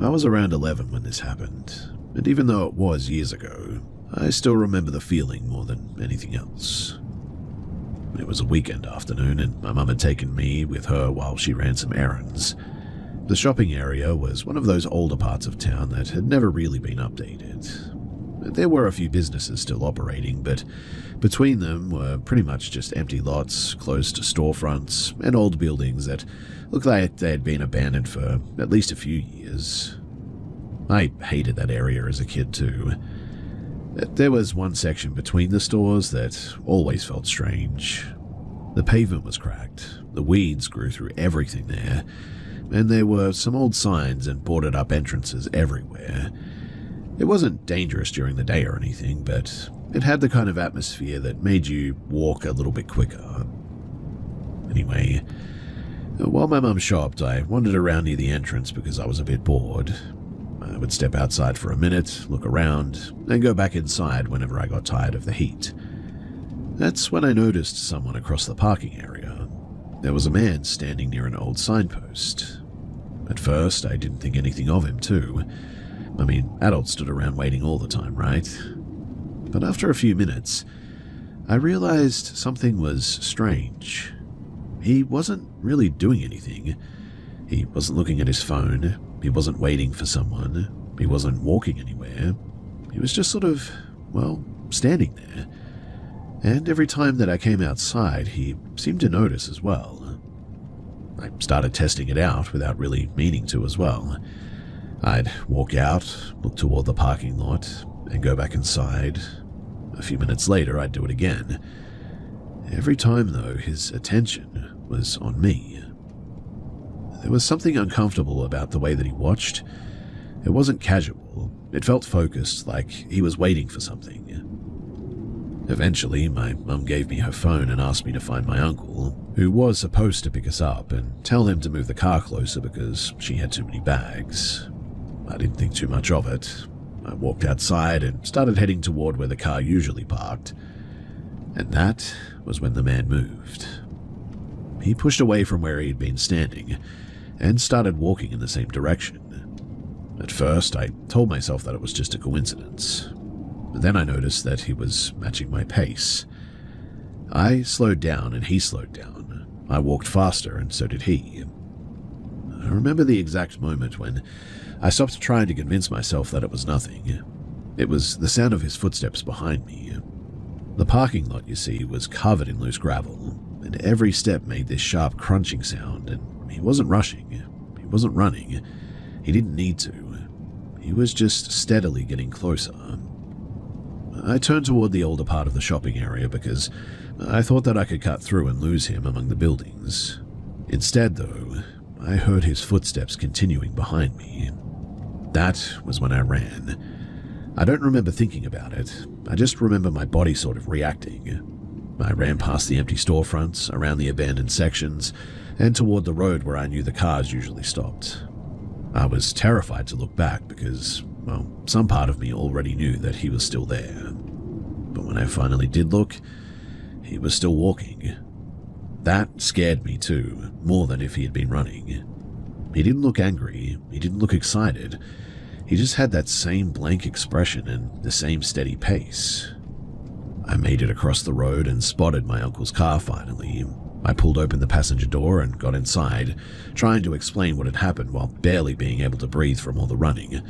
I was around 11 when this happened, and even though it was years ago, I still remember the feeling more than anything else. It was a weekend afternoon, and my mum had taken me with her while she ran some errands. The shopping area was one of those older parts of town that had never really been updated. There were a few businesses still operating, but between them were pretty much just empty lots, closed storefronts, and old buildings that looked like they had been abandoned for at least a few years. I hated that area as a kid too. There was one section between the stores that always felt strange. The pavement was cracked, the weeds grew through everything there, and there were some old signs and boarded up entrances everywhere. It wasn't dangerous during the day or anything, but it had the kind of atmosphere that made you walk a little bit quicker. Anyway, while my mum shopped, I wandered around near the entrance because I was a bit bored. I would step outside for a minute, look around, and go back inside whenever I got tired of the heat. That's when I noticed someone across the parking area. There was a man standing near an old signpost. At first, I didn't think anything of him too. I mean, adults stood around waiting all the time, right? But after a few minutes, I realized something was strange. He wasn't really doing anything. He wasn't looking at his phone. He wasn't waiting for someone. He wasn't walking anywhere. He was just sort of, well, standing there. And every time that I came outside, he seemed to notice as well. I started testing it out without really meaning to as well. I'd walk out, look toward the parking lot, and go back inside. A few minutes later, I'd do it again. Every time, though, his attention was on me. There was something uncomfortable about the way that he watched. It wasn't casual. It felt focused, like he was waiting for something. Eventually, my mum gave me her phone and asked me to find my uncle, who was supposed to pick us up, and tell him to move the car closer because she had too many bags. I didn't think too much of it. I walked outside and started heading toward where the car usually parked. And that was when the man moved. He pushed away from where he'd been standing and started walking in the same direction. At first, I told myself that it was just a coincidence. But then I noticed that he was matching my pace. I slowed down and he slowed down. I walked faster and so did he. I remember the exact moment when I stopped trying to convince myself that it was nothing. It was the sound of his footsteps behind me. The parking lot, you see, was covered in loose gravel, and every step made this sharp crunching sound, and he wasn't rushing. He wasn't running. He didn't need to. He was just steadily getting closer. I turned toward the older part of the shopping area because I thought that I could cut through and lose him among the buildings. Instead, though, I heard his footsteps continuing behind me. That was when I ran. I don't remember thinking about it. I just remember my body sort of reacting. I ran past the empty storefronts, around the abandoned sections, and toward the road where I knew the cars usually stopped. I was terrified to look back because, well, some part of me already knew that he was still there. But when I finally did look, he was still walking. That scared me too, more than if he had been running. He didn't look angry, he didn't look excited. He just had that same blank expression and the same steady pace. I made it across the road and spotted my uncle's car finally. I pulled open the passenger door and got inside, trying to explain what had happened while barely being able to breathe from all the running.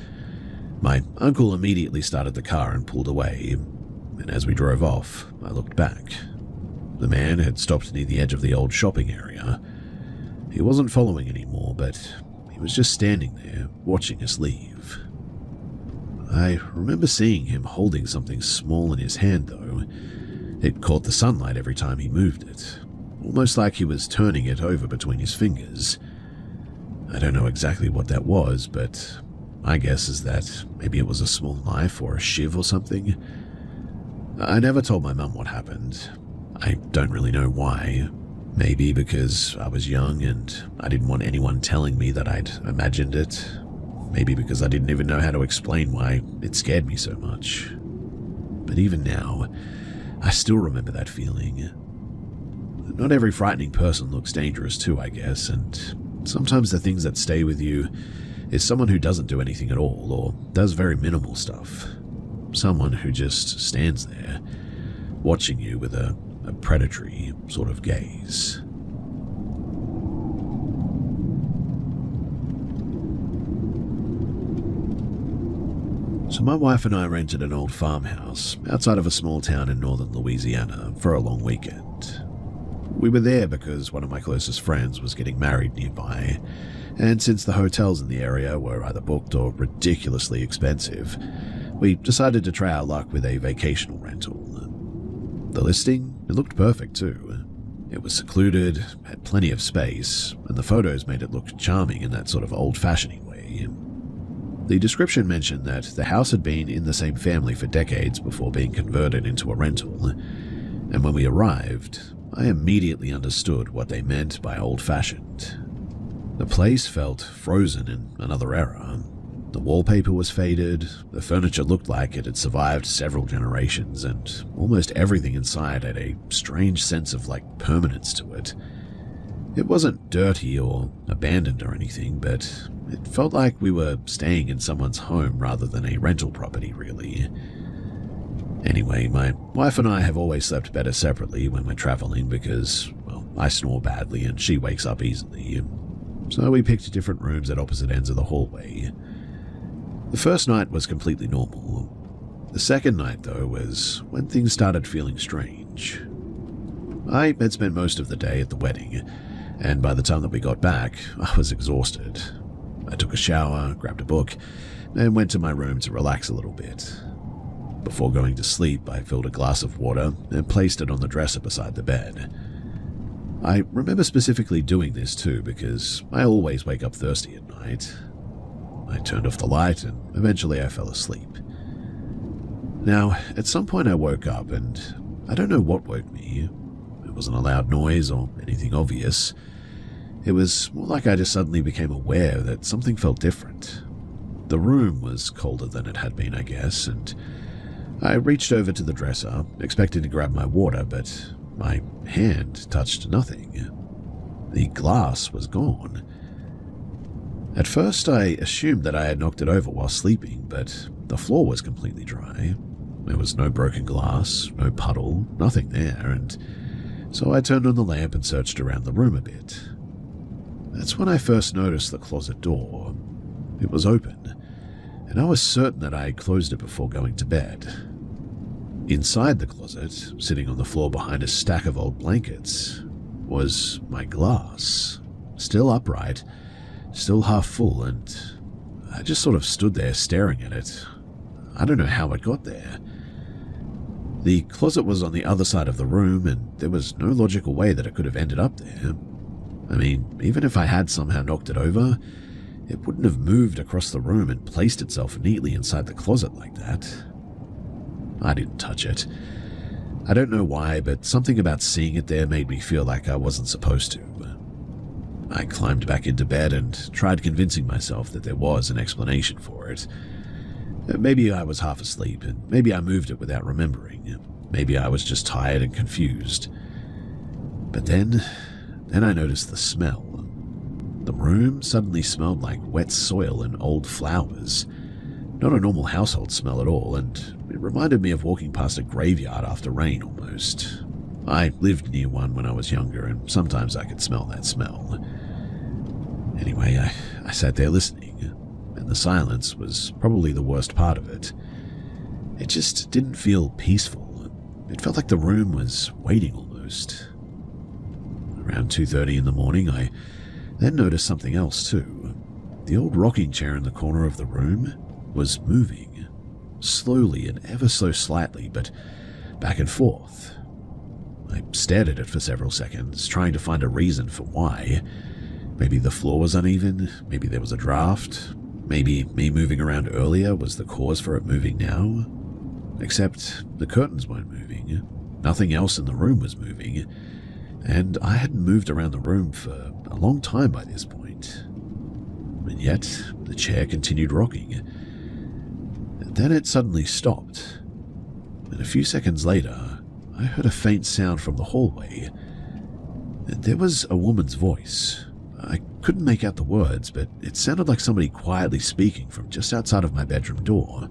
My uncle immediately started the car and pulled away, and as we drove off, I looked back. The man had stopped near the edge of the old shopping area. He wasn't following anymore, but he was just standing there, watching us leave. I remember seeing him holding something small in his hand, though. It caught the sunlight every time he moved it, almost like he was turning it over between his fingers. I don't know exactly what that was, but my guess is that maybe it was a small knife or a shiv or something. I never told my mum what happened. I don't really know why. Maybe because I was young and I didn't want anyone telling me that I'd imagined it. Maybe because I didn't even know how to explain why it scared me so much. But even now, I still remember that feeling. Not every frightening person looks dangerous too, I guess, and sometimes the things that stay with you, is someone who doesn't do anything at all or does very minimal stuff. Someone who just stands there, watching you with a predatory sort of gaze. So my wife and I rented an old farmhouse outside of a small town in northern Louisiana for a long weekend. We were there because one of my closest friends was getting married nearby, and since the hotels in the area were either booked or ridiculously expensive, we decided to try our luck with a vacational rental. The listing, it looked perfect too. It was secluded, had plenty of space, and the photos made it look charming in that sort of old-fashioned way. The description mentioned that the house had been in the same family for decades before being converted into a rental, and when we arrived, I immediately understood what they meant by old-fashioned. The place felt frozen in another era. The wallpaper was faded, the furniture looked like it had survived several generations, and almost everything inside had a strange sense of permanence to it. It wasn't dirty or abandoned or anything, but it felt like we were staying in someone's home rather than a rental property, really. Anyway, my wife and I have always slept better separately when we're traveling because, well, I snore badly and she wakes up easily. So we picked different rooms at opposite ends of the hallway. The first night was completely normal. The second night, though, was when things started feeling strange. I had spent most of the day at the wedding, and by the time that we got back, I was exhausted. I took a shower, grabbed a book, and went to my room to relax a little bit. Before going to sleep, I filled a glass of water and placed it on the dresser beside the bed. I remember specifically doing this too because I always wake up thirsty at night. I turned off the light and eventually I fell asleep. Now, at some point I woke up and I don't know what woke me. It wasn't a loud noise or anything obvious. It was more like I just suddenly became aware that something felt different. The room was colder than it had been, I guess, and I reached over to the dresser, expecting to grab my water, but my hand touched nothing. The glass was gone. At first, I assumed that I had knocked it over while sleeping, but the floor was completely dry. There was no broken glass, no puddle, nothing there, and so I turned on the lamp and searched around the room a bit. That's when I first noticed the closet door. It was open, and I was certain that I had closed it before going to bed. Inside the closet, sitting on the floor behind a stack of old blankets, was my glass, still upright, still half full, and I just sort of stood there staring at it. I don't know how it got there. The closet was on the other side of the room, and there was no logical way that it could have ended up there. I mean, even if I had somehow knocked it over, it wouldn't have moved across the room and placed itself neatly inside the closet like that. I didn't touch it. I don't know why, but something about seeing it there made me feel like I wasn't supposed to. I climbed back into bed and tried convincing myself that there was an explanation for it. Maybe I was half asleep, and maybe I moved it without remembering. Maybe I was just tired and confused. But then I noticed the smell. The room suddenly smelled like wet soil and old flowers. Not a normal household smell at all, and it reminded me of walking past a graveyard after rain almost. I lived near one when I was younger, and sometimes I could smell that smell. Anyway, I sat there listening, and the silence was probably the worst part of it. It just didn't feel peaceful. It felt like the room was waiting almost. Around 2:30 in the morning, I then noticed something else too. The old rocking chair in the corner of the room was moving, slowly and ever so slightly, but back and forth. I stared at it for several seconds, trying to find a reason for why. Maybe the floor was uneven, maybe there was a draft, maybe me moving around earlier was the cause for it moving now. Except the curtains weren't moving, nothing else in the room was moving, and I hadn't moved around the room for a long time by this point. And yet, the chair continued rocking. And then it suddenly stopped, and a few seconds later, I heard a faint sound from the hallway. And there was a woman's voice. I couldn't make out the words, but it sounded like somebody quietly speaking from just outside of my bedroom door.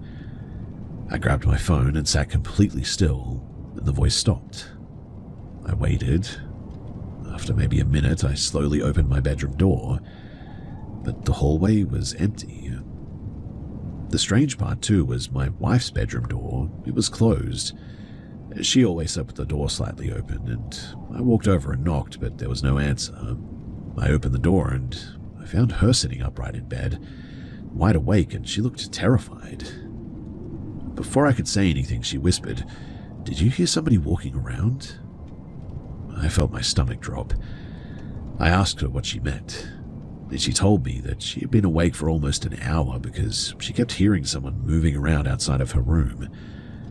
I grabbed my phone and sat completely still, and the voice stopped. I waited. After maybe a minute, I slowly opened my bedroom door, but the hallway was empty. The strange part, too, was my wife's bedroom door. It was closed. She always slept with the door slightly open, and I walked over and knocked, but there was no answer. I opened the door, and I found her sitting upright in bed, wide awake, and she looked terrified. Before I could say anything, she whispered, "Did you hear somebody walking around?" I felt my stomach drop. I asked her what she meant, and she told me that she had been awake for almost an hour because she kept hearing someone moving around outside of her room.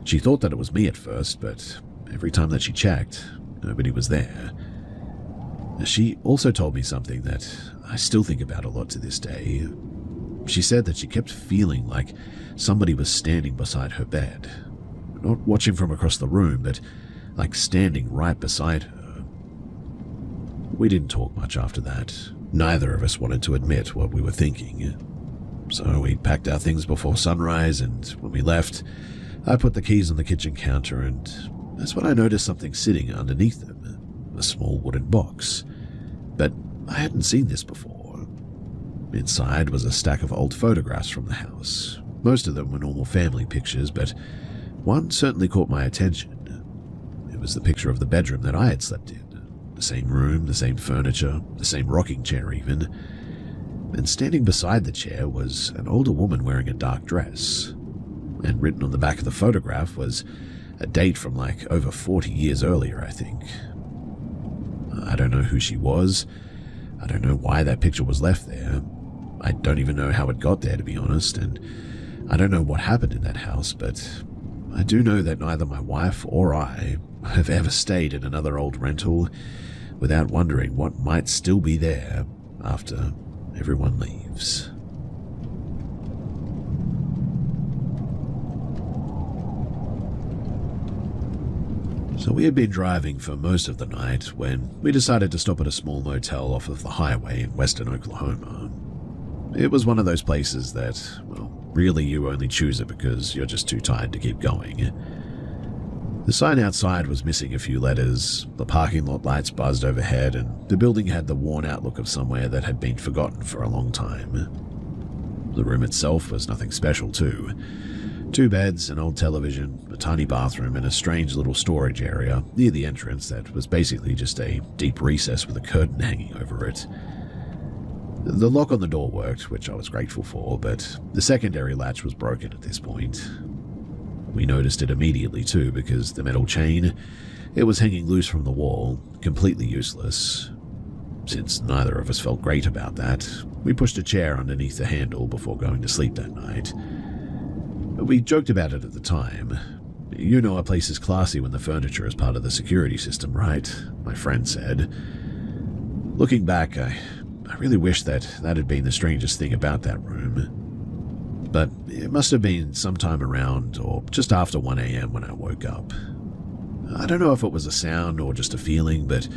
She thought that it was me at first, but every time that she checked, nobody was there. She also told me something that I still think about a lot to this day. She said that she kept feeling like somebody was standing beside her bed. Not watching from across the room, but like standing right beside her. We didn't talk much after that. Neither of us wanted to admit what we were thinking. So we packed our things before sunrise, and when we left, I put the keys on the kitchen counter, and that's when I noticed something sitting underneath them, a small wooden box. But I hadn't seen this before. Inside was a stack of old photographs from the house. Most of them were normal family pictures, but one certainly caught my attention. It was the picture of the bedroom that I had slept in. The same room, the same furniture, the same rocking chair even. And standing beside the chair was an older woman wearing a dark dress. And written on the back of the photograph was a date from like over 40 years earlier, I think. I don't know who she was. I don't know why that picture was left there. I don't even know how it got there, to be honest, and I don't know what happened in that house, but I do know that neither my wife or I have ever stayed in another old rental without wondering what might still be there after everyone leaves. So we had been driving for most of the night when we decided to stop at a small motel off of the highway in western Oklahoma. It was one of those places that, well, really you only choose it because you're just too tired to keep going. The sign outside was missing a few letters, the parking lot lights buzzed overhead, and the building had the worn-out look of somewhere that had been forgotten for a long time. The room itself was nothing special too. 2 beds, an old television, a tiny bathroom, and a strange little storage area near the entrance that was basically just a deep recess with a curtain hanging over it. The lock on the door worked, which I was grateful for, but the secondary latch was broken at this point. We noticed it immediately too, because the metal chain, it was hanging loose from the wall, completely useless. Since neither of us felt great about that, we pushed a chair underneath the handle before going to sleep that night. We joked about it at the time. "You know a place is classy when the furniture is part of the security system, right?" my friend said. Looking back, I really wish that had been the strangest thing about that room. But it must have been sometime around or just after 1 a.m. when I woke up. I don't know if it was a sound or just a feeling, but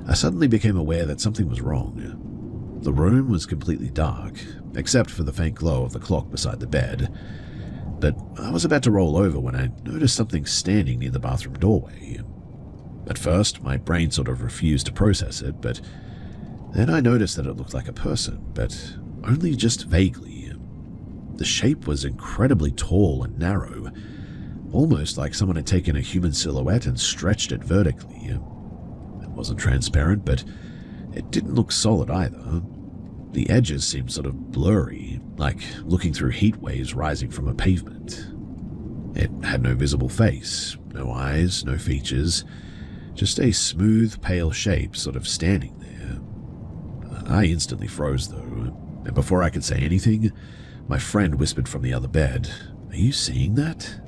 I suddenly became aware that something was wrong. The room was completely dark, except for the faint glow of the clock beside the bed. But I was about to roll over when I noticed something standing near the bathroom doorway. At first, my brain sort of refused to process it, but then I noticed that it looked like a person, but only just vaguely. The shape was incredibly tall and narrow, almost like someone had taken a human silhouette and stretched it vertically. It wasn't transparent, but it didn't look solid either. The edges seemed sort of blurry, like looking through heat waves rising from a pavement. It had no visible face, no eyes, no features, just a smooth, pale shape sort of standing there. I instantly froze though, and before I could say anything, my friend whispered from the other bed, "Are you seeing that?"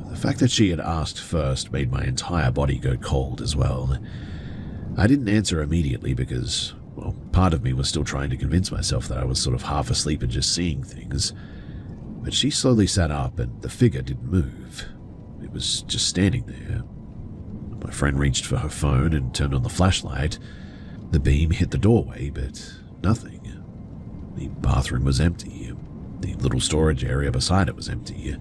The fact that she had asked first made my entire body go cold as well. I didn't answer immediately because, well, part of me was still trying to convince myself that I was sort of half asleep and just seeing things. But she slowly sat up and the figure didn't move. It was just standing there. My friend reached for her phone and turned on the flashlight. The beam hit the doorway, but nothing. The bathroom was empty. The little storage area beside it was empty.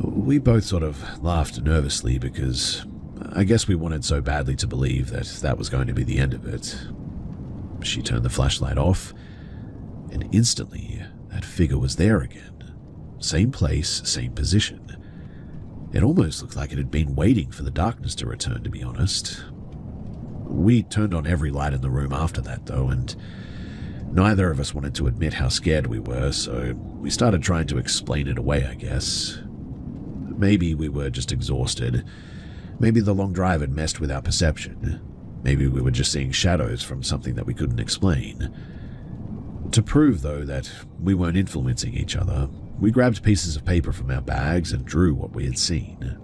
We both sort of laughed nervously because I guess we wanted so badly to believe that that was going to be the end of it. She turned the flashlight off, and instantly that figure was there again. Same place, same position. It almost looked like it had been waiting for the darkness to return, to be honest. We turned on every light in the room after that, though, and neither of us wanted to admit how scared we were, so we started trying to explain it away, I guess. Maybe we were just exhausted. Maybe the long drive had messed with our perception. Maybe we were just seeing shadows from something that we couldn't explain. To prove, though, that we weren't influencing each other, we grabbed pieces of paper from our bags and drew what we had seen.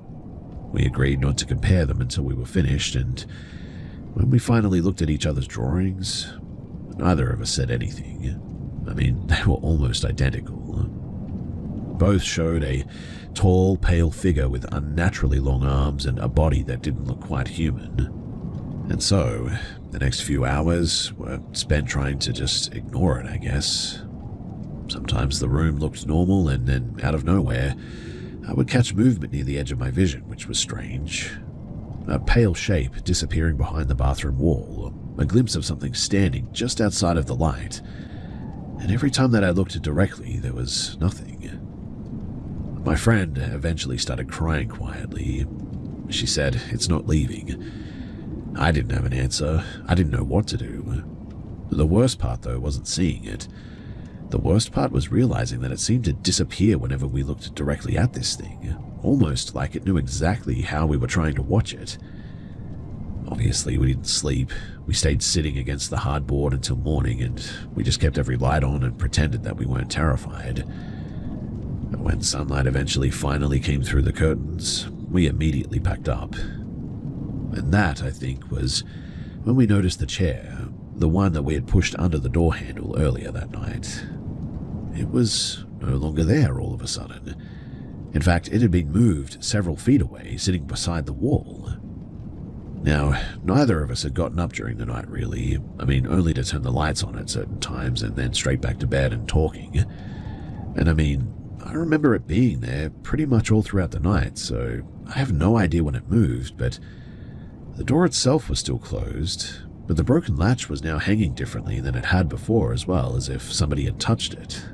We agreed not to compare them until we were finished, and when we finally looked at each other's drawings, neither of us said anything. I mean, they were almost identical. Both showed a tall, pale figure with unnaturally long arms and a body that didn't look quite human. And so, the next few hours were spent trying to just ignore it, I guess. Sometimes the room looked normal, and then, out of nowhere, I would catch movement near the edge of my vision, which was strange. A pale shape disappearing behind the bathroom wall, a glimpse of something standing just outside of the light, and every time that I looked directly, there was nothing. My friend eventually started crying quietly. She said, "It's not leaving." I didn't have an answer. I didn't know what to do. The worst part, though, wasn't seeing it. The worst part was realizing that it seemed to disappear whenever we looked directly at this thing, almost like it knew exactly how we were trying to watch it. Obviously, we didn't sleep. We stayed sitting against the hardboard until morning, and we just kept every light on and pretended that we weren't terrified. But when sunlight eventually finally came through the curtains, we immediately packed up. And that, I think, was when we noticed the chair, the one that we had pushed under the door handle earlier that night. It was no longer there all of a sudden. In fact, it had been moved several feet away, sitting beside the wall. Now, neither of us had gotten up during the night, really. I mean, only to turn the lights on at certain times and then straight back to bed and talking. And I mean, I remember it being there pretty much all throughout the night, so I have no idea when it moved, but the door itself was still closed, but the broken latch was now hanging differently than it had before as well, as if somebody had touched it.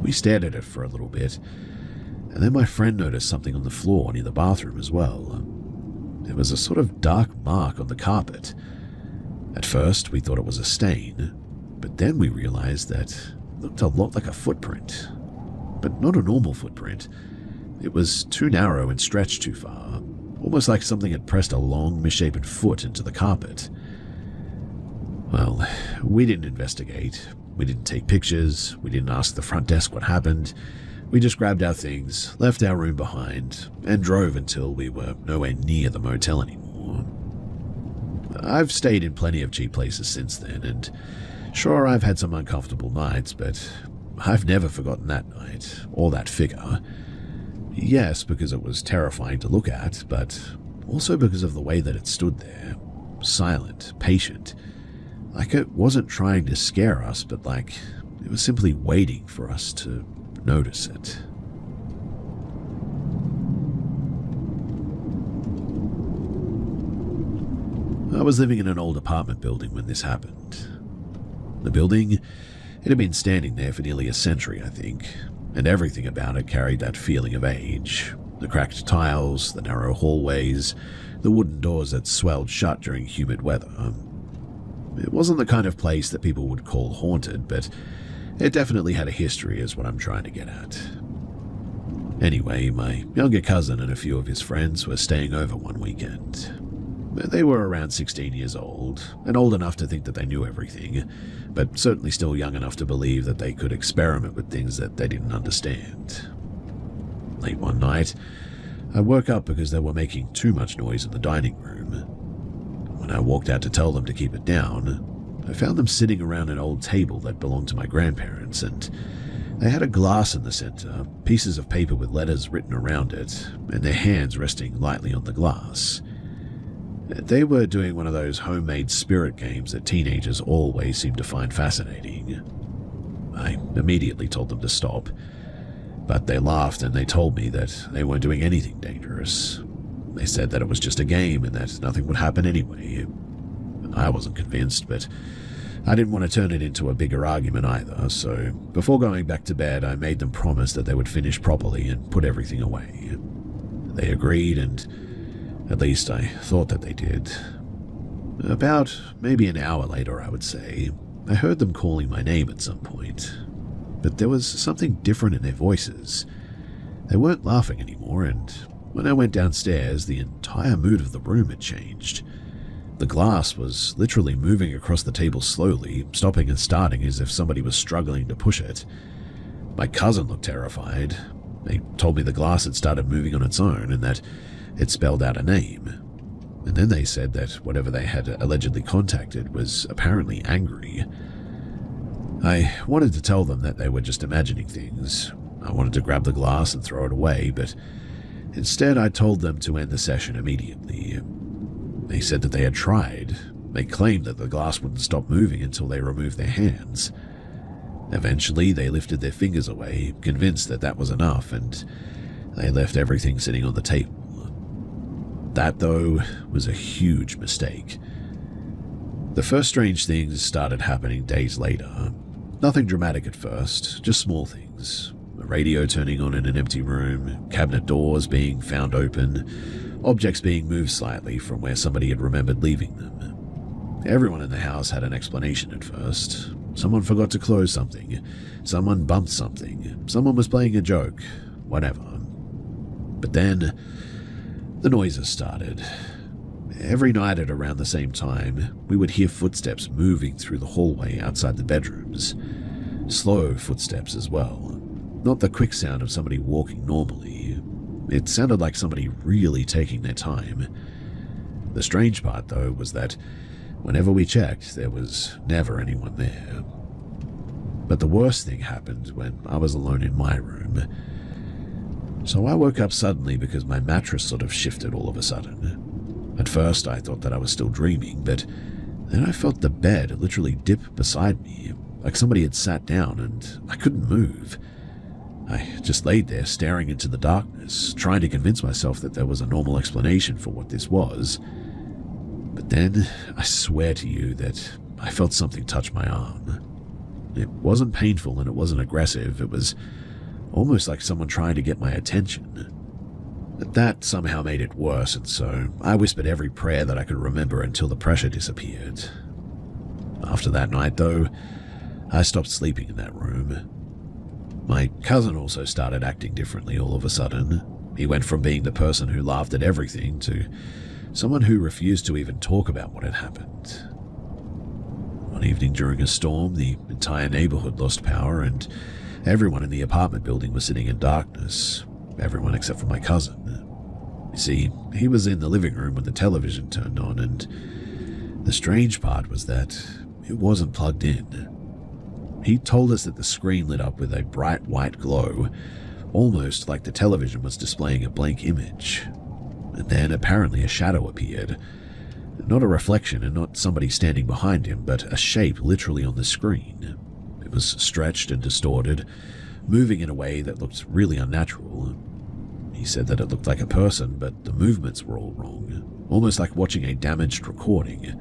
We stared at it for a little bit, and then my friend noticed something on the floor near the bathroom as well. There was a sort of dark mark on the carpet. At first, we thought it was a stain, but then we realized that it looked a lot like a footprint. But not a normal footprint. It was too narrow and stretched too far, almost like something had pressed a long, misshapen foot into the carpet. Well, we didn't investigate. We didn't take pictures. We didn't ask the front desk what happened. We just grabbed our things, left our room behind, and drove until we were nowhere near the motel anymore. I've stayed in plenty of cheap places since then, and sure, I've had some uncomfortable nights, but I've never forgotten that night, or that figure. Yes, because it was terrifying to look at, but also because of the way that it stood there, silent, patient, like it wasn't trying to scare us, but like it was simply waiting for us to notice it. I was living in an old apartment building when this happened. The building, it had been standing there for nearly a century, I think, and everything about it carried that feeling of age. The cracked tiles, the narrow hallways, the wooden doors that swelled shut during humid weather. It wasn't the kind of place that people would call haunted, but it definitely had a history is what I'm trying to get at. Anyway, my younger cousin and a few of his friends were staying over one weekend. They were around 16 years old, and old enough to think that they knew everything, but certainly still young enough to believe that they could experiment with things that they didn't understand. Late one night, I woke up because they were making too much noise in the dining room. When I walked out to tell them to keep it down, I found them sitting around an old table that belonged to my grandparents, and they had a glass in the center, pieces of paper with letters written around it, and their hands resting lightly on the glass. They were doing one of those homemade spirit games that teenagers always seem to find fascinating. I immediately told them to stop, but they laughed and they told me that they weren't doing anything dangerous. They said that it was just a game and that nothing would happen anyway. I wasn't convinced, but I didn't want to turn it into a bigger argument either, so before going back to bed, I made them promise that they would finish properly and put everything away. They agreed, and at least I thought that they did. About maybe an hour later, I would say, I heard them calling my name at some point, but there was something different in their voices. They weren't laughing anymore, and when I went downstairs, the entire mood of the room had changed. The glass was literally moving across the table slowly, stopping and starting as if somebody was struggling to push it. My cousin looked terrified. They told me the glass had started moving on its own and that it spelled out a name. And then they said that whatever they had allegedly contacted was apparently angry. I wanted to tell them that they were just imagining things. I wanted to grab the glass and throw it away, but instead I told them to end the session immediately. They said that they had tried. They claimed that the glass wouldn't stop moving until they removed their hands. Eventually, they lifted their fingers away, convinced that that was enough, and they left everything sitting on the table. That, though, was a huge mistake. The first strange things started happening days later. Nothing dramatic at first, just small things. A radio turning on in an empty room, cabinet doors being found open, objects being moved slightly from where somebody had remembered leaving them. Everyone in the house had an explanation at first. Someone forgot to close something. Someone bumped something. Someone was playing a joke. Whatever. But then, the noises started. Every night at around the same time, we would hear footsteps moving through the hallway outside the bedrooms. Slow footsteps as well. Not the quick sound of somebody walking normally. It sounded like somebody really taking their time. The strange part, though, was that whenever we checked, there was never anyone there. But the worst thing happened when I was alone in my room. So I woke up suddenly because my mattress sort of shifted all of a sudden. At first, I thought that I was still dreaming, but then I felt the bed literally dip beside me, like somebody had sat down and I couldn't move. I just laid there staring into the darkness, trying to convince myself that there was a normal explanation for what this was. But then, I swear to you that I felt something touch my arm. It wasn't painful and it wasn't aggressive, it was almost like someone trying to get my attention. But that somehow made it worse, and so I whispered every prayer that I could remember until the pressure disappeared. After that night, though, I stopped sleeping in that room. My cousin also started acting differently all of a sudden. He went from being the person who laughed at everything to someone who refused to even talk about what had happened. One evening during a storm, the entire neighborhood lost power and everyone in the apartment building was sitting in darkness. Everyone except for my cousin. You see, he was in the living room when the television turned on, and the strange part was that it wasn't plugged in. He told us that the screen lit up with a bright white glow, almost like the television was displaying a blank image. And then apparently a shadow appeared. Not a reflection and not somebody standing behind him, but a shape literally on the screen. It was stretched and distorted, moving in a way that looked really unnatural. He said that it looked like a person, but the movements were all wrong, almost like watching a damaged recording.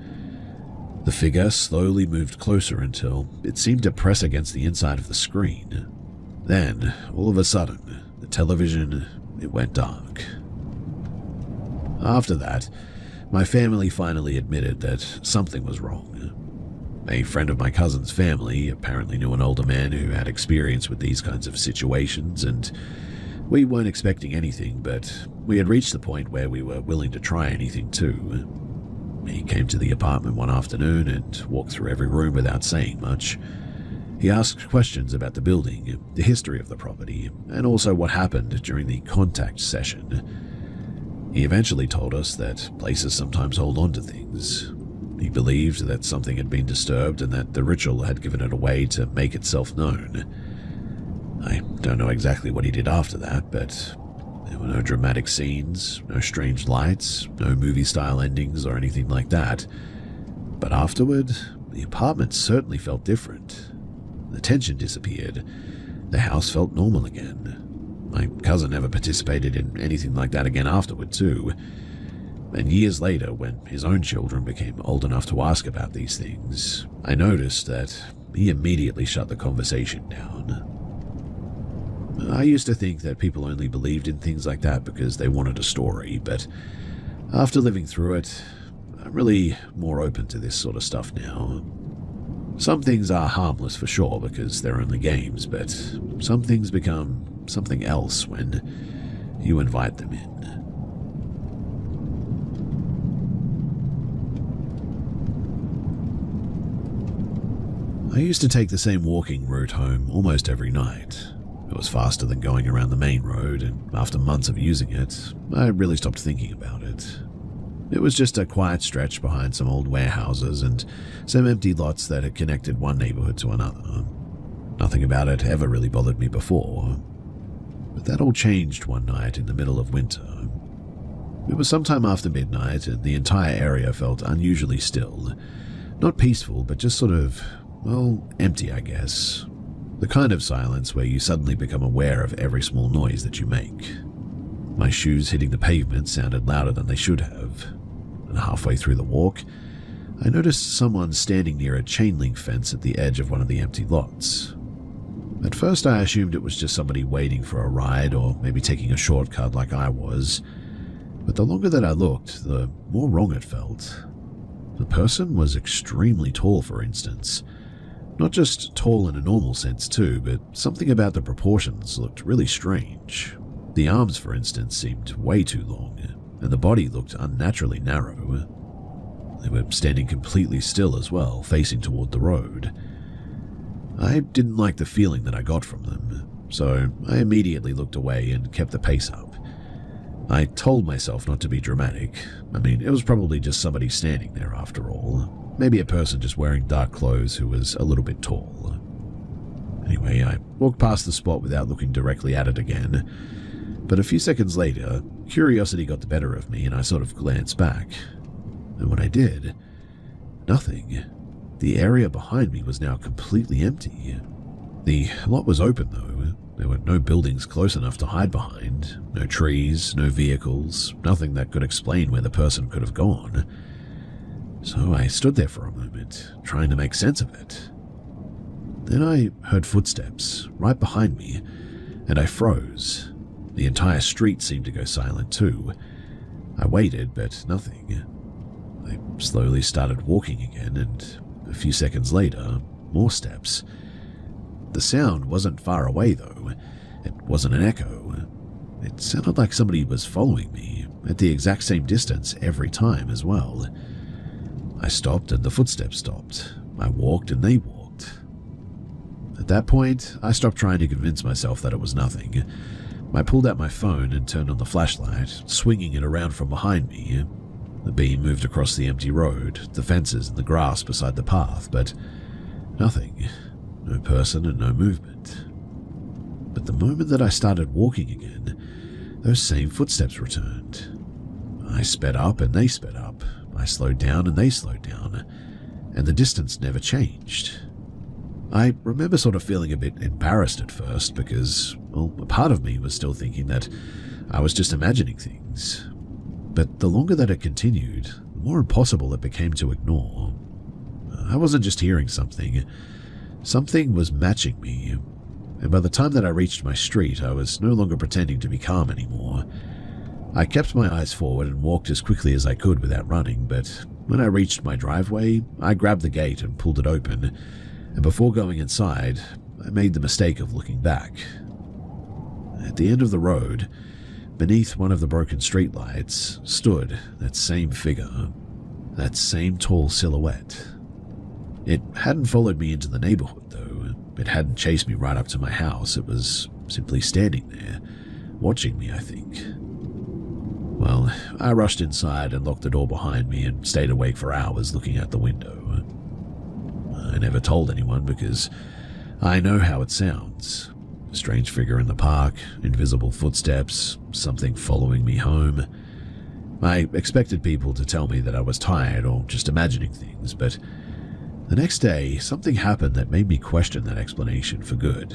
The figure slowly moved closer until it seemed to press against the inside of the screen. Then, all of a sudden, the television, it went dark. After that, my family finally admitted that something was wrong. A friend of my cousin's family apparently knew an older man who had experience with these kinds of situations, and we weren't expecting anything, but we had reached the point where we were willing to try anything too. He came to the apartment one afternoon and walked through every room without saying much. He asked questions about the building, the history of the property, and also what happened during the contact session. He eventually told us that places sometimes hold on to things. He believed that something had been disturbed and that the ritual had given it a way to make itself known. I don't know exactly what he did after that, but There were no dramatic scenes, no strange lights, no movie-style endings or anything like that. But afterward, the apartment certainly felt different. The tension disappeared. The house felt normal again. My cousin never participated in anything like that again afterward, too. And years later, when his own children became old enough to ask about these things, I noticed that he immediately shut the conversation down. I used to think that people only believed in things like that because they wanted a story, but after living through it, I'm really more open to this sort of stuff now. Some things are harmless for sure because they're only games, but some things become something else when you invite them in. I used to take the same walking route home almost every night. It was faster than going around the main road, and after months of using it, I really stopped thinking about it. It was just a quiet stretch behind some old warehouses and some empty lots that had connected one neighborhood to another. Nothing about it ever really bothered me before. But that all changed one night in the middle of winter. It was sometime after midnight, and the entire area felt unusually still. Not peaceful, but just sort of, well, empty, I guess. The kind of silence where you suddenly become aware of every small noise that you make. My shoes hitting the pavement sounded louder than they should have, and halfway through the walk, I noticed someone standing near a chain link fence at the edge of one of the empty lots. At first I assumed it was just somebody waiting for a ride or maybe taking a shortcut like I was, but the longer that I looked, the more wrong it felt. The person was extremely tall, for instance. Not just tall in a normal sense too, but something about the proportions looked really strange. The arms, for instance, seemed way too long, and the body looked unnaturally narrow. They were standing completely still as well, facing toward the road. I didn't like the feeling that I got from them, so I immediately looked away and kept the pace up. I told myself not to be dramatic. I mean, it was probably just somebody standing there after all. Maybe a person just wearing dark clothes who was a little bit tall. Anyway, I walked past the spot without looking directly at it again. But a few seconds later, curiosity got the better of me and I sort of glanced back. And when I did, nothing. The area behind me was now completely empty. The lot was open though. There were no buildings close enough to hide behind, no trees, no vehicles, nothing that could explain where the person could have gone. So I stood there for a moment, trying to make sense of it. Then I heard footsteps right behind me, and I froze. The entire street seemed to go silent too. I waited, but nothing. I slowly started walking again, and a few seconds later, more steps. The sound wasn't far away though. It wasn't an echo. It sounded like somebody was following me, at the exact same distance every time as well. I stopped and the footsteps stopped. I walked and they walked. At that point, I stopped trying to convince myself that it was nothing. I pulled out my phone and turned on the flashlight, swinging it around from behind me. The beam moved across the empty road, the fences and the grass beside the path, but nothing. No person and no movement. But the moment that I started walking again, those same footsteps returned. I sped up and they sped up. I slowed down and they slowed down, and the distance never changed. I remember sort of feeling a bit embarrassed at first because, well, a part of me was still thinking that I was just imagining things. But the longer that it continued, the more impossible it became to ignore. I wasn't just hearing something. Something was matching me, and by the time that I reached my street, I was no longer pretending to be calm anymore. I kept my eyes forward and walked as quickly as I could without running, but when I reached my driveway, I grabbed the gate and pulled it open, and before going inside, I made the mistake of looking back. At the end of the road, beneath one of the broken streetlights, stood that same figure, that same tall silhouette. It hadn't followed me into the neighborhood, though. It hadn't chased me right up to my house. It was simply standing there, watching me, I think. Well, I rushed inside and locked the door behind me and stayed awake for hours looking out the window. I never told anyone because I know how it sounds. A strange figure in the park, invisible footsteps, something following me home. I expected people to tell me that I was tired or just imagining things, but the next day, something happened that made me question that explanation for good.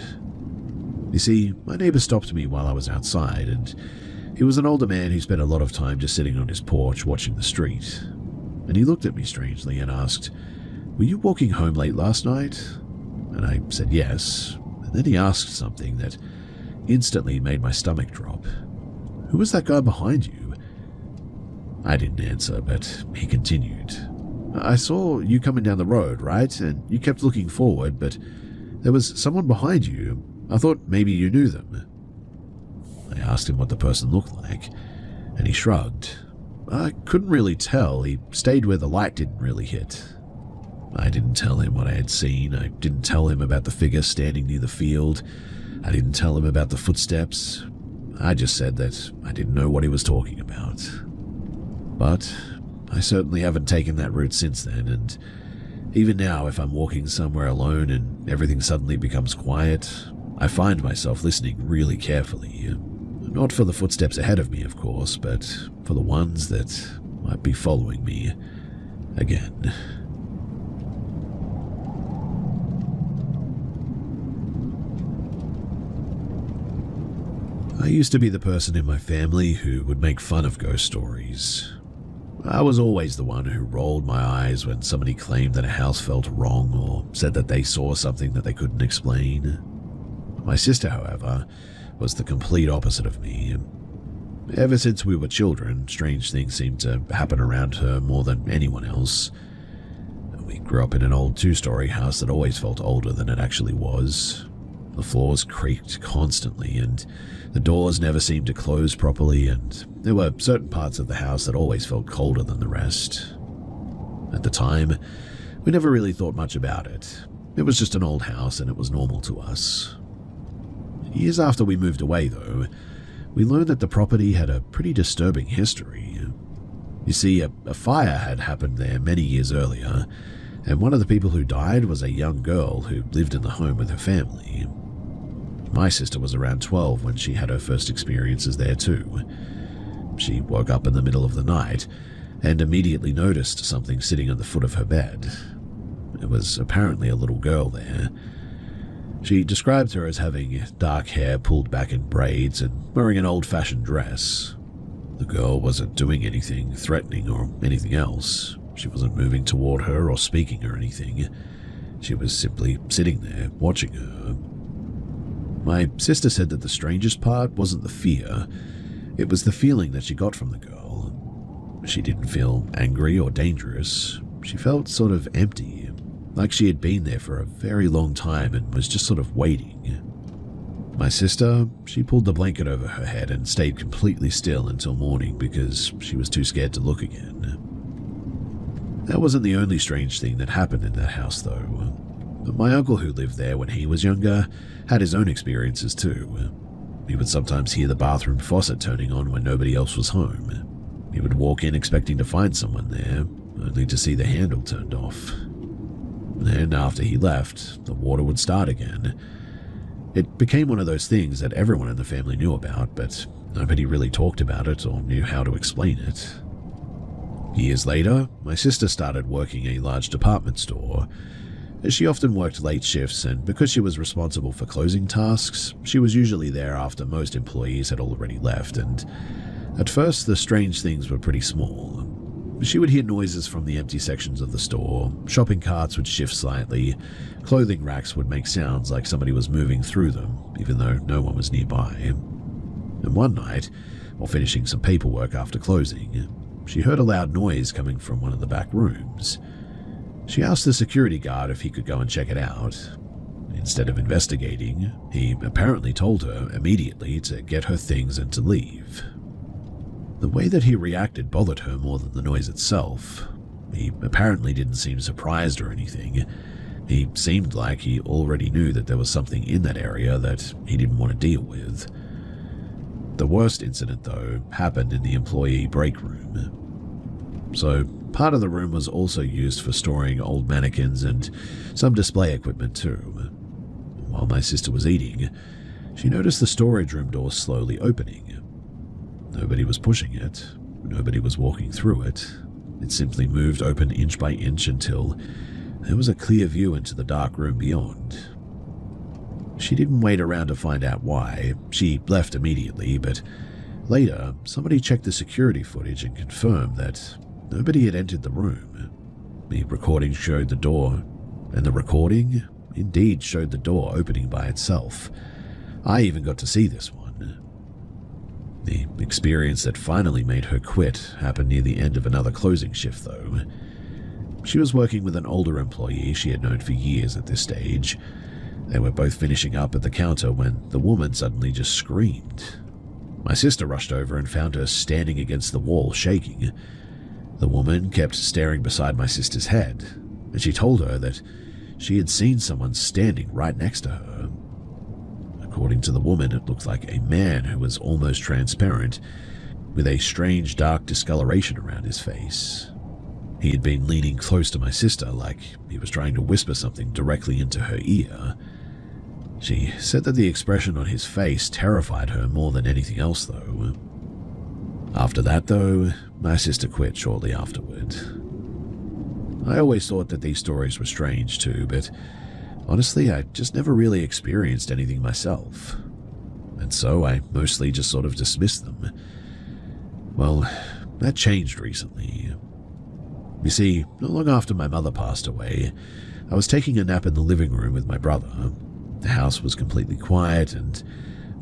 You see, my neighbor stopped me while I was outside, and he was an older man who spent a lot of time just sitting on his porch watching the street. And he looked at me strangely and asked, "Were you walking home late last night?" And I said yes. And then he asked something that instantly made my stomach drop. "Who was that guy behind you?" I didn't answer, but he continued. "I saw you coming down the road, right? And you kept looking forward, but there was someone behind you. I thought maybe you knew them." I asked him what the person looked like, and he shrugged. I couldn't really tell. He stayed where the light didn't really hit. I didn't tell him what I had seen. I didn't tell him about the figure standing near the field. I didn't tell him about the footsteps. I just said that I didn't know what he was talking about. But I certainly haven't taken that route since then, and even now, if I'm walking somewhere alone and everything suddenly becomes quiet, I find myself listening really carefully. Not for the footsteps ahead of me, of course, but for the ones that might be following me again. I used to be the person in my family who would make fun of ghost stories. I was always the one who rolled my eyes when somebody claimed that a house felt wrong or said that they saw something that they couldn't explain. My sister, however, was the complete opposite of me. Ever since we were children, strange things seemed to happen around her more than anyone else. We grew up in an old two-story house that always felt older than it actually was. The floors creaked constantly, and the doors never seemed to close properly, and there were certain parts of the house that always felt colder than the rest. At the time, we never really thought much about it. It was just an old house, and it was normal to us. Years after we moved away, though, we learned that the property had a pretty disturbing history. You see, a fire had happened there many years earlier, and one of the people who died was a young girl who lived in the home with her family. My sister was around 12 when she had her first experiences there too. She woke up in the middle of the night and immediately noticed something sitting at the foot of her bed. It was apparently a little girl there. She described her as having dark hair pulled back in braids and wearing an old-fashioned dress. The girl wasn't doing anything threatening or anything else. She wasn't moving toward her or speaking or anything. She was simply sitting there, watching her. My sister said that the strangest part wasn't the fear, it was the feeling that she got from the girl. She didn't feel angry or dangerous. She felt sort of empty, like she had been there for a very long time and was just sort of waiting. My sister, she pulled the blanket over her head and stayed completely still until morning because she was too scared to look again. That wasn't the only strange thing that happened in that house, though. My uncle, who lived there when he was younger, had his own experiences too. He would sometimes hear the bathroom faucet turning on when nobody else was home. He would walk in expecting to find someone there, only to see the handle turned off. Then, after he left, the water would start again. It became one of those things that everyone in the family knew about, but nobody really talked about it or knew how to explain it. Years later, my sister started working a large department store. She often worked late shifts, and because she was responsible for closing tasks, she was usually there after most employees had already left, and at first the strange things were pretty small. She would hear noises from the empty sections of the store, shopping carts would shift slightly, clothing racks would make sounds like somebody was moving through them, even though no one was nearby. And one night, while finishing some paperwork after closing, she heard a loud noise coming from one of the back rooms. She asked the security guard if he could go and check it out. Instead of investigating, he apparently told her immediately to get her things and to leave. The way that he reacted bothered her more than the noise itself. He apparently didn't seem surprised or anything. He seemed like he already knew that there was something in that area that he didn't want to deal with. The worst incident, though, happened in the employee break room. So, part of the room was also used for storing old mannequins and some display equipment too. While my sister was eating, She noticed the storage room door slowly opening. Nobody was pushing it. Nobody was walking through it. It simply moved open inch by inch until there was a clear view into the dark room beyond. She didn't wait around to find out why. She left immediately, but later, somebody checked the security footage and confirmed that nobody had entered the room. The recording showed the door, and the recording indeed showed the door opening by itself. I even got to see this one. The experience that finally made her quit happened near the end of another closing shift, though. She was working with an older employee she had known for years at this stage. They were both finishing up at the counter when the woman suddenly just screamed. My sister rushed over and found her standing against the wall, shaking. The woman kept staring beside my sister's head, and she told her that she had seen someone standing right next to her. According to the woman, it looked like a man who was almost transparent, with a strange dark discoloration around his face. He had been leaning close to my sister, like he was trying to whisper something directly into her ear. She said that the expression on his face terrified her more than anything else, though. After that, though, my sister quit shortly afterward. I always thought that these stories were strange too, but honestly, I just never really experienced anything myself, and so I mostly just sort of dismissed them. Well, that changed recently. You see, not long after my mother passed away, I was taking a nap in the living room with my brother. The house was completely quiet, and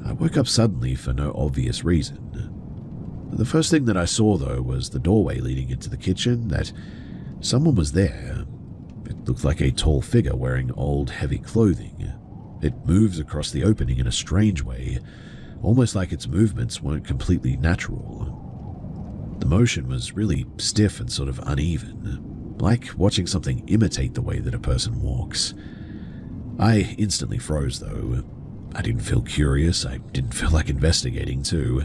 I woke up suddenly for no obvious reason. The first thing that I saw, though, was the doorway leading into the kitchen, that someone was there. It looked like a tall figure wearing old, heavy clothing. It moved across the opening in a strange way, almost like its movements weren't completely natural. The motion was really stiff and sort of uneven, like watching something imitate the way that a person walks. I instantly froze, though. I didn't feel curious, I didn't feel like investigating, too.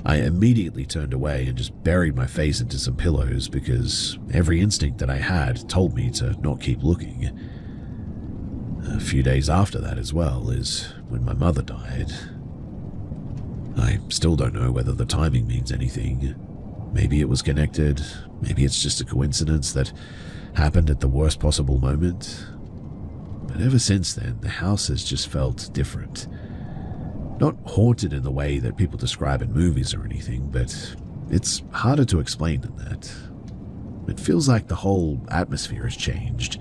I immediately turned away and just buried my face into some pillows because every instinct that I had told me to not keep looking. A few days after that as well is when my mother died. I still don't know whether the timing means anything. Maybe it was connected, maybe it's just a coincidence that happened at the worst possible moment. But ever since then, the house has just felt different. Not haunted in the way that people describe in movies or anything, but it's harder to explain than that. It feels like the whole atmosphere has changed.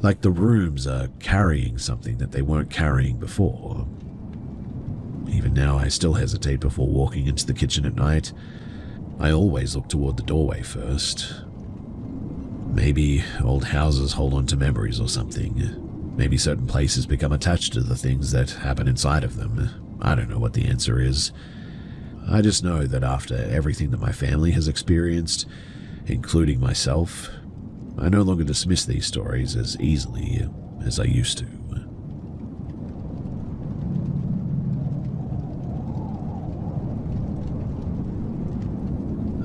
Like the rooms are carrying something that they weren't carrying before. Even now, I still hesitate before walking into the kitchen at night. I always look toward the doorway first. Maybe old houses hold on to memories or something. Maybe certain places become attached to the things that happen inside of them. I don't know what the answer is. I just know that after everything that my family has experienced, including myself, I no longer dismiss these stories as easily as I used to.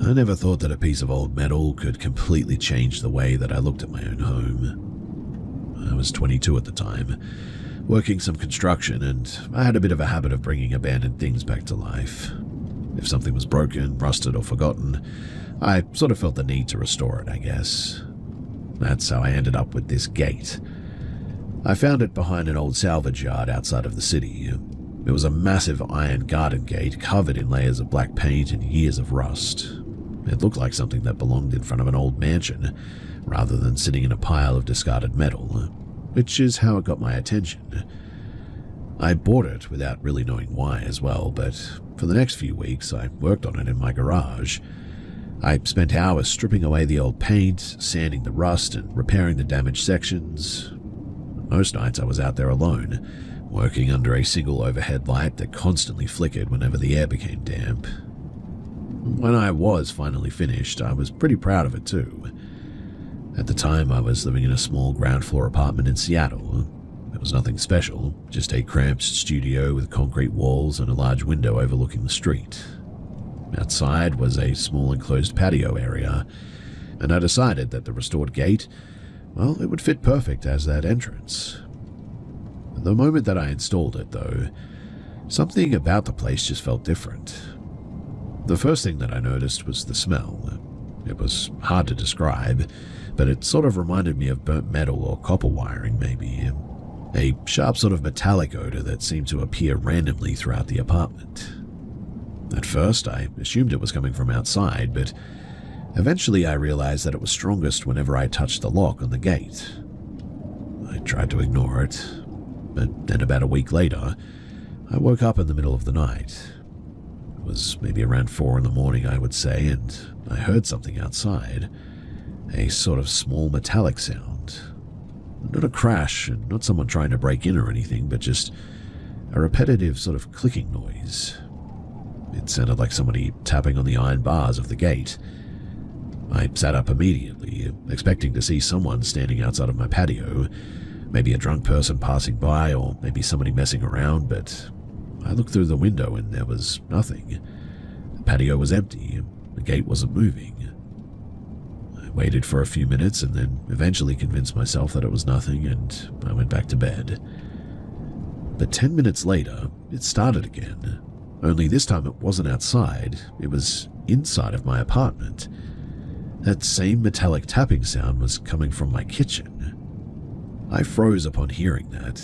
I never thought that a piece of old metal could completely change the way that I looked at my own home. I was 22 at the time, working some construction, and I had a bit of a habit of bringing abandoned things back to life. If something was broken, rusted, or forgotten, I sort of felt the need to restore it, I guess. That's how I ended up with this gate. I found it behind an old salvage yard outside of the city. It was a massive iron garden gate covered in layers of black paint and years of rust. It looked like something that belonged in front of an old mansion, rather than sitting in a pile of discarded metal, which is how it got my attention. I bought it without really knowing why as well, but for the next few weeks I worked on it in my garage. I spent hours stripping away the old paint, sanding the rust, and repairing the damaged sections. Most nights I was out there alone, working under a single overhead light that constantly flickered whenever the air became damp. When I was finally finished, I was pretty proud of it too. At the time, I was living in a small ground-floor apartment in Seattle. It was nothing special, just a cramped studio with concrete walls and a large window overlooking the street. Outside was a small enclosed patio area, and I decided that the restored gate, well, it would fit perfect as that entrance. The moment that I installed it, though, Something about the place just felt different. The first thing that I noticed was the smell. It was hard to describe, but it sort of reminded me of burnt metal or copper wiring maybe. A sharp sort of metallic odor that seemed to appear randomly throughout the apartment. At first, I assumed it was coming from outside, but eventually I realized that it was strongest whenever I touched the lock on the gate. I tried to ignore it, but then about a week later, I woke up in the middle of the night. It was maybe around 4 in the morning, I would say, and I heard something outside. A sort of small metallic sound. Not a crash, and not someone trying to break in or anything, but just a repetitive sort of clicking noise. It sounded like somebody tapping on the iron bars of the gate. I sat up immediately, expecting to see someone standing outside of my patio, maybe a drunk person passing by, or maybe somebody messing around, but I looked through the window and there was nothing. The patio was empty, the gate wasn't moving. I waited for a few minutes and then eventually convinced myself that it was nothing, and I went back to bed. But 10 minutes later, it started again. Only this time it wasn't outside, it was inside of my apartment. That same metallic tapping sound was coming from my kitchen. I froze upon hearing that.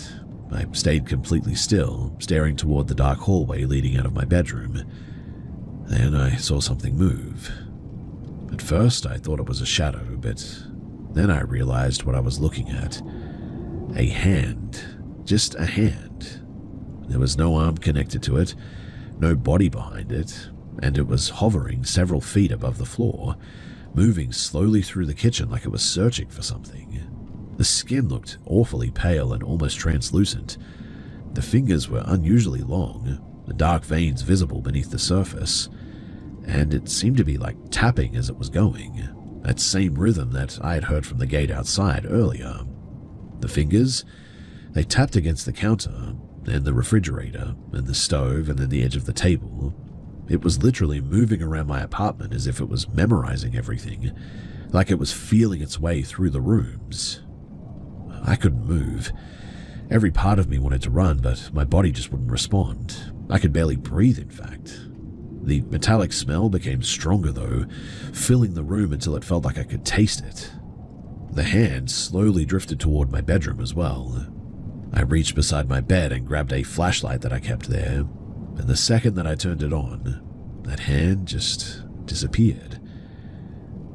I stayed completely still, staring toward the dark hallway leading out of my bedroom. Then I saw something move. At first I thought it was a shadow, but then I realized what I was looking at. A hand. Just a hand. There was no arm connected to it, no body behind it, and it was hovering several feet above the floor, moving slowly through the kitchen like it was searching for something. The skin looked awfully pale and almost translucent. The fingers were unusually long, the dark veins visible beneath the surface, and it seemed to be like tapping as it was going, that same rhythm that I had heard from the gate outside earlier. The fingers, they tapped against the counter, and the refrigerator, and the stove, and then the edge of the table. It was literally moving around my apartment as if it was memorizing everything, like it was feeling its way through the rooms. I couldn't move. Every part of me wanted to run, but my body just wouldn't respond. I could barely breathe, in fact. The metallic smell became stronger, though, filling the room until it felt like I could taste it. The hand slowly drifted toward my bedroom as well. I reached beside my bed and grabbed a flashlight that I kept there, and the second that I turned it on, that hand just disappeared.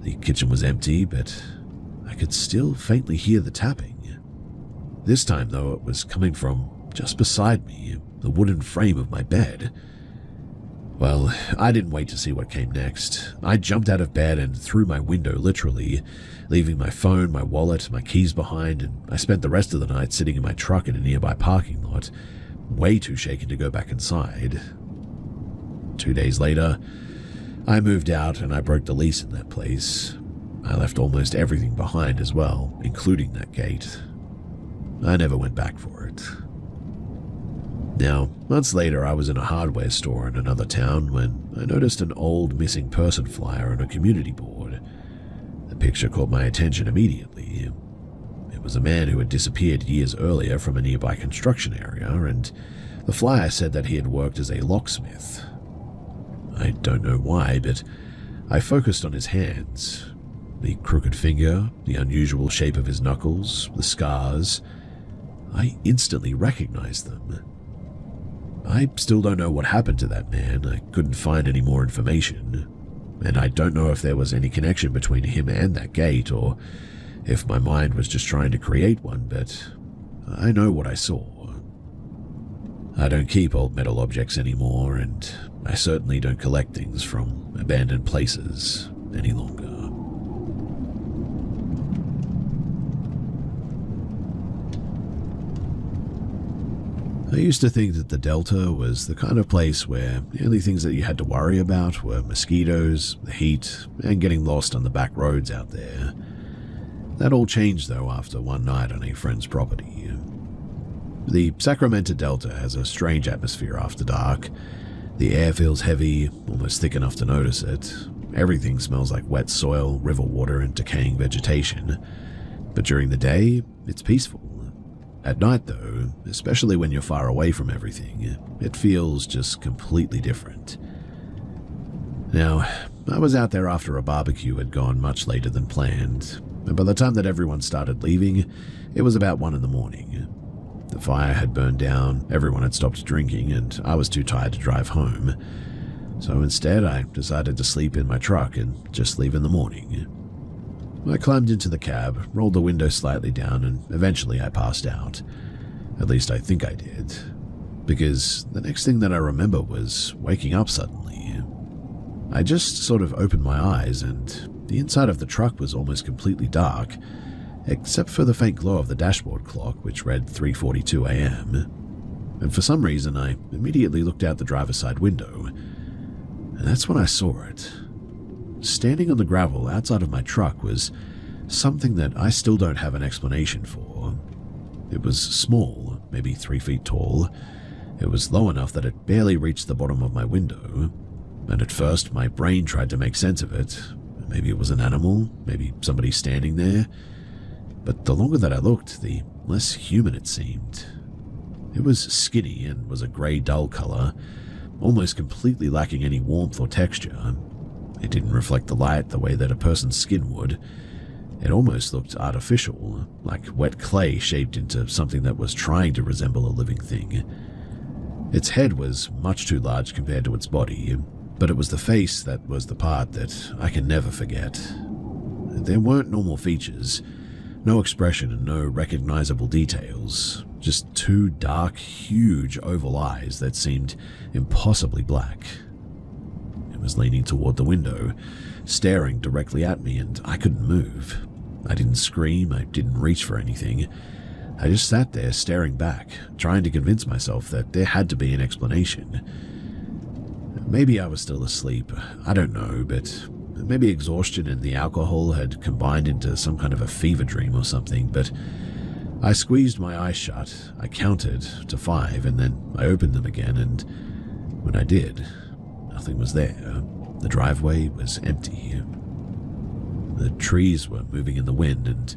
The kitchen was empty, but I could still faintly hear the tapping. This time, though, it was coming from just beside me, the wooden frame of my bed. Well, I didn't wait to see what came next. I jumped out of bed and through my window, literally, leaving my phone, my wallet, my keys behind, and I spent the rest of the night sitting in my truck in a nearby parking lot, way too shaken to go back inside. 2 days later, I moved out and I broke the lease in that place. I left almost everything behind as well, including that gate. I never went back for it. Now, months later, I was in a hardware store in another town when I noticed an old missing person flyer on a community board. The picture caught my attention immediately. It was a man who had disappeared years earlier from a nearby construction area, and the flyer said that he had worked as a locksmith. I don't know why, but I focused on his hands. The crooked finger, the unusual shape of his knuckles, the scars. I instantly recognized them. I still don't know what happened to that man. I couldn't find any more information. And I don't know if there was any connection between him and that gate, or if my mind was just trying to create one, but I know what I saw. I don't keep old metal objects anymore, and I certainly don't collect things from abandoned places any longer. I used to think that the Delta was the kind of place where the only things that you had to worry about were mosquitoes, the heat, and getting lost on the back roads out there. That all changed, though, after one night on a friend's property. The Sacramento Delta has a strange atmosphere after dark. The air feels heavy, almost thick enough to notice it. Everything smells like wet soil, river water, and decaying vegetation. But during the day, it's peaceful. At night, though, especially when you're far away from everything, it feels just completely different. Now, I was out there after a barbecue had gone much later than planned, and by the time that everyone started leaving, it was about 1 in the morning. The fire had burned down, everyone had stopped drinking, and I was too tired to drive home. So instead, I decided to sleep in my truck and just leave in the morning. I climbed into the cab, rolled the window slightly down, and eventually I passed out. At least I think I did. Because the next thing that I remember was waking up suddenly. I just sort of opened my eyes, and the inside of the truck was almost completely dark, except for the faint glow of the dashboard clock, which read 3:42 a.m. And for some reason, I immediately looked out the driver's side window, and that's when I saw it. Standing on the gravel outside of my truck was something that I still don't have an explanation for. It was small, maybe 3 feet tall. It was low enough that it barely reached the bottom of my window, and at first my brain tried to make sense of it. Maybe it was an animal, maybe somebody standing there. But the longer that I looked, the less human it seemed. It was skinny and was a grey dull colour, almost completely lacking any warmth or texture. It didn't reflect the light the way that a person's skin would. It almost looked artificial, like wet clay shaped into something that was trying to resemble a living thing. Its head was much too large compared to its body, but it was the face that was the part that I can never forget. There weren't normal features, no expression and no recognizable details, just 2 dark, huge oval eyes that seemed impossibly black. It was leaning toward the window, staring directly at me, and I couldn't move. I didn't scream, I didn't reach for anything. I just sat there staring back, trying to convince myself that there had to be an explanation. Maybe I was still asleep, I don't know, but maybe exhaustion and the alcohol had combined into some kind of a fever dream or something, but I squeezed my eyes shut, I counted to 5, and then I opened them again, and when I did, nothing was there. The driveway was empty. The trees were moving in the wind, and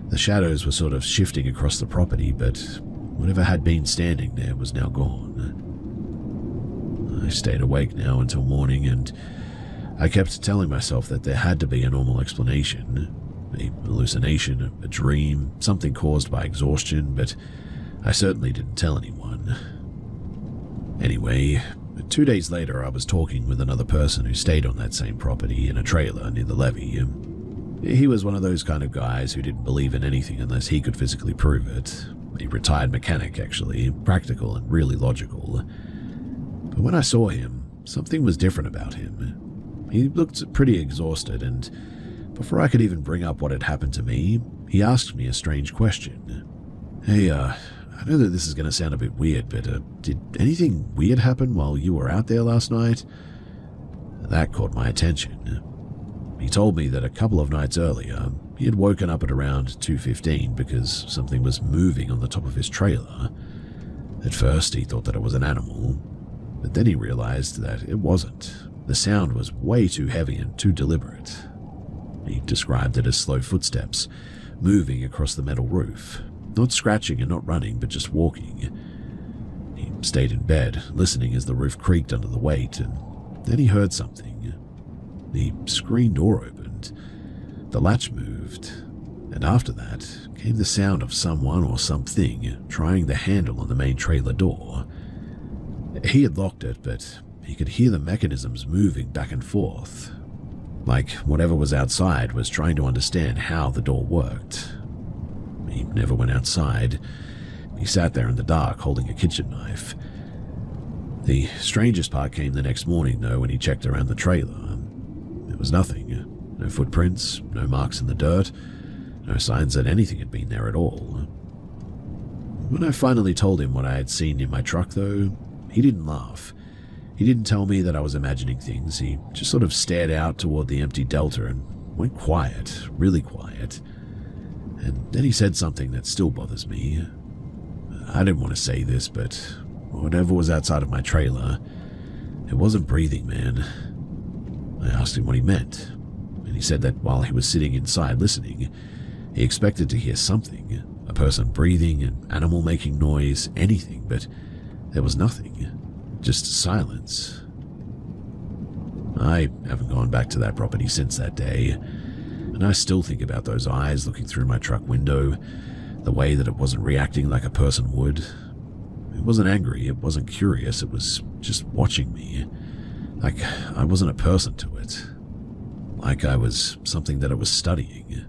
the shadows were sort of shifting across the property, but whatever had been standing there was now gone. I stayed awake now until morning, and I kept telling myself that there had to be a normal explanation. A hallucination, a dream, something caused by exhaustion, but I certainly didn't tell anyone. Anyway, 2 days later I was talking with another person who stayed on that same property in a trailer near the levee. He was one of those kind of guys who didn't believe in anything unless he could physically prove it. A retired mechanic, actually, practical and really logical. But when I saw him, something was different about him. He looked pretty exhausted, and before I could even bring up what had happened to me, he asked me a strange question. Hey, I know that this is going to sound a bit weird, but did anything weird happen while you were out there last night? That caught my attention. He told me that a couple of nights earlier, he had woken up at around 2:15 because something was moving on the top of his trailer. At first, he thought that it was an animal, but then he realized that it wasn't. The sound was way too heavy and too deliberate. He described it as slow footsteps, moving across the metal roof. Not scratching and not running, but just walking. He stayed in bed, listening as the roof creaked under the weight, and then he heard something. The screen door opened, the latch moved, and after that came the sound of someone or something trying the handle on the main trailer door. He had locked it, but he could hear the mechanisms moving back and forth, like whatever was outside was trying to understand how the door worked. He never went outside. He sat there in the dark holding a kitchen knife. The strangest part came the next morning, though, when he checked around the trailer. There was nothing. No footprints, no marks in the dirt, no signs that anything had been there at all. When I finally told him what I had seen in my truck, though, he didn't laugh. He didn't tell me that I was imagining things. He just sort of stared out toward the empty delta and went quiet, really quiet. And then he said something that still bothers me. I didn't want to say this, but whatever was outside of my trailer, it wasn't breathing, man. I asked him what he meant, and he said that while he was sitting inside listening, he expected to hear something, a person breathing, an animal making noise, anything, but there was nothing. Just silence. I haven't gone back to that property since that day, and I still think about those eyes looking through my truck window, the way that it wasn't reacting like a person would. It wasn't angry, it wasn't curious, it was just watching me. Like I wasn't a person to it. Like I was something that it was studying.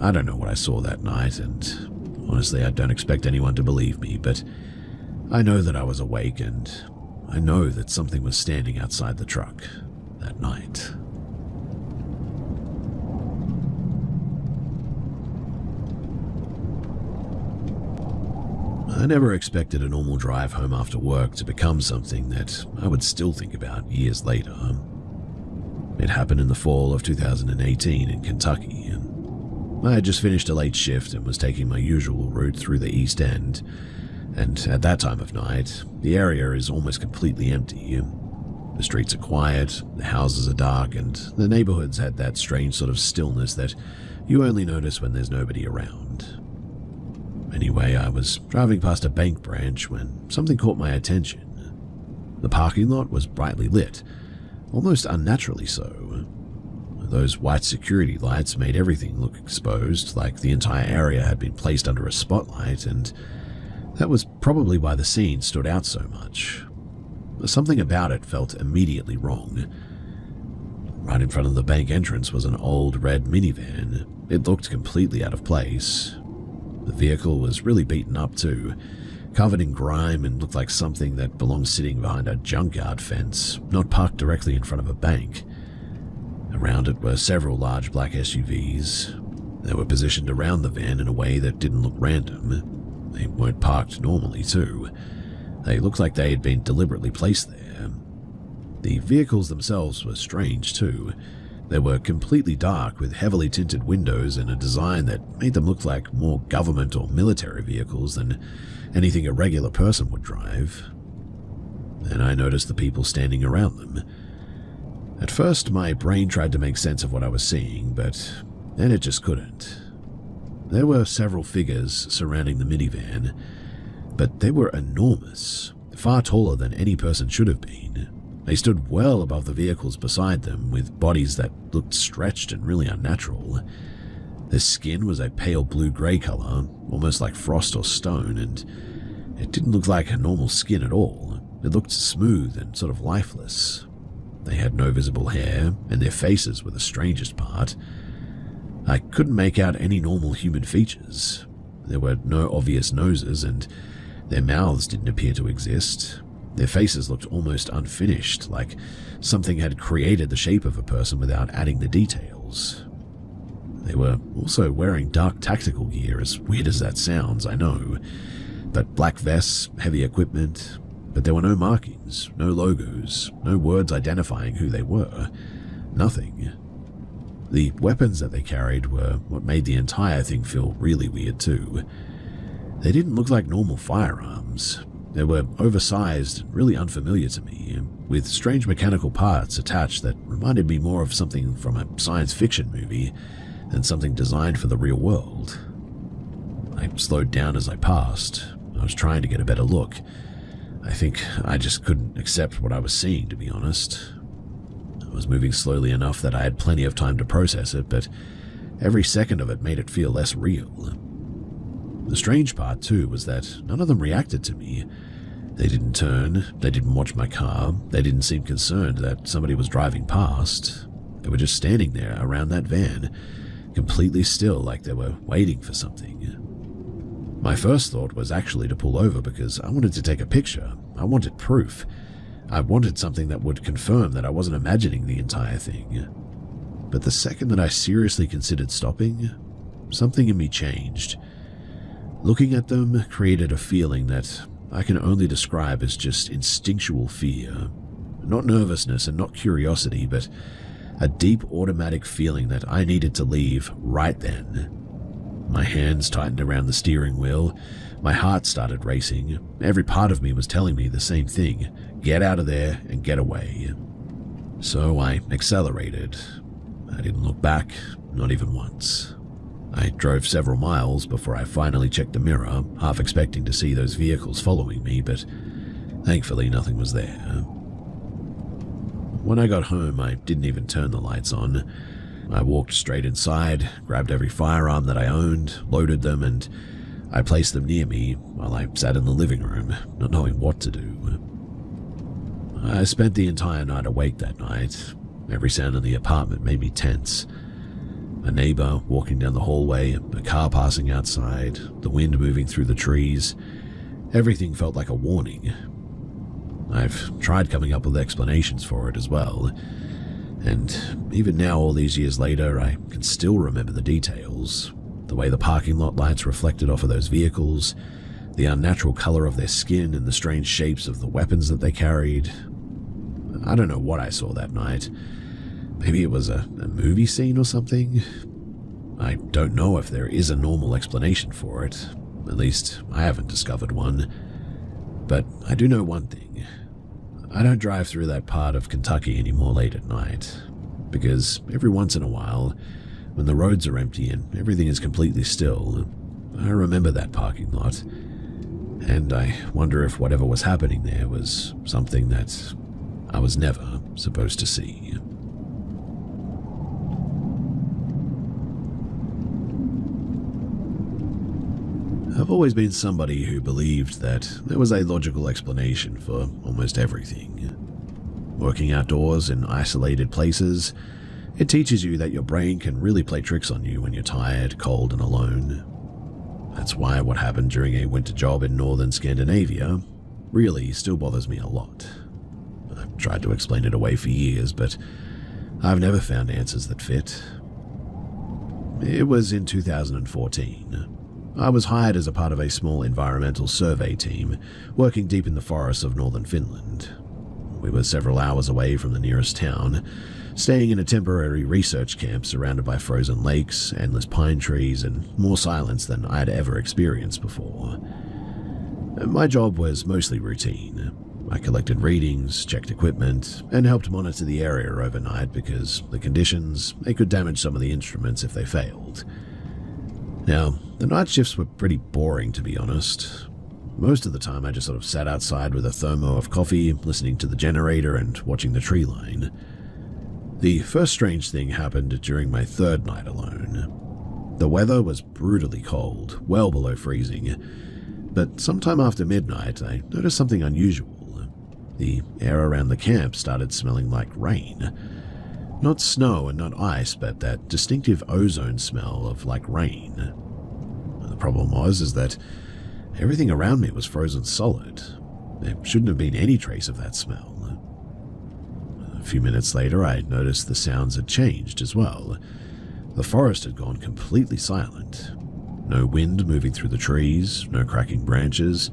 I don't know what I saw that night, and honestly I don't expect anyone to believe me, but I know that I was awake, and I know that something was standing outside the truck that night. I never expected a normal drive home after work to become something that I would still think about years later. It happened in the fall of 2018 in Kentucky, and I had just finished a late shift and was taking my usual route through the East End, and at that time of night, the area is almost completely empty. The streets are quiet, the houses are dark, and the neighborhoods had that strange sort of stillness that you only notice when there's nobody around. Anyway, I was driving past a bank branch when something caught my attention. The parking lot was brightly lit, almost unnaturally so. Those white security lights made everything look exposed, like the entire area had been placed under a spotlight, and that was probably why the scene stood out so much. Something about it felt immediately wrong. Right in front of the bank entrance was an old red minivan. It looked completely out of place. The vehicle was really beaten up too, covered in grime, and looked like something that belonged sitting behind a junkyard fence, not parked directly in front of a bank. Around it were several large black SUVs. They were positioned around the van in a way that didn't look random. They weren't parked normally too. They looked like they had been deliberately placed there. The vehicles themselves were strange too. They were completely dark with heavily tinted windows and a design that made them look like more government or military vehicles than anything a regular person would drive. And I noticed the people standing around them. At first, my brain tried to make sense of what I was seeing, but then it just couldn't. There were several figures surrounding the minivan, but they were enormous, far taller than any person should have been. They stood well above the vehicles beside them, with bodies that looked stretched and really unnatural. Their skin was a pale blue-grey color, almost like frost or stone, and it didn't look like a normal skin at all. It looked smooth and sort of lifeless. They had no visible hair, and their faces were the strangest part. I couldn't make out any normal human features. There were no obvious noses, and their mouths didn't appear to exist. Their faces looked almost unfinished, like something had created the shape of a person without adding the details. They were also wearing dark tactical gear, as weird as that sounds, I know, but black vests, heavy equipment, but there were no markings, no logos, no words identifying who they were, nothing. The weapons that they carried were what made the entire thing feel really weird too. They didn't look like normal firearms. They were oversized and really unfamiliar to me, with strange mechanical parts attached that reminded me more of something from a science fiction movie than something designed for the real world. I slowed down as I passed. I was trying to get a better look. I think I just couldn't accept what I was seeing, to be honest. I was moving slowly enough that I had plenty of time to process it, but every second of it made it feel less real. The strange part, too, was that none of them reacted to me. They didn't turn, they didn't watch my car, they didn't seem concerned that somebody was driving past. They were just standing there around that van, completely still, like they were waiting for something. My first thought was actually to pull over because I wanted to take a picture. I wanted proof. I wanted something that would confirm that I wasn't imagining the entire thing. But the second that I seriously considered stopping, something in me changed. Looking at them created a feeling that I can only describe as just instinctual fear. Not nervousness and not curiosity, but a deep automatic feeling that I needed to leave right then. My hands tightened around the steering wheel. My heart started racing. Every part of me was telling me the same thing. Get out of there and get away. So I accelerated. I didn't look back, not even once. I drove several miles before I finally checked the mirror, half expecting to see those vehicles following me, but thankfully nothing was there. When I got home, I didn't even turn the lights on. I walked straight inside, grabbed every firearm that I owned, loaded them, and I placed them near me while I sat in the living room, not knowing what to do. I spent the entire night awake that night. Every sound in the apartment made me tense. A neighbor walking down the hallway, a car passing outside, the wind moving through the trees. Everything felt like a warning. I've tried coming up with explanations for it as well, and even now, all these years later, I can still remember the details. The way the parking lot lights reflected off of those vehicles, the unnatural color of their skin, and the strange shapes of the weapons that they carried. I don't know what I saw that night. Maybe it was a movie scene or something? I don't know if there is a normal explanation for it. At least, I haven't discovered one. But I do know one thing. I don't drive through that part of Kentucky anymore late at night. Because every once in a while, when the roads are empty and everything is completely still, I remember that parking lot. And I wonder if whatever was happening there was something that I was never supposed to see. I've always been somebody who believed that there was a logical explanation for almost everything. Working outdoors in isolated places, it teaches you that your brain can really play tricks on you when you're tired, cold, and alone. That's why what happened during a winter job in northern Scandinavia really still bothers me a lot. I've tried to explain it away for years, but I've never found answers that fit. It was in 2014. I was hired as a part of a small environmental survey team working deep in the forests of northern Finland. We were several hours away from the nearest town, staying in a temporary research camp surrounded by frozen lakes, endless pine trees, and more silence than I had ever experienced before. My job was mostly routine. I collected readings, checked equipment, and helped monitor the area overnight because the conditions, they could damage some of the instruments if they failed. Now, the night shifts were pretty boring, to be honest. Most of the time I just sort of sat outside with a thermo of coffee, listening to the generator and watching the tree line. The first strange thing happened during my third night alone. The weather was brutally cold, well below freezing, but sometime after midnight I noticed something unusual. The air around the camp started smelling like rain. Not snow and not ice, but that distinctive ozone smell of like rain. The problem was that everything around me was frozen solid. There shouldn't have been any trace of that smell. A few minutes later, I noticed the sounds had changed as well. The forest had gone completely silent. No wind moving through the trees, no cracking branches,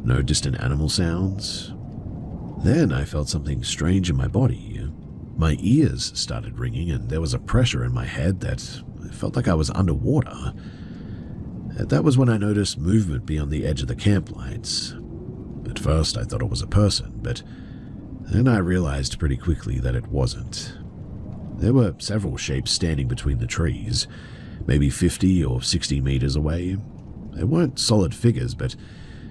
no distant animal sounds. Then I felt something strange in my body. My ears started ringing and there was a pressure in my head that felt like I was underwater. That was when I noticed movement beyond the edge of the camp lights. At first I thought it was a person, but then I realized pretty quickly that it wasn't. There were several shapes standing between the trees, maybe 50 or 60 meters away. They weren't solid figures, but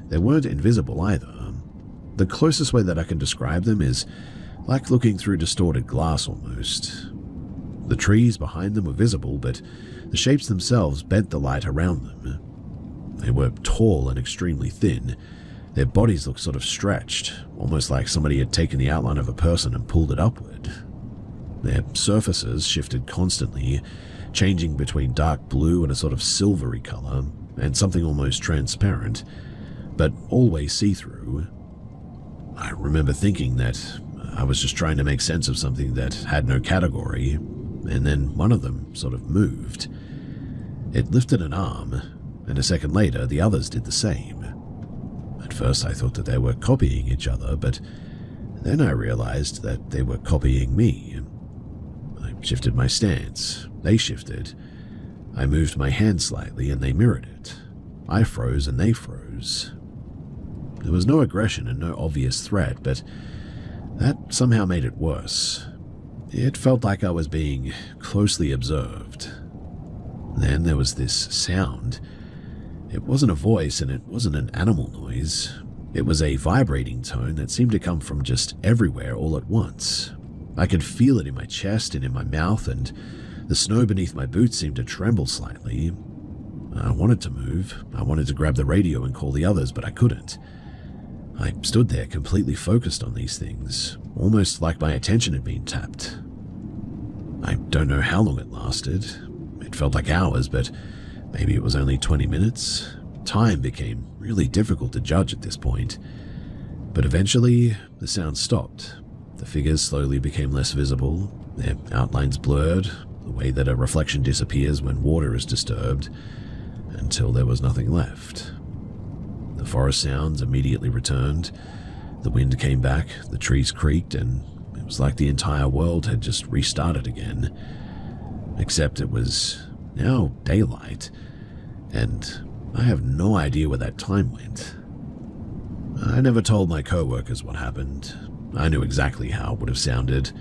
they weren't invisible either. The closest way that I can describe them is like looking through distorted glass almost. The trees behind them were visible, but the shapes themselves bent the light around them. They were tall and extremely thin. Their bodies looked sort of stretched, almost like somebody had taken the outline of a person and pulled it upward. Their surfaces shifted constantly, changing between dark blue and a sort of silvery color, and something almost transparent, but always see-through. I remember thinking that I was just trying to make sense of something that had no category, and then one of them sort of moved. It lifted an arm, and a second later the others did the same. At first I thought that they were copying each other, but then I realized that they were copying me. I shifted my stance, they shifted. I moved my hand slightly and they mirrored it. I froze and they froze. There was no aggression and no obvious threat, but that somehow made it worse. It felt like I was being closely observed. Then there was this sound. It wasn't a voice and it wasn't an animal noise. It was a vibrating tone that seemed to come from just everywhere all at once. I could feel it in my chest and in my mouth, and the snow beneath my boots seemed to tremble slightly. I wanted to move. I wanted to grab the radio and call the others, but I couldn't. I stood there completely focused on these things, almost like my attention had been tapped. I don't know how long it lasted. It felt like hours, but maybe it was only 20 minutes. Time became really difficult to judge at this point. But eventually, the sound stopped. The figures slowly became less visible, their outlines blurred, the way that a reflection disappears when water is disturbed, until there was nothing left. The forest sounds immediately returned. The wind came back, the trees creaked, and it was like the entire world had just restarted again. Except it was now daylight, and I have no idea where that time went. I never told my co-workers what happened. I knew exactly how it would have sounded.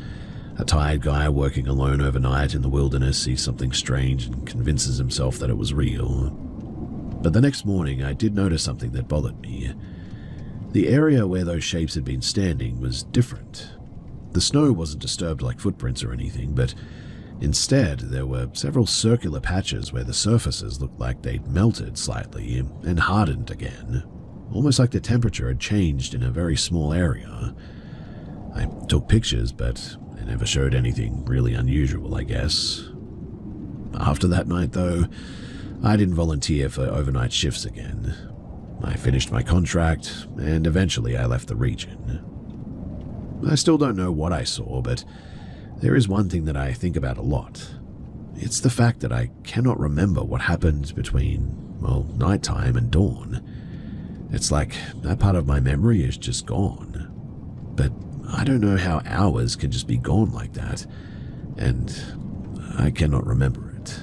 A tired guy working alone overnight in the wilderness sees something strange and convinces himself that it was real. But the next morning, I did notice something that bothered me. The area where those shapes had been standing was different. The snow wasn't disturbed like footprints or anything, but instead there were several circular patches where the surfaces looked like they'd melted slightly and hardened again, almost like the temperature had changed in a very small area. I took pictures, but they never showed anything really unusual, I guess. After that night, though, I didn't volunteer for overnight shifts again. I finished my contract, and eventually I left the region. I still don't know what I saw, but there is one thing that I think about a lot. It's the fact that I cannot remember what happened between, well, nighttime and dawn. It's like that part of my memory is just gone. But I don't know how hours can just be gone like that, and I cannot remember it.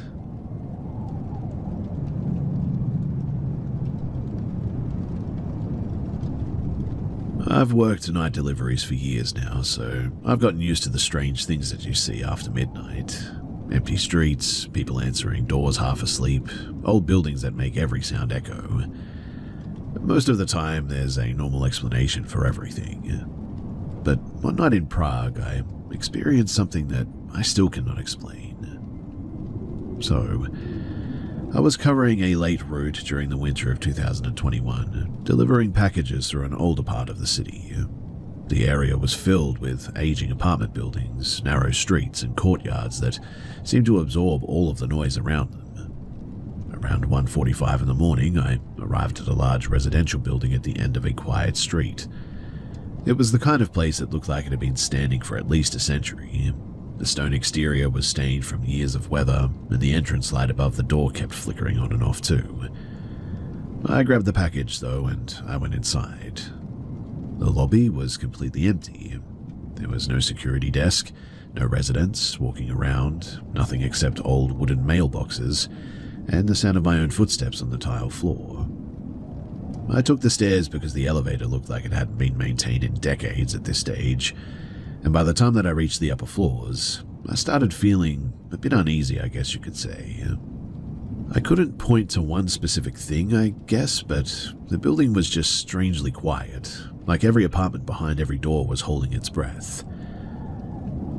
I've worked night deliveries for years now, so I've gotten used to the strange things that you see after midnight. Empty streets, people answering doors half asleep, old buildings that make every sound echo. Most of the time, there's a normal explanation for everything. But one night in Prague, I experienced something that I still cannot explain. So, I was covering a late route during the winter of 2021, delivering packages through an older part of the city. The area was filled with aging apartment buildings, narrow streets, and courtyards that seemed to absorb all of the noise around them. Around 1:45 in the morning, I arrived at a large residential building at the end of a quiet street. It was the kind of place that looked like it had been standing for at least a century. The stone exterior was stained from years of weather, and the entrance light above the door kept flickering on and off too. I grabbed the package though, and I went inside. The lobby was completely empty. There was no security desk, no residents walking around, nothing except old wooden mailboxes, and the sound of my own footsteps on the tile floor. I took the stairs because the elevator looked like it hadn't been maintained in decades at this stage, and by the time that I reached the upper floors, I started feeling a bit uneasy, I guess you could say. I couldn't point to one specific thing, I guess, but the building was just strangely quiet, like every apartment behind every door was holding its breath.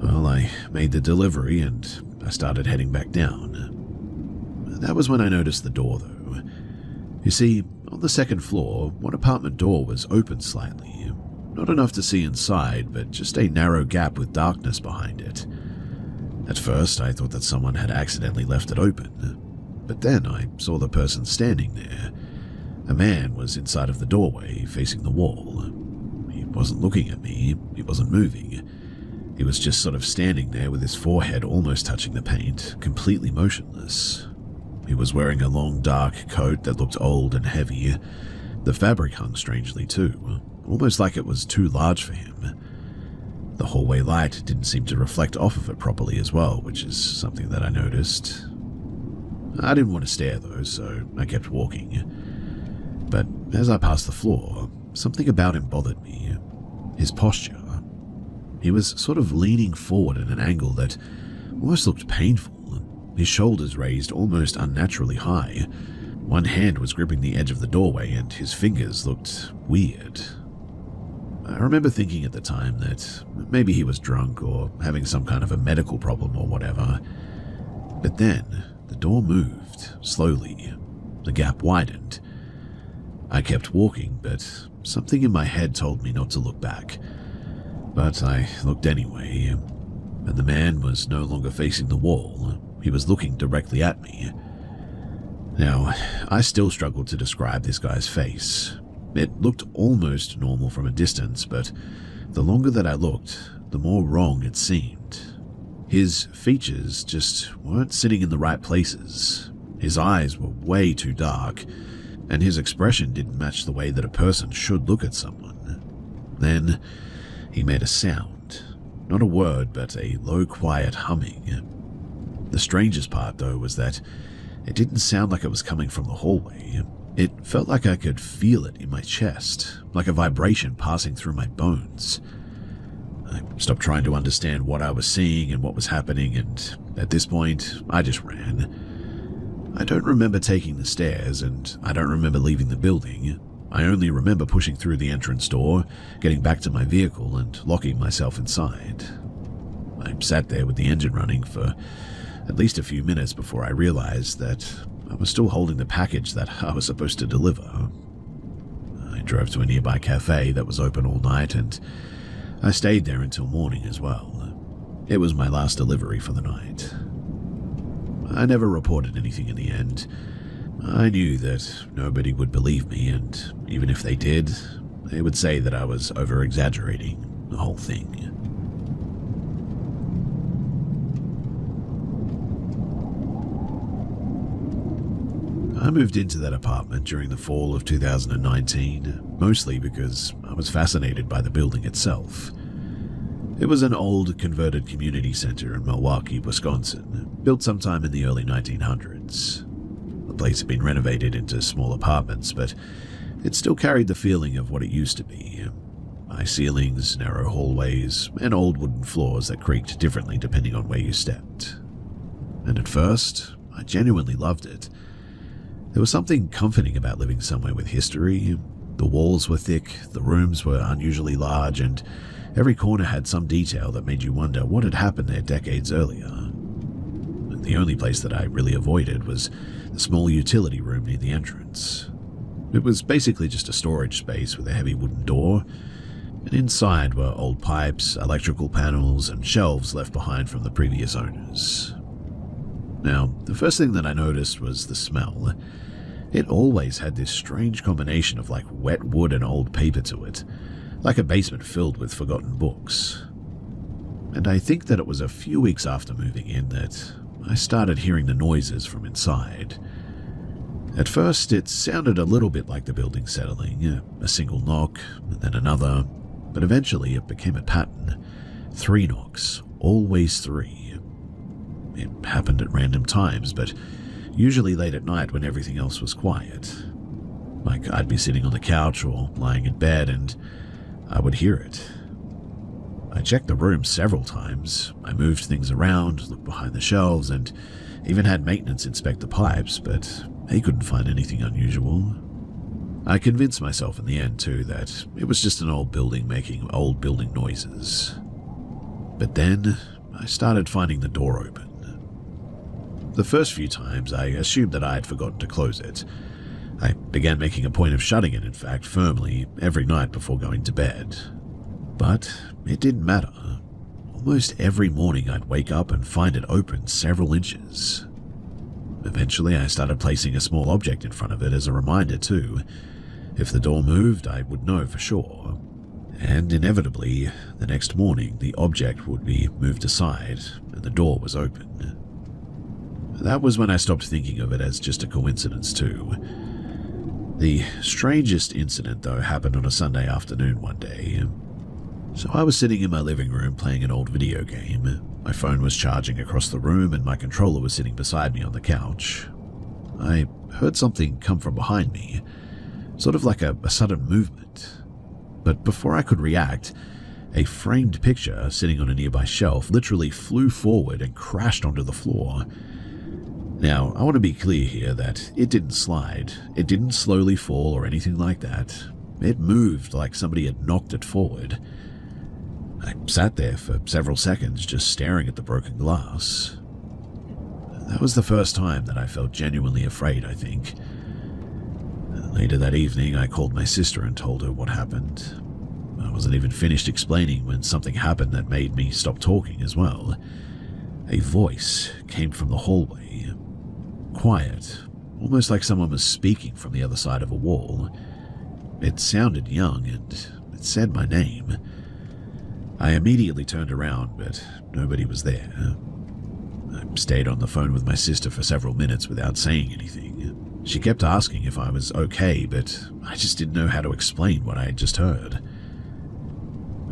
Well, I made the delivery and I started heading back down. That was when I noticed the door, though. You see, on the second floor, one apartment door was open slightly. Not enough to see inside, but just a narrow gap with darkness behind it. At first, I thought that someone had accidentally left it open, but then I saw the person standing there. A man was inside of the doorway, facing the wall. He wasn't looking at me, he wasn't moving. He was just sort of standing there with his forehead almost touching the paint, completely motionless. He was wearing a long dark coat that looked old and heavy. The fabric hung strangely too, almost like it was too large for him. The hallway light didn't seem to reflect off of it properly as well, which is something that I noticed. I didn't want to stare though, so I kept walking. But as I passed the floor, something about him bothered me. His posture. He was sort of leaning forward at an angle that almost looked painful. his shoulders raised almost unnaturally high. One hand was gripping the edge of the doorway and his fingers looked weird. I remember thinking at the time that maybe he was drunk or having some kind of a medical problem or whatever. But then the door moved, slowly. The gap widened. I kept walking, but something in my head told me not to look back. But I looked anyway, and the man was no longer facing the wall. He was looking directly at me. Now, I still struggled to describe this guy's face. It looked almost normal from a distance, but the longer that I looked, the more wrong it seemed. His features just weren't sitting in the right places. His eyes were way too dark, and his expression didn't match the way that a person should look at someone. Then he made a sound. Not a word, but a low, quiet humming. The strangest part, though, was that it didn't sound like it was coming from the hallway. It felt like I could feel it in my chest, like a vibration passing through my bones. I stopped trying to understand what I was seeing and what was happening, and at this point, I just ran. I don't remember taking the stairs, and I don't remember leaving the building. I only remember pushing through the entrance door, getting back to my vehicle, and locking myself inside. I sat there with the engine running for at least a few minutes before I realized that I was still holding the package that I was supposed to deliver. I drove to a nearby cafe that was open all night, and I stayed there until morning as well. It was my last delivery for the night. I never reported anything in the end. I knew that nobody would believe me, and even if they did, they would say that I was over-exaggerating the whole thing. I moved into that apartment during the fall of 2019, mostly because I was fascinated by the building itself. It was an old, converted community center in Milwaukee, Wisconsin, built sometime in the early 1900s. The place had been renovated into small apartments, but it still carried the feeling of what it used to be. High ceilings, narrow hallways, and old wooden floors that creaked differently depending on where you stepped. And at first, I genuinely loved it. There was something comforting about living somewhere with history. The walls were thick, the rooms were unusually large, and every corner had some detail that made you wonder what had happened there decades earlier. And the only place that I really avoided was the small utility room near the entrance. It was basically just a storage space with a heavy wooden door, and inside were old pipes, electrical panels, and shelves left behind from the previous owners. Now, the first thing that I noticed was the smell. It always had this strange combination of like wet wood and old paper to it, like a basement filled with forgotten books. And I think that it was a few weeks after moving in that I started hearing the noises from inside. At first, it sounded a little bit like the building settling, a single knock, and then another, but eventually it became a pattern. 3 knocks, always 3. It happened at random times, but usually late at night when everything else was quiet. Like I'd be sitting on the couch or lying in bed and I would hear it. I checked the room several times. I moved things around, looked behind the shelves, and even had maintenance inspect the pipes, but they couldn't find anything unusual. I convinced myself in the end, too, that it was just an old building making old building noises. But then I started finding the door open. The first few times, I assumed that I had forgotten to close it. I began making a point of shutting it, in fact, firmly, every night before going to bed. But it didn't matter. Almost every morning I'd wake up and find it open several inches. Eventually, I started placing a small object in front of it as a reminder, too. If the door moved, I would know for sure. And inevitably, the next morning, the object would be moved aside and the door was open. That was when I stopped thinking of it as just a coincidence, too. The strangest incident, though, happened on a Sunday afternoon one day. So I was sitting in my living room playing an old video game. My phone was charging across the room and my controller was sitting beside me on the couch. I heard something come from behind me, sort of like a sudden movement. But before I could react, a framed picture sitting on a nearby shelf literally flew forward and crashed onto the floor. Now, I want to be clear here that it didn't slide, it didn't slowly fall or anything like that. It moved like somebody had knocked it forward. I sat there for several seconds just staring at the broken glass. That was the first time that I felt genuinely afraid, I think. Later that evening, I called my sister and told her what happened. I wasn't even finished explaining when something happened that made me stop talking as well. A voice came from the hallway. Quiet, almost like someone was speaking from the other side of a wall. It sounded young and it said my name. I immediately turned around, but nobody was there. I stayed on the phone with my sister for several minutes without saying anything. She kept asking if I was okay, but I just didn't know how to explain what I had just heard.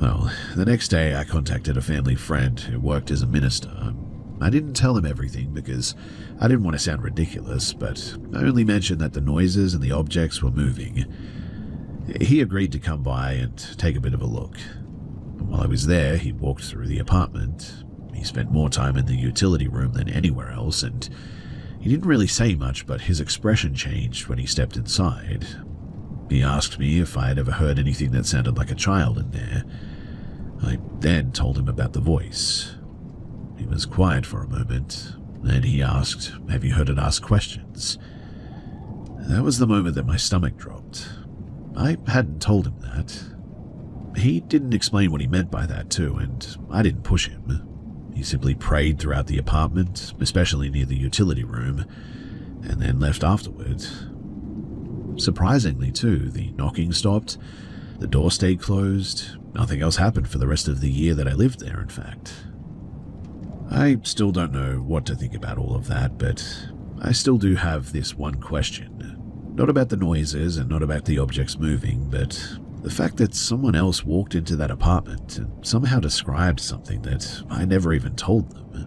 Well, the next day I contacted a family friend who worked as a minister. I didn't tell him everything because I didn't want to sound ridiculous, but I only mentioned that the noises and the objects were moving. He agreed to come by and take a bit of a look. While I was there, he walked through the apartment. He spent more time in the utility room than anywhere else, and he didn't really say much, but his expression changed when he stepped inside. He asked me if I had ever heard anything that sounded like a child in there. I then told him about the voice. He was quiet for a moment, and he asked, "Have you heard it ask questions?" That was the moment that my stomach dropped. I hadn't told him that. He didn't explain what he meant by that too, and I didn't push him. He simply prayed throughout the apartment, especially near the utility room, and then left afterward. Surprisingly too, the knocking stopped, the door stayed closed, nothing else happened for the rest of the year that I lived there, in fact. I still don't know what to think about all of that, but I still do have this one question. Not about the noises and not about the objects moving, but the fact that someone else walked into that apartment and somehow described something that I never even told them.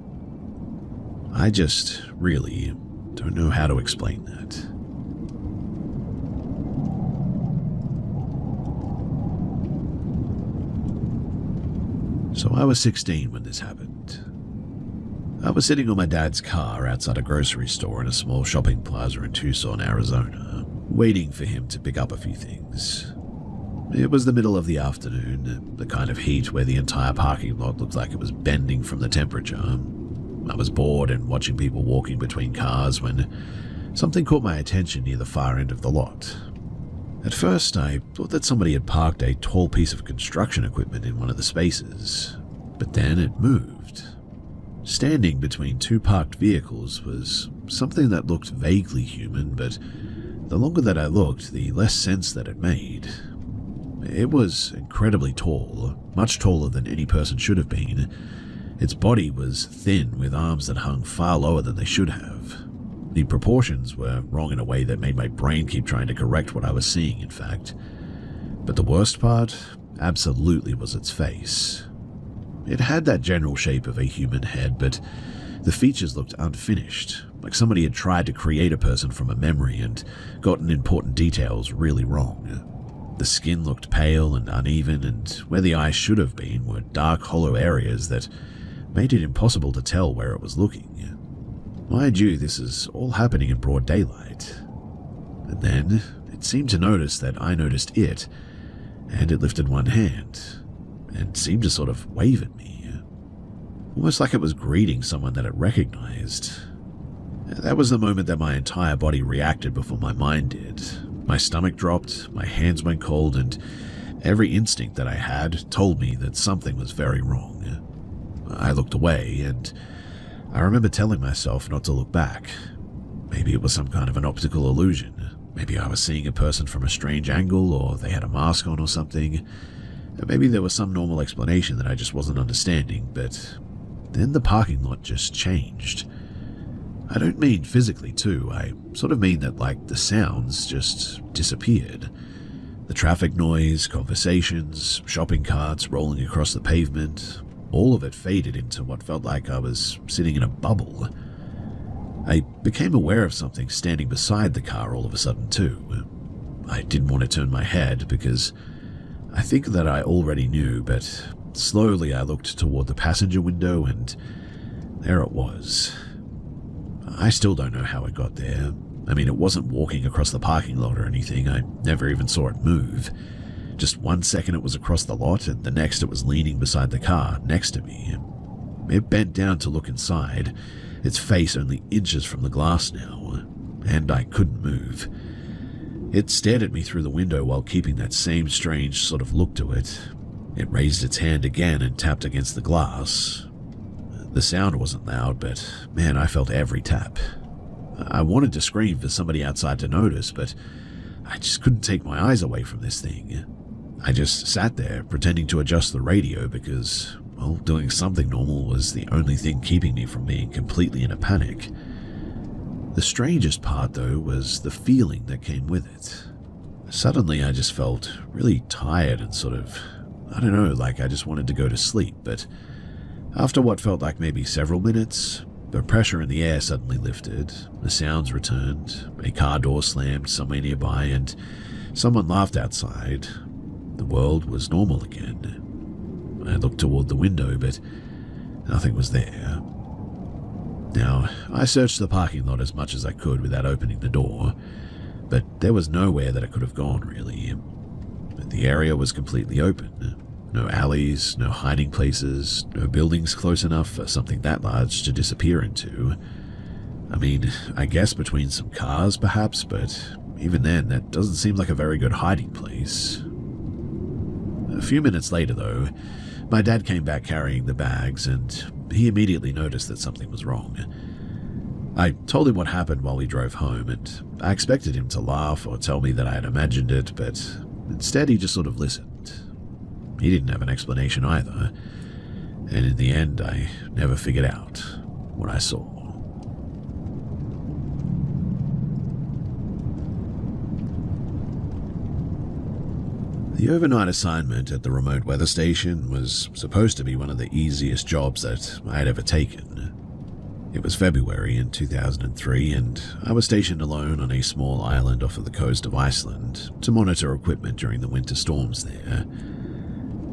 I just really don't know how to explain that. So I was 16 when this happened. I was sitting on my dad's car outside a grocery store in a small shopping plaza in Tucson, Arizona, waiting for him to pick up a few things. It was the middle of the afternoon, the kind of heat where the entire parking lot looked like it was bending from the temperature. I was bored and watching people walking between cars when something caught my attention near the far end of the lot. At first, I thought that somebody had parked a tall piece of construction equipment in one of the spaces, but then it moved. Standing between two parked vehicles was something that looked vaguely human, but the longer that I looked, the less sense that it made. It was incredibly tall, much taller than any person should have been. Its body was thin, with arms that hung far lower than they should have. The proportions were wrong in a way that made my brain keep trying to correct what I was seeing, in fact. But the worst part absolutely was its face. It had that general shape of a human head, but the features looked unfinished, like somebody had tried to create a person from a memory and gotten important details really wrong. The skin looked pale and uneven, and where the eyes should have been were dark, hollow areas that made it impossible to tell where it was looking. Mind you, this is all happening in broad daylight. And then it seemed to notice that I noticed it, and it lifted one hand and seemed to sort of wave at me, almost like it was greeting someone that it recognized. That was the moment that my entire body reacted before my mind did. My stomach dropped, my hands went cold, and every instinct that I had told me that something was very wrong. I looked away, and I remember telling myself not to look back. Maybe it was some kind of an optical illusion. Maybe I was seeing a person from a strange angle, or they had a mask on or something. Maybe there was some normal explanation that I just wasn't understanding, but then the parking lot just changed. I don't mean physically too, I sort of mean that like the sounds just disappeared. The traffic noise, conversations, shopping carts rolling across the pavement, all of it faded into what felt like I was sitting in a bubble. I became aware of something standing beside the car all of a sudden too. I didn't want to turn my head because I think that I already knew, but slowly I looked toward the passenger window and there it was. I still don't know how it got there. I mean, it wasn't walking across the parking lot or anything. I never even saw it move. Just 1 second it was across the lot, and the next it was leaning beside the car next to me. It bent down to look inside, its face only inches from the glass now, and I couldn't move. It stared at me through the window while keeping that same strange sort of look to it. It raised its hand again and tapped against the glass. The sound wasn't loud, but man, I felt every tap. I wanted to scream for somebody outside to notice, but I just couldn't take my eyes away from this thing. I just sat there, pretending to adjust the radio because, well, doing something normal was the only thing keeping me from being completely in a panic. The strangest part, though, was the feeling that came with it. Suddenly, I just felt really tired and sort of, I don't know, like I just wanted to go to sleep, but after what felt like maybe several minutes, the pressure in the air suddenly lifted, the sounds returned, a car door slammed somewhere nearby, and someone laughed outside. The world was normal again. I looked toward the window, but nothing was there. Now, I searched the parking lot as much as I could without opening the door, but there was nowhere that it could have gone, really. The area was completely open. No alleys, no hiding places, no buildings close enough for something that large to disappear into. I mean, I guess between some cars, perhaps, but even then, that doesn't seem like a very good hiding place. A few minutes later, though, my dad came back carrying the bags, and he immediately noticed that something was wrong. I told him what happened while we drove home, and I expected him to laugh or tell me that I had imagined it, but instead he just sort of listened. He didn't have an explanation either, and in the end I never figured out what I saw. The overnight assignment at the remote weather station was supposed to be one of the easiest jobs that I had ever taken. It was February in 2003, and I was stationed alone on a small island off of the coast of Iceland to monitor equipment during the winter storms there.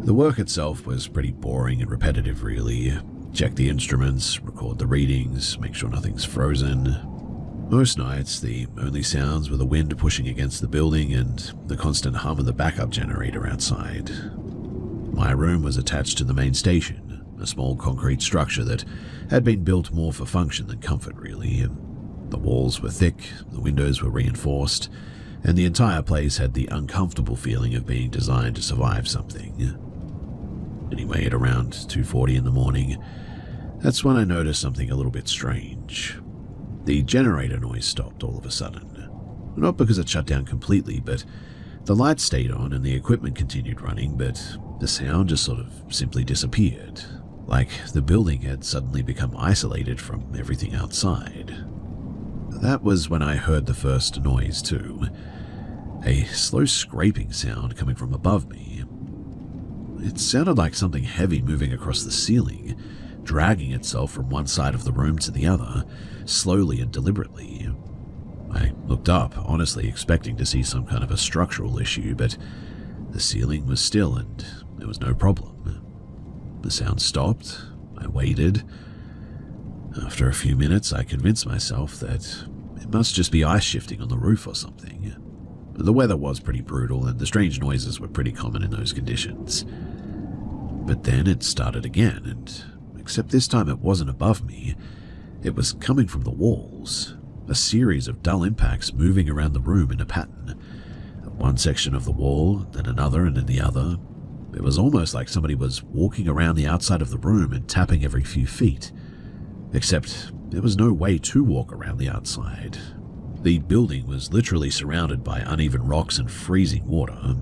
The work itself was pretty boring and repetitive, really. Check the instruments, record the readings, make sure nothing's frozen. Most nights, the only sounds were the wind pushing against the building and the constant hum of the backup generator outside. My room was attached to the main station, a small concrete structure that had been built more for function than comfort, really. The walls were thick, the windows were reinforced, and the entire place had the uncomfortable feeling of being designed to survive something. Anyway, at around 2:40 in the morning, that's when I noticed something a little bit strange. The generator noise stopped all of a sudden. Not because it shut down completely, but the lights stayed on and the equipment continued running, but the sound just sort of simply disappeared, like the building had suddenly become isolated from everything outside. That was when I heard the first noise too, a slow scraping sound coming from above me. It sounded like something heavy moving across the ceiling, dragging itself from one side of the room to the other, slowly and deliberately. I looked up, honestly expecting to see some kind of a structural issue, but the ceiling was still and there was no problem. The sound stopped. I waited. After a few minutes, I convinced myself that it must just be ice shifting on the roof or something. The weather was pretty brutal and the strange noises were pretty common in those conditions. But then it started again, and except this time it wasn't above me. It was coming from the walls, a series of dull impacts moving around the room in a pattern. One section of the wall, then another, and then the other. It was almost like somebody was walking around the outside of the room and tapping every few feet. Except there was no way to walk around the outside. The building was literally surrounded by uneven rocks and freezing water.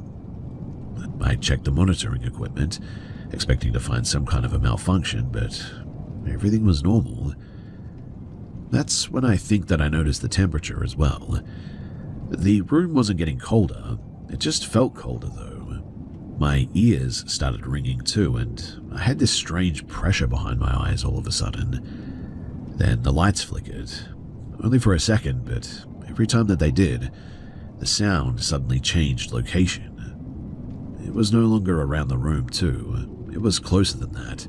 I checked the monitoring equipment, expecting to find some kind of a malfunction, but everything was normal. That's when I think that I noticed the temperature as well. The room wasn't getting colder, it just felt colder though. My ears started ringing too, and I had this strange pressure behind my eyes all of a sudden. Then the lights flickered, only for a second, but every time that they did, the sound suddenly changed location. It was no longer around the room too, it was closer than that.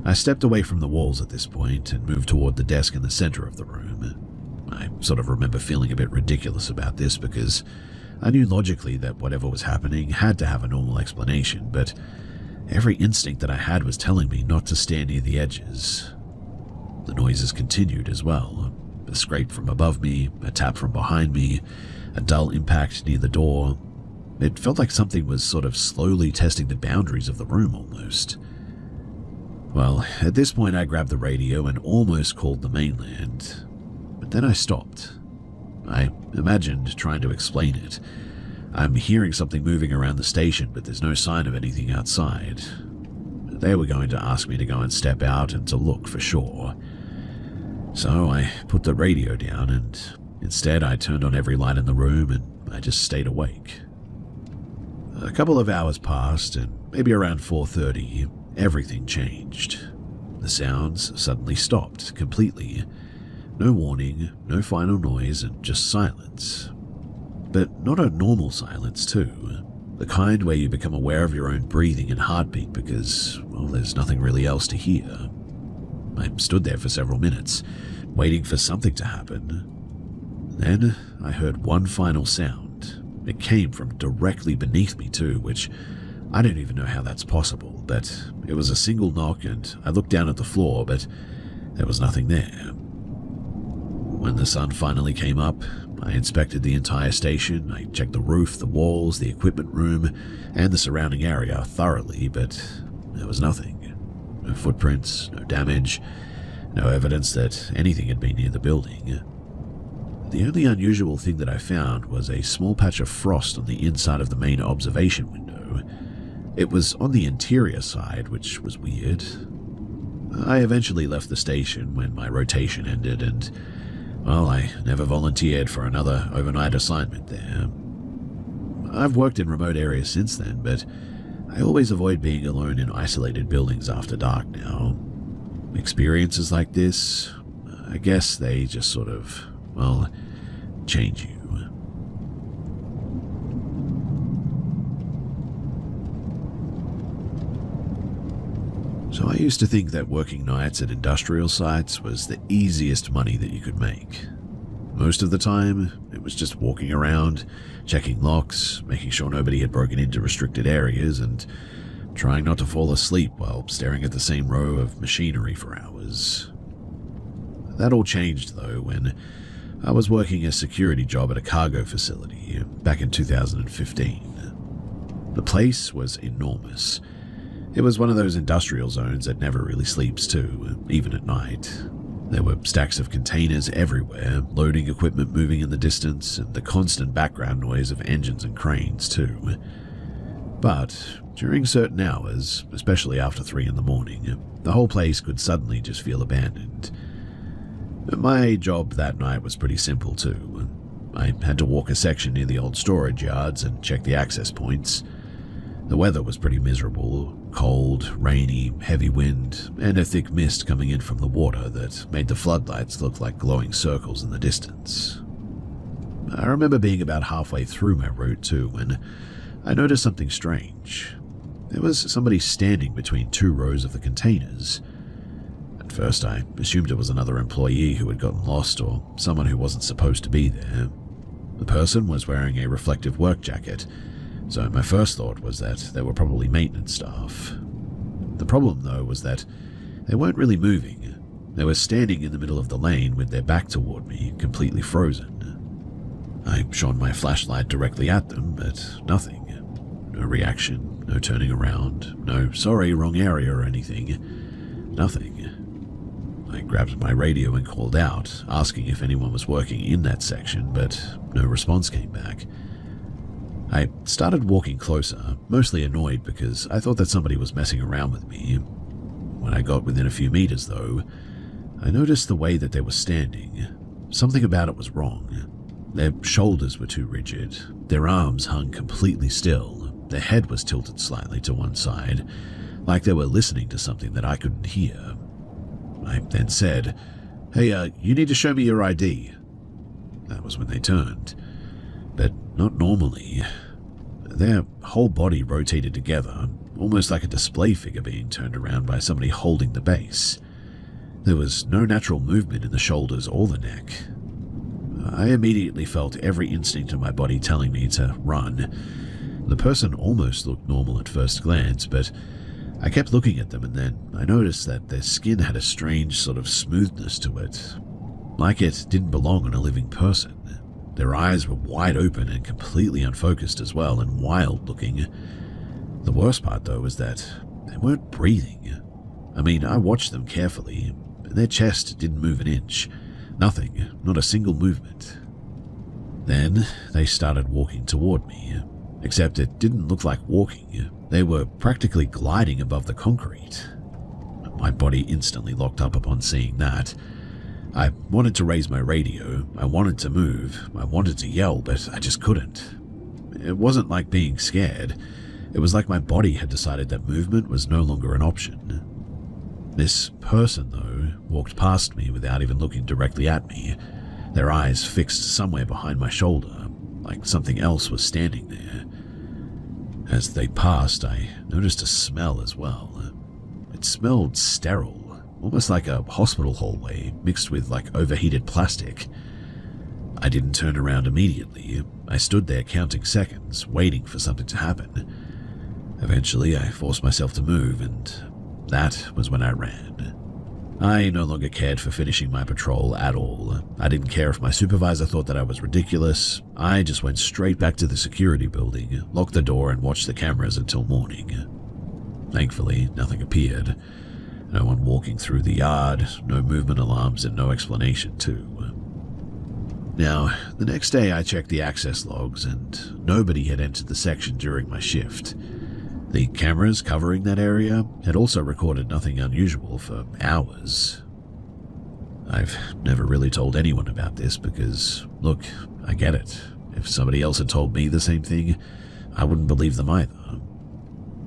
I stepped away from the walls at this point and moved toward the desk in the center of the room. I sort of remember feeling a bit ridiculous about this because I knew logically that whatever was happening had to have a normal explanation, but every instinct that I had was telling me not to stand near the edges. The noises continued as well. A scrape from above me, a tap from behind me, a dull impact near the door. It felt like something was sort of slowly testing the boundaries of the room almost. Well, at this point I grabbed the radio and almost called the mainland, but then I stopped. I imagined trying to explain it. I'm hearing something moving around the station, but there's no sign of anything outside. They were going to ask me to go and step out and to look for sure. So I put the radio down and instead I turned on every light in the room and I just stayed awake. A couple of hours passed and maybe around 4:30, everything changed. The sounds suddenly stopped completely. No warning, no final noise, and just silence. But not a normal silence too. The kind where you become aware of your own breathing and heartbeat because, well, there's nothing really else to hear. I stood there for several minutes, waiting for something to happen. Then I heard one final sound. It came from directly beneath me too, which I don't even know how that's possible, but it was a single knock and I looked down at the floor, but there was nothing there. When the sun finally came up, I inspected the entire station. I checked the roof, the walls, the equipment room, and the surrounding area thoroughly, but there was nothing. No footprints, no damage, no evidence that anything had been near the building. The only unusual thing that I found was a small patch of frost on the inside of the main observation window. It was on the interior side, which was weird. I eventually left the station when my rotation ended and, well, I never volunteered for another overnight assignment there. I've worked in remote areas since then, but I always avoid being alone in isolated buildings after dark now. Experiences like this, I guess they just sort of, well, change you. So I used to think that working nights at industrial sites was the easiest money that you could make. Most of the time, it was just walking around, checking locks, making sure nobody had broken into restricted areas, and trying not to fall asleep while staring at the same row of machinery for hours. That all changed, though, when I was working a security job at a cargo facility back in 2015. The place was enormous. It was one of those industrial zones that never really sleeps too, even at night. There were stacks of containers everywhere, loading equipment moving in the distance, and the constant background noise of engines and cranes too. But during certain hours, especially after 3 in the morning, the whole place could suddenly just feel abandoned. My job that night was pretty simple too. I had to walk a section near the old storage yards and check the access points. The weather was pretty miserable, cold, rainy, heavy wind, and a thick mist coming in from the water that made the floodlights look like glowing circles in the distance. I remember being about halfway through my route too when I noticed something strange. There was somebody standing between 2 rows of the containers. At first I assumed it was another employee who had gotten lost or someone who wasn't supposed to be there. The person was wearing a reflective work jacket, so my first thought was that they were probably maintenance staff. The problem, though, was that they weren't really moving. They were standing in the middle of the lane with their back toward me, completely frozen. I shone my flashlight directly at them, but nothing. No reaction, no turning around, no sorry, wrong area or anything. Nothing. I grabbed my radio and called out, asking if anyone was working in that section, but no response came back. I started walking closer, mostly annoyed because I thought that somebody was messing around with me. When I got within a few meters, though, I noticed the way that they were standing. Something about it was wrong. Their shoulders were too rigid, their arms hung completely still, their head was tilted slightly to one side, like they were listening to something that I couldn't hear. I then said, "Hey, you need to show me your ID." That was when they turned. But not normally. Their whole body rotated together, almost like a display figure being turned around by somebody holding the base. There was no natural movement in the shoulders or the neck. I immediately felt every instinct in my body telling me to run. The person almost looked normal at first glance, but I kept looking at them, and then I noticed that their skin had a strange sort of smoothness to it, like it didn't belong on a living person. Their eyes were wide open and completely unfocused as well, and wild looking. The worst part, though, was that they weren't breathing. I mean, I watched them carefully, and their chest didn't move an inch. Nothing, not a single movement. Then they started walking toward me, except it didn't look like walking. They were practically gliding above the concrete. My body instantly locked up upon seeing that. I wanted to raise my radio, I wanted to move, I wanted to yell, but I just couldn't. It wasn't like being scared. It was like my body had decided that movement was no longer an option. This person, though, walked past me without even looking directly at me, their eyes fixed somewhere behind my shoulder, like something else was standing there. As they passed, I noticed a smell as well. It smelled sterile, almost like a hospital hallway mixed with like overheated plastic. I didn't turn around immediately. I stood there counting seconds, waiting for something to happen. Eventually, I forced myself to move, and that was when I ran. I no longer cared for finishing my patrol at all. I didn't care if my supervisor thought that I was ridiculous. I just went straight back to the security building, locked the door, and watched the cameras until morning. Thankfully, nothing appeared. No one walking through the yard, no movement alarms, and no explanation, too. Now, the next day I checked the access logs, and nobody had entered the section during my shift. The cameras covering that area had also recorded nothing unusual for hours. I've never really told anyone about this because, look, I get it. If somebody else had told me the same thing, I wouldn't believe them either.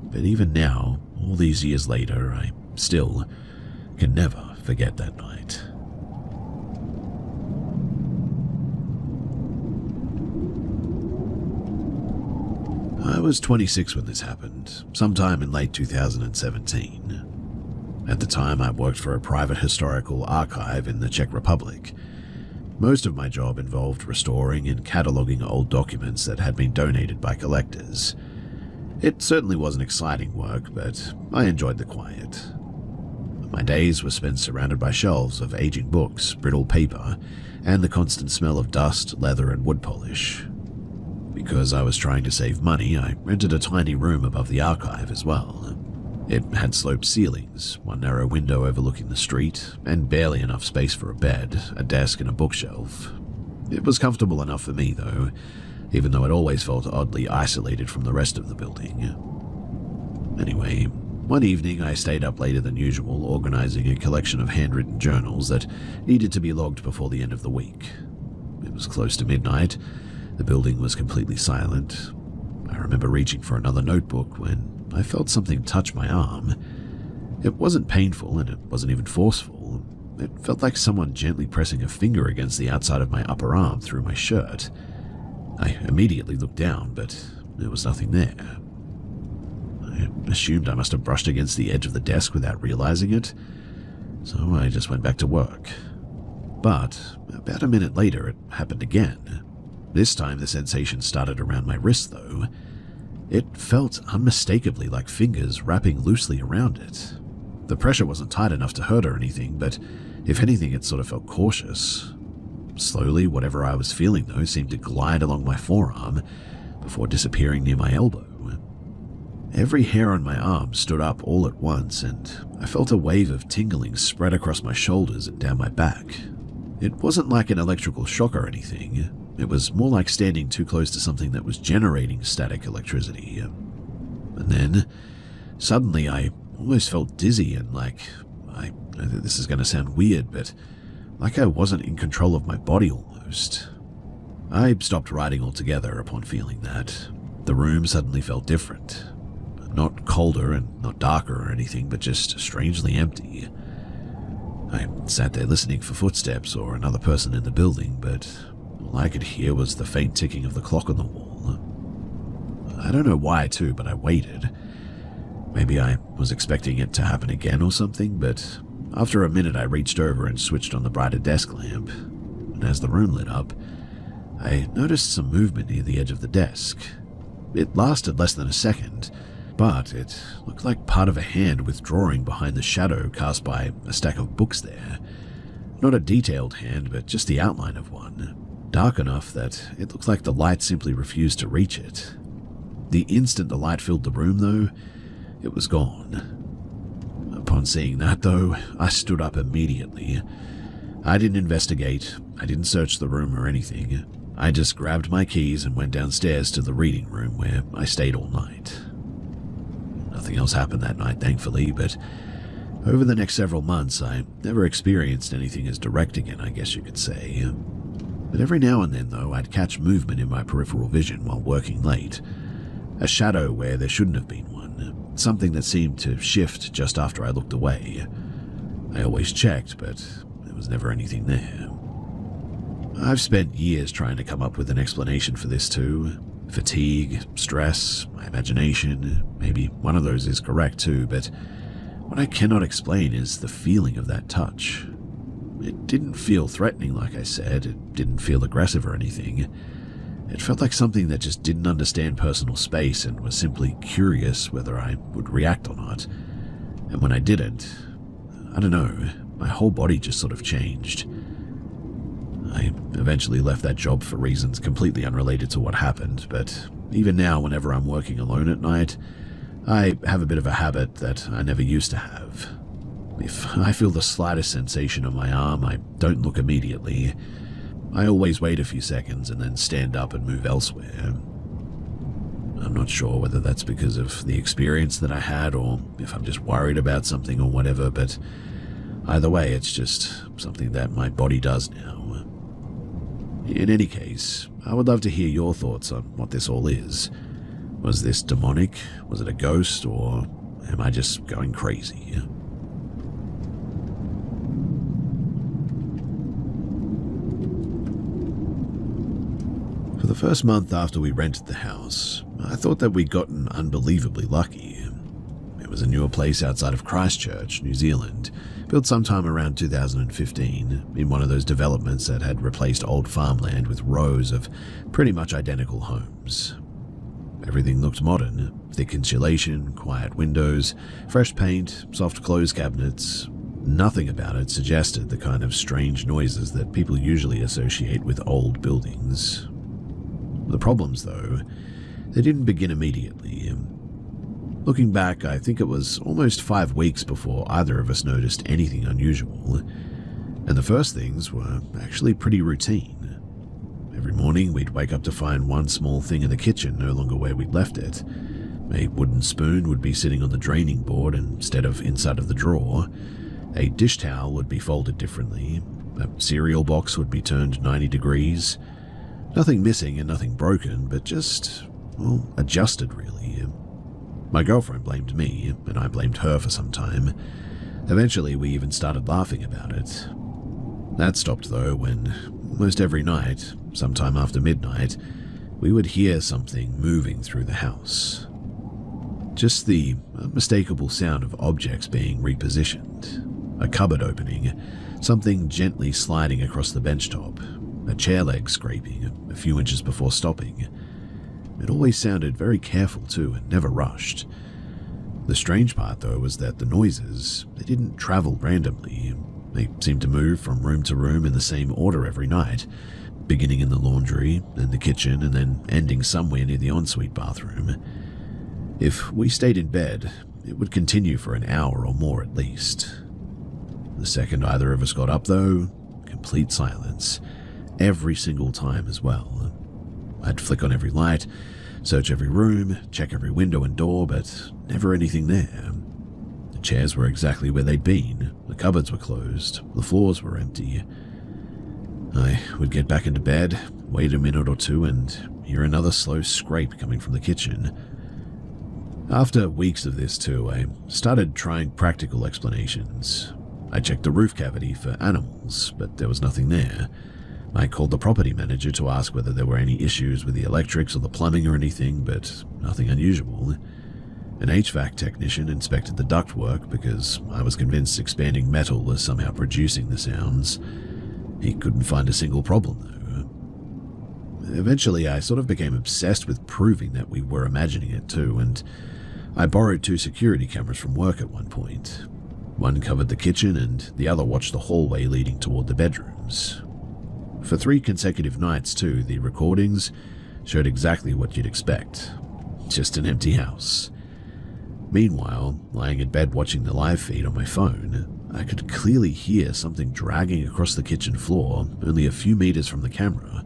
But even now, all these years later, I still can never forget that night. I was 26 when this happened, sometime in late 2017. At the time, I worked for a private historical archive in the Czech Republic. Most of my job involved restoring and cataloging old documents that had been donated by collectors. It certainly wasn't exciting work, but I enjoyed the quiet. My days were spent surrounded by shelves of aging books, brittle paper, and the constant smell of dust, leather, and wood polish. Because I was trying to save money, I rented a tiny room above the archive as well. It had sloped ceilings, one narrow window overlooking the street, and barely enough space for a bed, a desk, and a bookshelf. It was comfortable enough for me, though, even though it always felt oddly isolated from the rest of the building. Anyway, one evening I stayed up later than usual, organizing a collection of handwritten journals that needed to be logged before the end of the week. It was close to midnight. The building was completely silent. I remember reaching for another notebook when I felt something touch my arm. It wasn't painful and it wasn't even forceful. It felt like someone gently pressing a finger against the outside of my upper arm through my shirt. I immediately looked down, but there was nothing there. I assumed I must have brushed against the edge of the desk without realizing it, so I just went back to work. But about a minute later, it happened again. This time the sensation started around my wrist, though. It felt unmistakably like fingers wrapping loosely around it. The pressure wasn't tight enough to hurt or anything, but if anything, it sort of felt cautious. Slowly, whatever I was feeling, though, seemed to glide along my forearm before disappearing near my elbow. Every hair on my arm stood up all at once, and I felt a wave of tingling spread across my shoulders and down my back. It wasn't like an electrical shock or anything. It was more like standing too close to something that was generating static electricity. And then, suddenly, I almost felt dizzy and this is going to sound weird, but like I wasn't in control of my body almost. I stopped writing altogether upon feeling that. The room suddenly felt different. Not colder and not darker or anything, but just strangely empty. I sat there listening for footsteps or another person in the building, but all I could hear was the faint ticking of the clock on the wall. I don't know why, too, but I waited. Maybe I was expecting it to happen again or something, but after a minute I reached over and switched on the brighter desk lamp, and as the room lit up, I noticed some movement near the edge of the desk. It lasted less than a second, but it looked like part of a hand withdrawing behind the shadow cast by a stack of books there. Not a detailed hand, but just the outline of one, dark enough that it looked like the light simply refused to reach it. The instant the light filled the room, though, it was gone. Upon seeing that, though, I stood up immediately. I didn't investigate, I didn't search the room or anything. I just grabbed my keys and went downstairs to the reading room where I stayed all night. Nothing else happened that night, thankfully, but over the next several months I never experienced anything as direct again, I guess you could say. But every now and then, though, I'd catch movement in my peripheral vision while working late. A shadow where there shouldn't have been one, something that seemed to shift just after I looked away. I always checked, but there was never anything there. I've spent years trying to come up with an explanation for this too. Fatigue, stress, my imagination, maybe one of those is correct too, but what I cannot explain is the feeling of that touch. It didn't feel threatening, like I said, it didn't feel aggressive or anything. It felt like something that just didn't understand personal space and was simply curious whether I would react or not. And when I didn't, I don't know, my whole body just sort of changed. I eventually left that job for reasons completely unrelated to what happened, but even now, whenever I'm working alone at night, I have a bit of a habit that I never used to have. If I feel the slightest sensation on my arm, I don't look immediately. I always wait a few seconds and then stand up and move elsewhere. I'm not sure whether that's because of the experience that I had or if I'm just worried about something or whatever, but either way, it's just something that my body does now. In any case, I would love to hear your thoughts on what this all is. Was this demonic? Was it a ghost? Or am I just going crazy? For the first month after we rented the house, I thought that we'd gotten unbelievably lucky. It was a newer place outside of Christchurch, New Zealand, built sometime around 2015 in one of those developments that had replaced old farmland with rows of pretty much identical homes. Everything looked modern, thick insulation, quiet windows, fresh paint, soft clothes cabinets. Nothing about it suggested the kind of strange noises that people usually associate with old buildings. The problems, though, they didn't begin immediately. Looking back, I think it was almost 5 weeks before either of us noticed anything unusual, and the first things were actually pretty routine. Every morning we'd wake up to find one small thing in the kitchen no longer where we'd left it. A wooden spoon would be sitting on the draining board instead of inside of the drawer. A dish towel would be folded differently. A cereal box would be turned 90 degrees. Nothing missing and nothing broken, but just, well, adjusted really. My girlfriend blamed me, and I blamed her for some time. Eventually, we even started laughing about it. That stopped, though, when almost every night, sometime after midnight, we would hear something moving through the house. Just the unmistakable sound of objects being repositioned. A cupboard opening, something gently sliding across the bench top, a chair leg scraping a few inches before stopping. It always sounded very careful too and never rushed. The strange part though was that the noises, they didn't travel randomly. They seemed to move from room to room in the same order every night, beginning in the laundry, then the kitchen, and then ending somewhere near the ensuite bathroom. If we stayed in bed, it would continue for an hour or more at least. The second either of us got up though, complete silence, every single time as well. I'd flick on every light, search every room, check every window and door, but never anything there. The chairs were exactly where they'd been, the cupboards were closed, the floors were empty. I would get back into bed, wait a minute or two, and hear another slow scrape coming from the kitchen. After weeks of this too, I started trying practical explanations. I checked the roof cavity for animals, but there was nothing there. I called the property manager to ask whether there were any issues with the electrics or the plumbing or anything, but nothing unusual. An HVAC technician inspected the ductwork because I was convinced expanding metal was somehow producing the sounds. He couldn't find a single problem, though. Eventually, I sort of became obsessed with proving that we were imagining it too, and I borrowed 2 security cameras from work at one point. One covered the kitchen and the other watched the hallway leading toward the bedrooms. For 3 consecutive nights too, the recordings showed exactly what you'd expect. Just an empty house. Meanwhile, lying in bed watching the live feed on my phone, I could clearly hear something dragging across the kitchen floor only a few meters from the camera.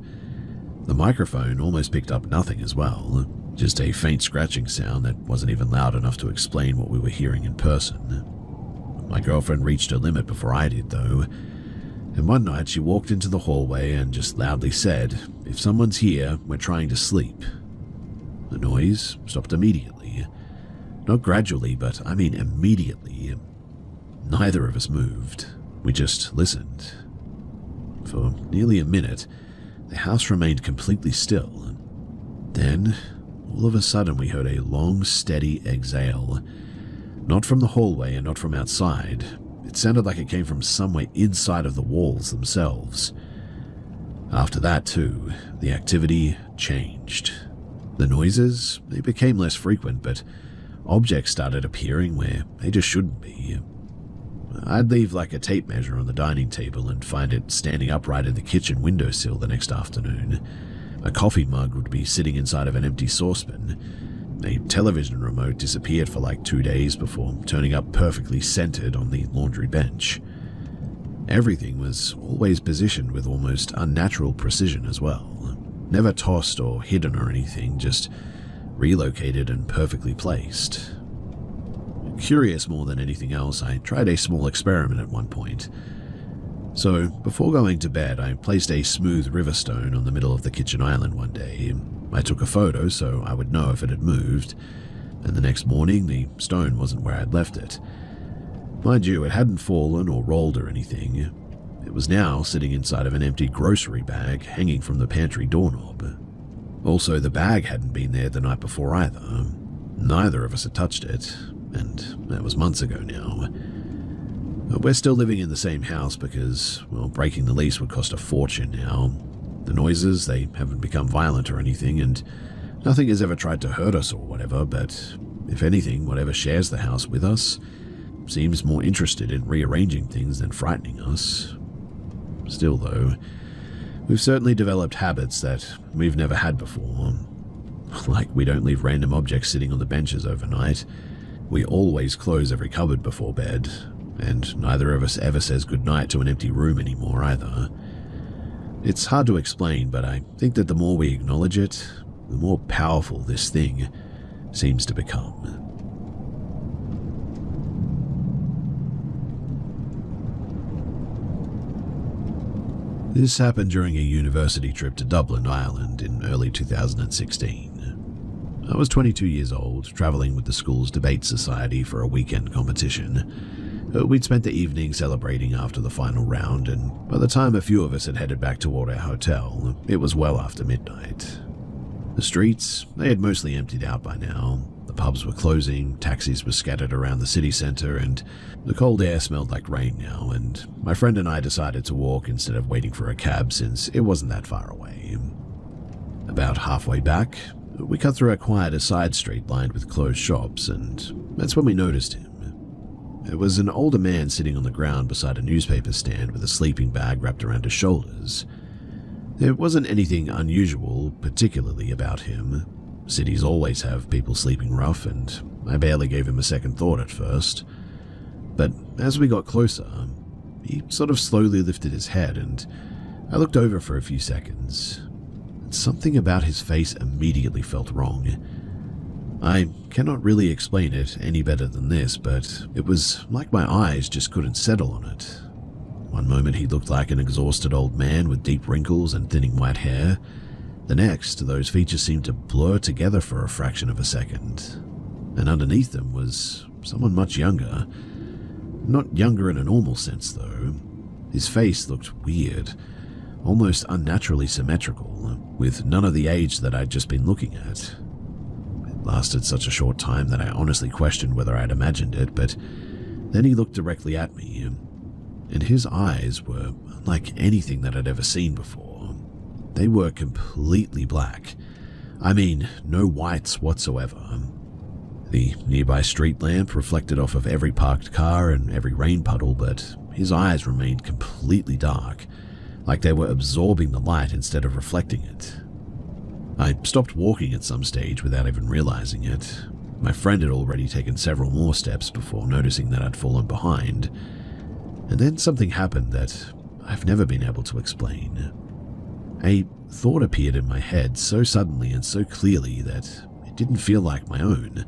The microphone almost picked up nothing as well, just a faint scratching sound that wasn't even loud enough to explain what we were hearing in person. My girlfriend reached her limit before I did, though, and one night she walked into the hallway and just loudly said, "If someone's here, we're trying to sleep." The noise stopped immediately. Not gradually, but I mean immediately. Neither of us moved. We just listened. For nearly a minute, the house remained completely still. Then, all of a sudden, we heard a long, steady exhale. Not from the hallway and not from outside. It sounded like it came from somewhere inside of the walls themselves. After that, too, the activity changed. The noises, they became less frequent, but objects started appearing where they just shouldn't be. I'd leave like a tape measure on the dining table and find it standing upright in the kitchen windowsill the next afternoon. A coffee mug would be sitting inside of an empty saucepan. A television remote disappeared for like 2 days before turning up perfectly centered on the laundry bench. Everything was always positioned with almost unnatural precision as well. Never tossed or hidden or anything, just relocated and perfectly placed. Curious more than anything else, I tried a small experiment at one point. So, before going to bed, I placed a smooth river stone on the middle of the kitchen island one day. I took a photo so I would know if it had moved, and the next morning the stone wasn't where I'd left it. Mind you, it hadn't fallen or rolled or anything. It was now sitting inside of an empty grocery bag hanging from the pantry doorknob. Also, the bag hadn't been there the night before either. Neither of us had touched it, and that was months ago now. We're still living in the same house because, well, breaking the lease would cost a fortune now. The noises, they haven't become violent or anything, and nothing has ever tried to hurt us or whatever, but if anything, whatever shares the house with us seems more interested in rearranging things than frightening us. Still, though, we've certainly developed habits that we've never had before. Like, we don't leave random objects sitting on the benches overnight. We always close every cupboard before bed, and neither of us ever says goodnight to an empty room anymore either. It's hard to explain, but I think that the more we acknowledge it, the more powerful this thing seems to become. This happened during a university trip to Dublin, Ireland in early 2016. I was 22 years old, traveling with the school's debate society for a weekend competition. We'd spent the evening celebrating after the final round, and by the time a few of us had headed back toward our hotel, it was well after midnight. The streets, they had mostly emptied out by now. The pubs were closing, taxis were scattered around the city center, and the cold air smelled like rain now, and my friend and I decided to walk instead of waiting for a cab since it wasn't that far away. About halfway back, we cut through a quieter side street lined with closed shops, and that's when we noticed him. It was an older man sitting on the ground beside a newspaper stand with a sleeping bag wrapped around his shoulders. There wasn't anything unusual, particularly about him. Cities always have people sleeping rough, and I barely gave him a second thought at first. But as we got closer, he sort of slowly lifted his head, and I looked over for a few seconds. Something about his face immediately felt wrong. I cannot really explain it any better than this, but it was like my eyes just couldn't settle on it. One moment he looked like an exhausted old man with deep wrinkles and thinning white hair. The next, those features seemed to blur together for a fraction of a second. And underneath them was someone much younger. Not younger in a normal sense, though. His face looked weird, almost unnaturally symmetrical, with none of the age that I'd just been looking at. lasted such a short time that I honestly questioned whether I'd imagined it, but then he looked directly at me, and his eyes were unlike anything that I'd ever seen before. They were completely black. I mean, no whites whatsoever. The nearby street lamp reflected off of every parked car and every rain puddle, but his eyes remained completely dark, like they were absorbing the light instead of reflecting it. I stopped walking at some stage without even realizing it. My friend had already taken several more steps before noticing that I'd fallen behind, and then something happened that I've never been able to explain. A thought appeared in my head so suddenly and so clearly that it didn't feel like my own.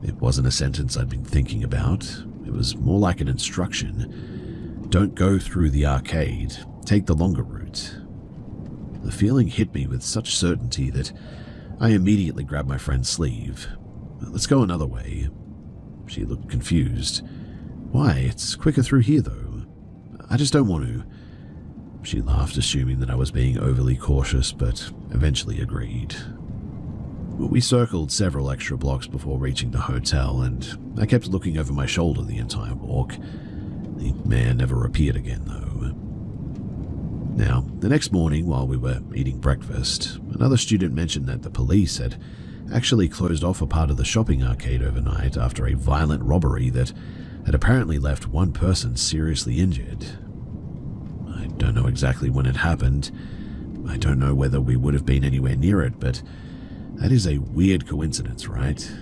It wasn't a sentence I'd been thinking about. It was more like an instruction. Don't go through the arcade. Take the longer route. The feeling hit me with such certainty that I immediately grabbed my friend's sleeve. Let's go another way. She looked confused. Why? It's quicker through here, though. I just don't want to. She laughed, assuming that I was being overly cautious, but eventually agreed. We circled several extra blocks before reaching the hotel, and I kept looking over my shoulder the entire walk. The man never appeared again, though. Now, the next morning, while we were eating breakfast, another student mentioned that the police had actually closed off a part of the shopping arcade overnight after a violent robbery that had apparently left one person seriously injured. I don't know exactly when it happened. I don't know whether we would have been anywhere near it, but that is a weird coincidence, right?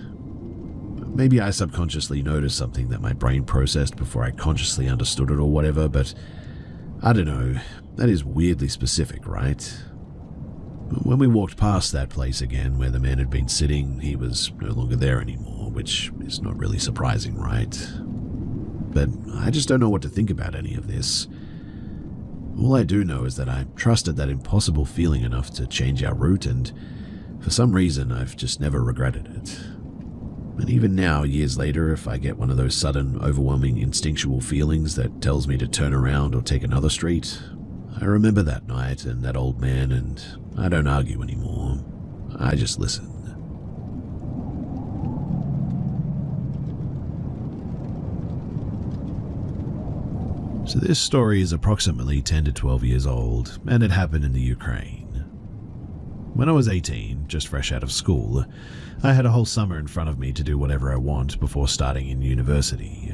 Maybe I subconsciously noticed something that my brain processed before I consciously understood it or whatever, but I don't know. That is weirdly specific, right? When we walked past that place again where the man had been sitting, he was no longer there anymore, which is not really surprising, right? But I just don't know what to think about any of this. All I do know is that I trusted that impossible feeling enough to change our route, and for some reason I've just never regretted it. And even now, years later, if I get one of those sudden, overwhelming instinctual feelings that tells me to turn around or take another street, I remember that night and that old man, and I don't argue anymore. I just listen. So this story is approximately 10 to 12 years old, and it happened in the Ukraine. When I was 18, just fresh out of school, I had a whole summer in front of me to do whatever I want before starting in university.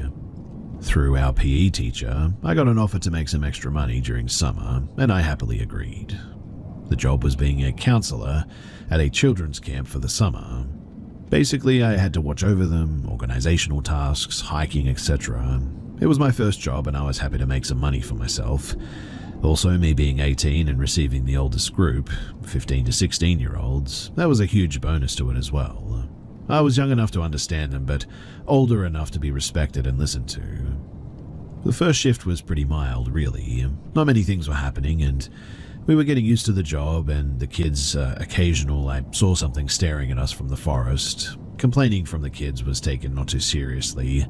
Through our PE teacher, I got an offer to make some extra money during summer, and I happily agreed. The job was being a counselor at a children's camp for the summer. Basically, I had to watch over them, organizational tasks, hiking, etc. It was my first job, and I was happy to make some money for myself. Also, me being 18 and receiving the oldest group, 15 to 16-year-olds, that was a huge bonus to it as well. I was young enough to understand them, but older enough to be respected and listened to. The first shift was pretty mild, really. Not many things were happening, and we were getting used to the job, and the kids, occasional, I saw something staring at us from the forest. Complaining from the kids was taken not too seriously.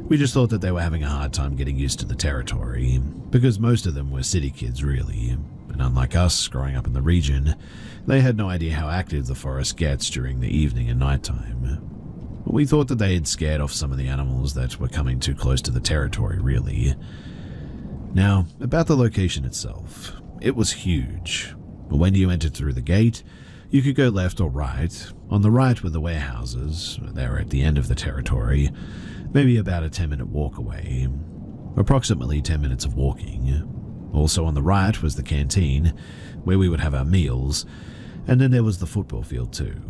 We just thought that they were having a hard time getting used to the territory, because most of them were city kids, really, and unlike us growing up in the region, they had no idea how active the forest gets during the evening and nighttime. We thought that they had scared off some of the animals that were coming too close to the territory, really. Now, about the location itself, it was huge. When you entered through the gate, you could go left or right. On the right were the warehouses. They were at the end of the territory, maybe about a 10-minute walk away. Approximately 10 minutes of walking. Also on the right was the canteen, where we would have our meals, and then there was the football field too.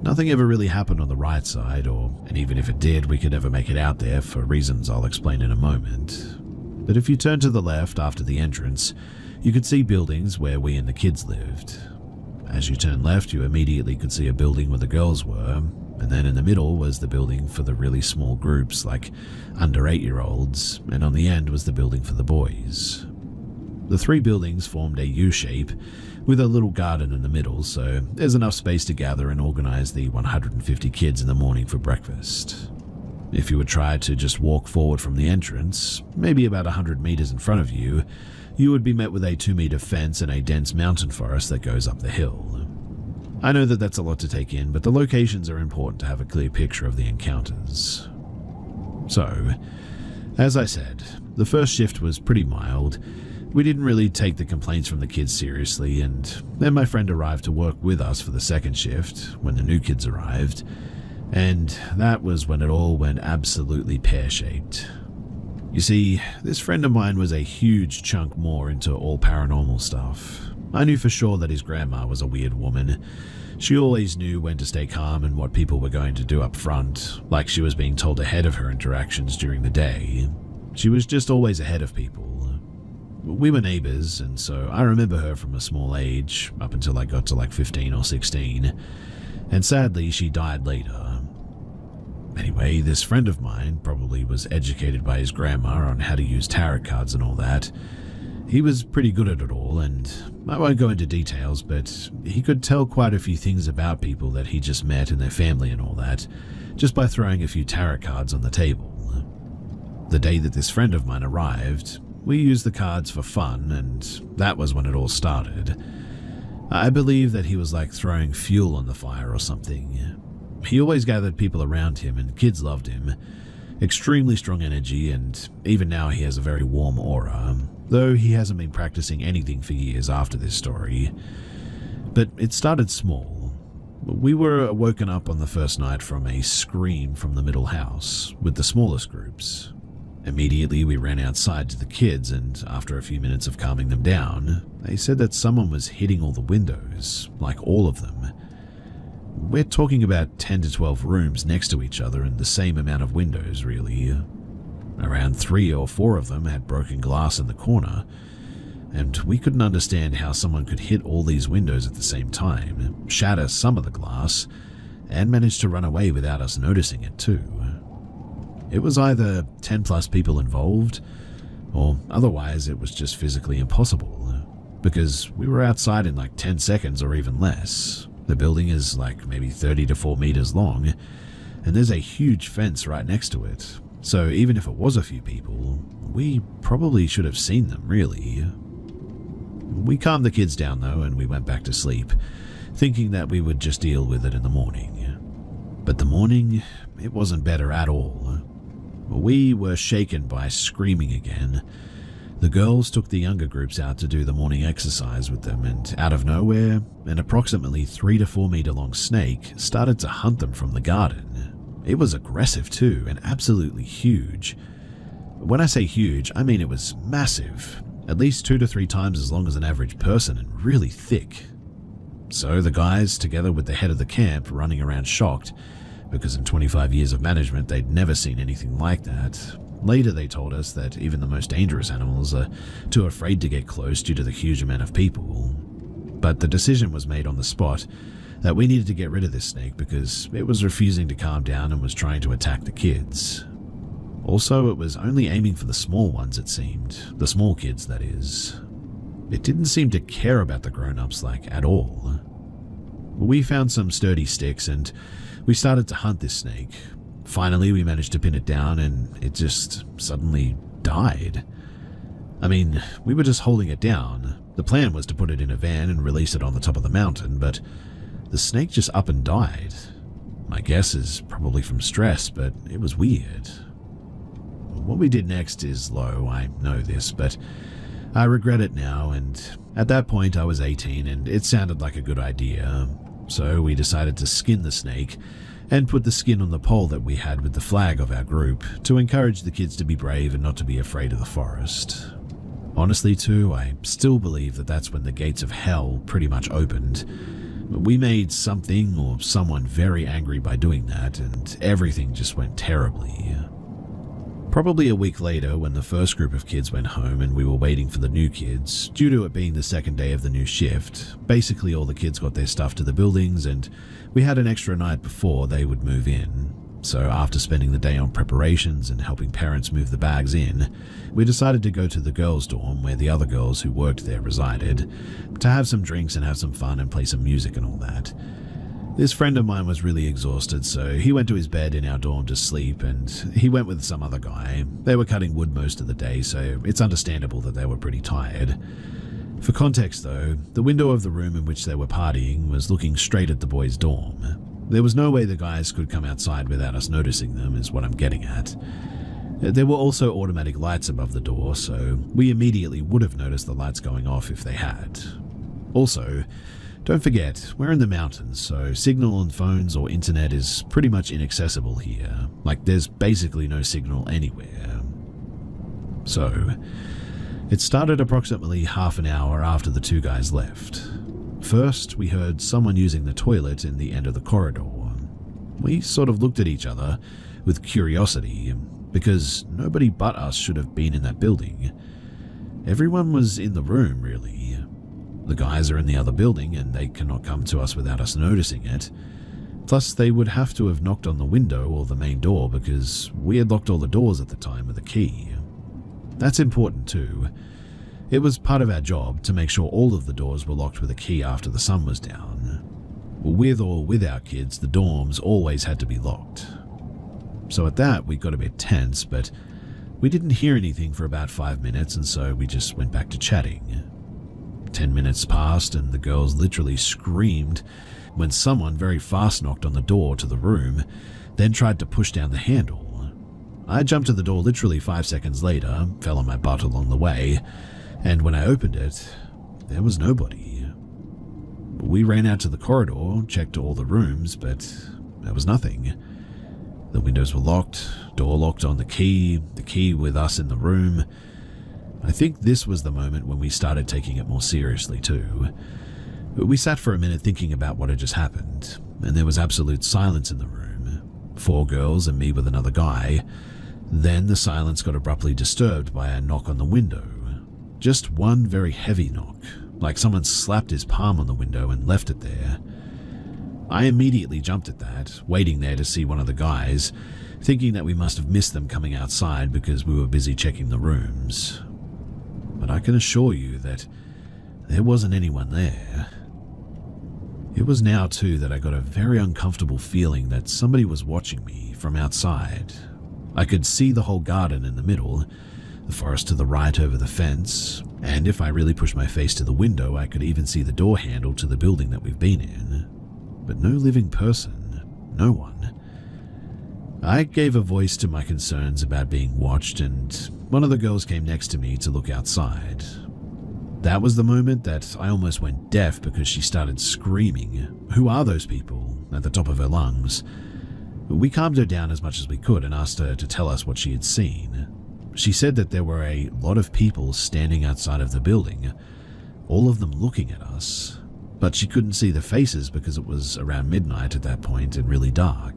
Nothing ever really happened on the right side, and even if it did, we could never make it out there for reasons I'll explain in a moment. But if you turned to the left after the entrance, you could see buildings where we and the kids lived. As you turned left, you immediately could see a building where the girls were, and then in the middle was the building for the really small groups, like under 8-year-olds, and on the end was the building for the boys. The three buildings formed a U-shape, with a little garden in the middle, so there's enough space to gather and organize the 150 kids in the morning for breakfast. If you would try to just walk forward from the entrance, maybe about 100 meters in front of you, you would be met with a 2-meter fence and a dense mountain forest that goes up the hill. I know that that's a lot to take in, but the locations are important to have a clear picture of the encounters. So, as I said, the first shift was pretty mild. We didn't really take the complaints from the kids seriously, and then my friend arrived to work with us for the second shift when the new kids arrived, and that was when it all went absolutely pear-shaped. You see, this friend of mine was a huge chunk more into all paranormal stuff. I knew for sure that his grandma was a weird woman. She always knew when to stay calm and what people were going to do up front, like she was being told ahead of her interactions during the day. She was just always ahead of people. We were neighbors, and so I remember her from a small age, up until I got to like 15 or 16, and sadly she died later. Anyway, this friend of mine probably was educated by his grandma on how to use tarot cards and all that. He was pretty good at it all, and I won't go into details, but he could tell quite a few things about people that he just met and their family and all that, just by throwing a few tarot cards on the table. The day that this friend of mine arrived, we used the cards for fun, and that was when it all started. I believe that he was like throwing fuel on the fire or something. He always gathered people around him, and kids loved him. Extremely strong energy, and even now he has a very warm aura, though he hasn't been practicing anything for years after this story. But it started small. We were woken up on the first night from a scream from the middle house, with the smallest groups. Immediately we ran outside to the kids, and after a few minutes of calming them down, they said that someone was hitting all the windows, like all of them. We're talking about 10 to 12 rooms next to each other and the same amount of windows, really. Around 3 or 4 of them had broken glass in the corner, and we couldn't understand how someone could hit all these windows at the same time, shatter some of the glass, and manage to run away without us noticing it too. It was either 10 plus people involved, or otherwise it was just physically impossible, because we were outside in like 10 seconds or even less. The building is like maybe 30 to 4 meters long, and there's a huge fence right next to it, so even if it was a few people, we probably should have seen them, really. We calmed the kids down though, and we went back to sleep, thinking that we would just deal with it in the morning. But the morning, it wasn't better at all. We were shaken by screaming again. The girls took the younger groups out to do the morning exercise with them, and out of nowhere, an approximately 3 to 4 meter long snake started to hunt them from the garden. It was aggressive too, and absolutely huge. When I say huge, I mean it was massive, at least 2 to 3 times as long as an average person and really thick. So the guys, together with the head of the camp, running around shocked, because in 25 years of management they'd never seen anything like that. Later they told us that even the most dangerous animals are too afraid to get close due to the huge amount of people. But the decision was made on the spot that we needed to get rid of this snake because it was refusing to calm down and was trying to attack the kids. Also, it was only aiming for the small ones, it seemed. The small kids, that is. It didn't seem to care about the grown-ups, like, at all. We found some sturdy sticks and we started to hunt this snake. Finally, we managed to pin it down and it just suddenly died. I mean, we were just holding it down. The plan was to put it in a van and release it on the top of the mountain, but the snake just up and died. My guess is probably from stress, but it was weird. What we did next is low, I know this, but I regret it now, and at that point I was 18 and it sounded like a good idea. So we decided to skin the snake and put the skin on the pole that we had with the flag of our group to encourage the kids to be brave and not to be afraid of the forest. Honestly too, I still believe that that's when the gates of hell pretty much opened. We made something or someone very angry by doing that, and everything just went terribly. Probably a week later, when the first group of kids went home and we were waiting for the new kids, due to it being the second day of the new shift, basically all the kids got their stuff to the buildings and we had an extra night before they would move in. So after spending the day on preparations and helping parents move the bags in, we decided to go to the girls' dorm where the other girls who worked there resided, to have some drinks and have some fun and play some music and all that. This friend of mine was really exhausted, so he went to his bed in our dorm to sleep, and he went with some other guy. They were cutting wood most of the day, so it's understandable that they were pretty tired. For context though, the window of the room in which they were partying was looking straight at the boys' dorm. There was no way the guys could come outside without us noticing them, is what I'm getting at. There were also automatic lights above the door, so we immediately would have noticed the lights going off if they had. Also, don't forget, we're in the mountains, so signal on phones or internet is pretty much inaccessible here. Like, there's basically no signal anywhere. So, it started approximately half an hour after the two guys left. First, we heard someone using the toilet in the end of the corridor. We sort of looked at each other with curiosity, because nobody but us should have been in that building. Everyone was in the room, really. The guys are in the other building and they cannot come to us without us noticing it. Plus, they would have to have knocked on the window or the main door because we had locked all the doors at the time with a key. That's important too. It was part of our job to make sure all of the doors were locked with a key after the sun was down. With or without kids, the dorms always had to be locked. So at that, we got a bit tense, but we didn't hear anything for about 5 minutes, and so we just went back to chatting. 10 minutes passed, and the girls literally screamed when someone very fast knocked on the door to the room, then tried to push down the handle. I jumped to the door literally 5 seconds later, fell on my butt along the way, and when I opened it, there was nobody. We ran out to the corridor, checked all the rooms, but there was nothing. The windows were locked, door locked on the key with us in the room. I think this was the moment when we started taking it more seriously too. We sat for a minute thinking about what had just happened, and there was absolute silence in the room. 4 girls and me with another guy. Then the silence got abruptly disturbed by a knock on the window. Just one very heavy knock, like someone slapped his palm on the window and left it there. I immediately jumped at that, waiting there to see one of the guys, thinking that we must have missed them coming outside because we were busy checking the rooms. But I can assure you that there wasn't anyone there. It was now too that I got a very uncomfortable feeling that somebody was watching me from outside. I could see the whole garden in the middle, the forest to the right over the fence, and if I really pushed my face to the window, I could even see the door handle to the building that we've been in. But no living person, no one. I gave a voice to my concerns about being watched, and one of the girls came next to me to look outside. That was the moment that I almost went deaf because she started screaming, "Who are those people?" at the top of her lungs. We calmed her down as much as we could and asked her to tell us what she had seen. She said that there were a lot of people standing outside of the building, all of them looking at us, but she couldn't see the faces because it was around midnight at that point and really dark.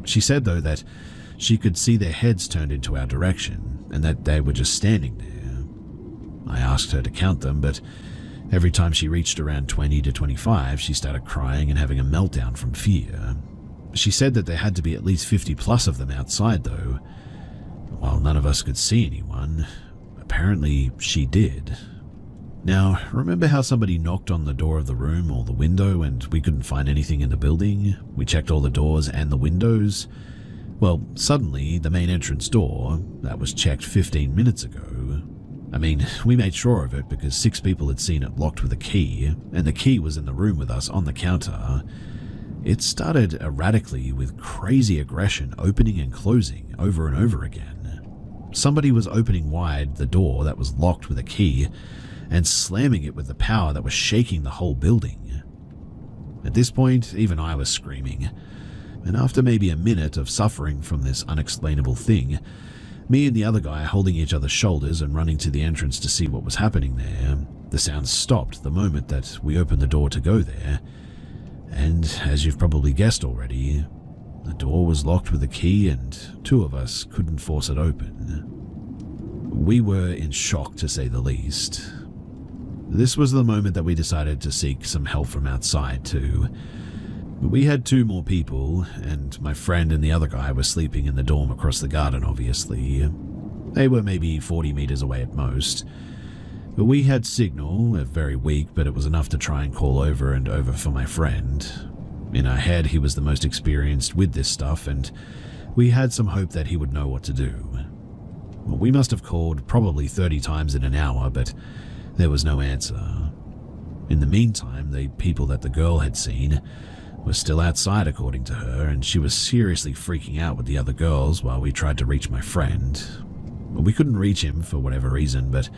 She said, though, that she could see their heads turned into our direction and that they were just standing there. I asked her to count them, but every time she reached around 20 to 25, she started crying and having a meltdown from fear. She said that there had to be at least 50 plus of them outside, though. While none of us could see anyone, apparently she did. Now, remember how somebody knocked on the door of the room or the window and we couldn't find anything in the building? We checked all the doors and the windows. Well, suddenly, the main entrance door, that was checked 15 minutes ago. I mean, we made sure of it because 6 people had seen it locked with a key, and the key was in the room with us on the counter. It started erratically with crazy aggression, opening and closing over and over again. Somebody was opening wide the door that was locked with a key and slamming it with the power that was shaking the whole building. At this point, even I was screaming, and after maybe a minute of suffering from this unexplainable thing, me and the other guy holding each other's shoulders and running to the entrance to see what was happening there, the sound stopped the moment that we opened the door to go there, and as you've probably guessed already, the door was locked with a key and 2 of us couldn't force it open. We were in shock, to say the least. This was the moment that we decided to seek some help from outside too. We had 2 more people, and my friend and the other guy were sleeping in the dorm across the garden, obviously. They were maybe 40 meters away at most. But we had signal, very weak, but it was enough to try and call over and over for my friend. In our head, he was the most experienced with this stuff, and we had some hope that he would know what to do. We must have called probably 30 times in an hour, but There was no answer. In the meantime, the people that the girl had seen were still outside according to her, and she was seriously freaking out with the other girls while we tried to reach my friend. We couldn't reach him for whatever reason, but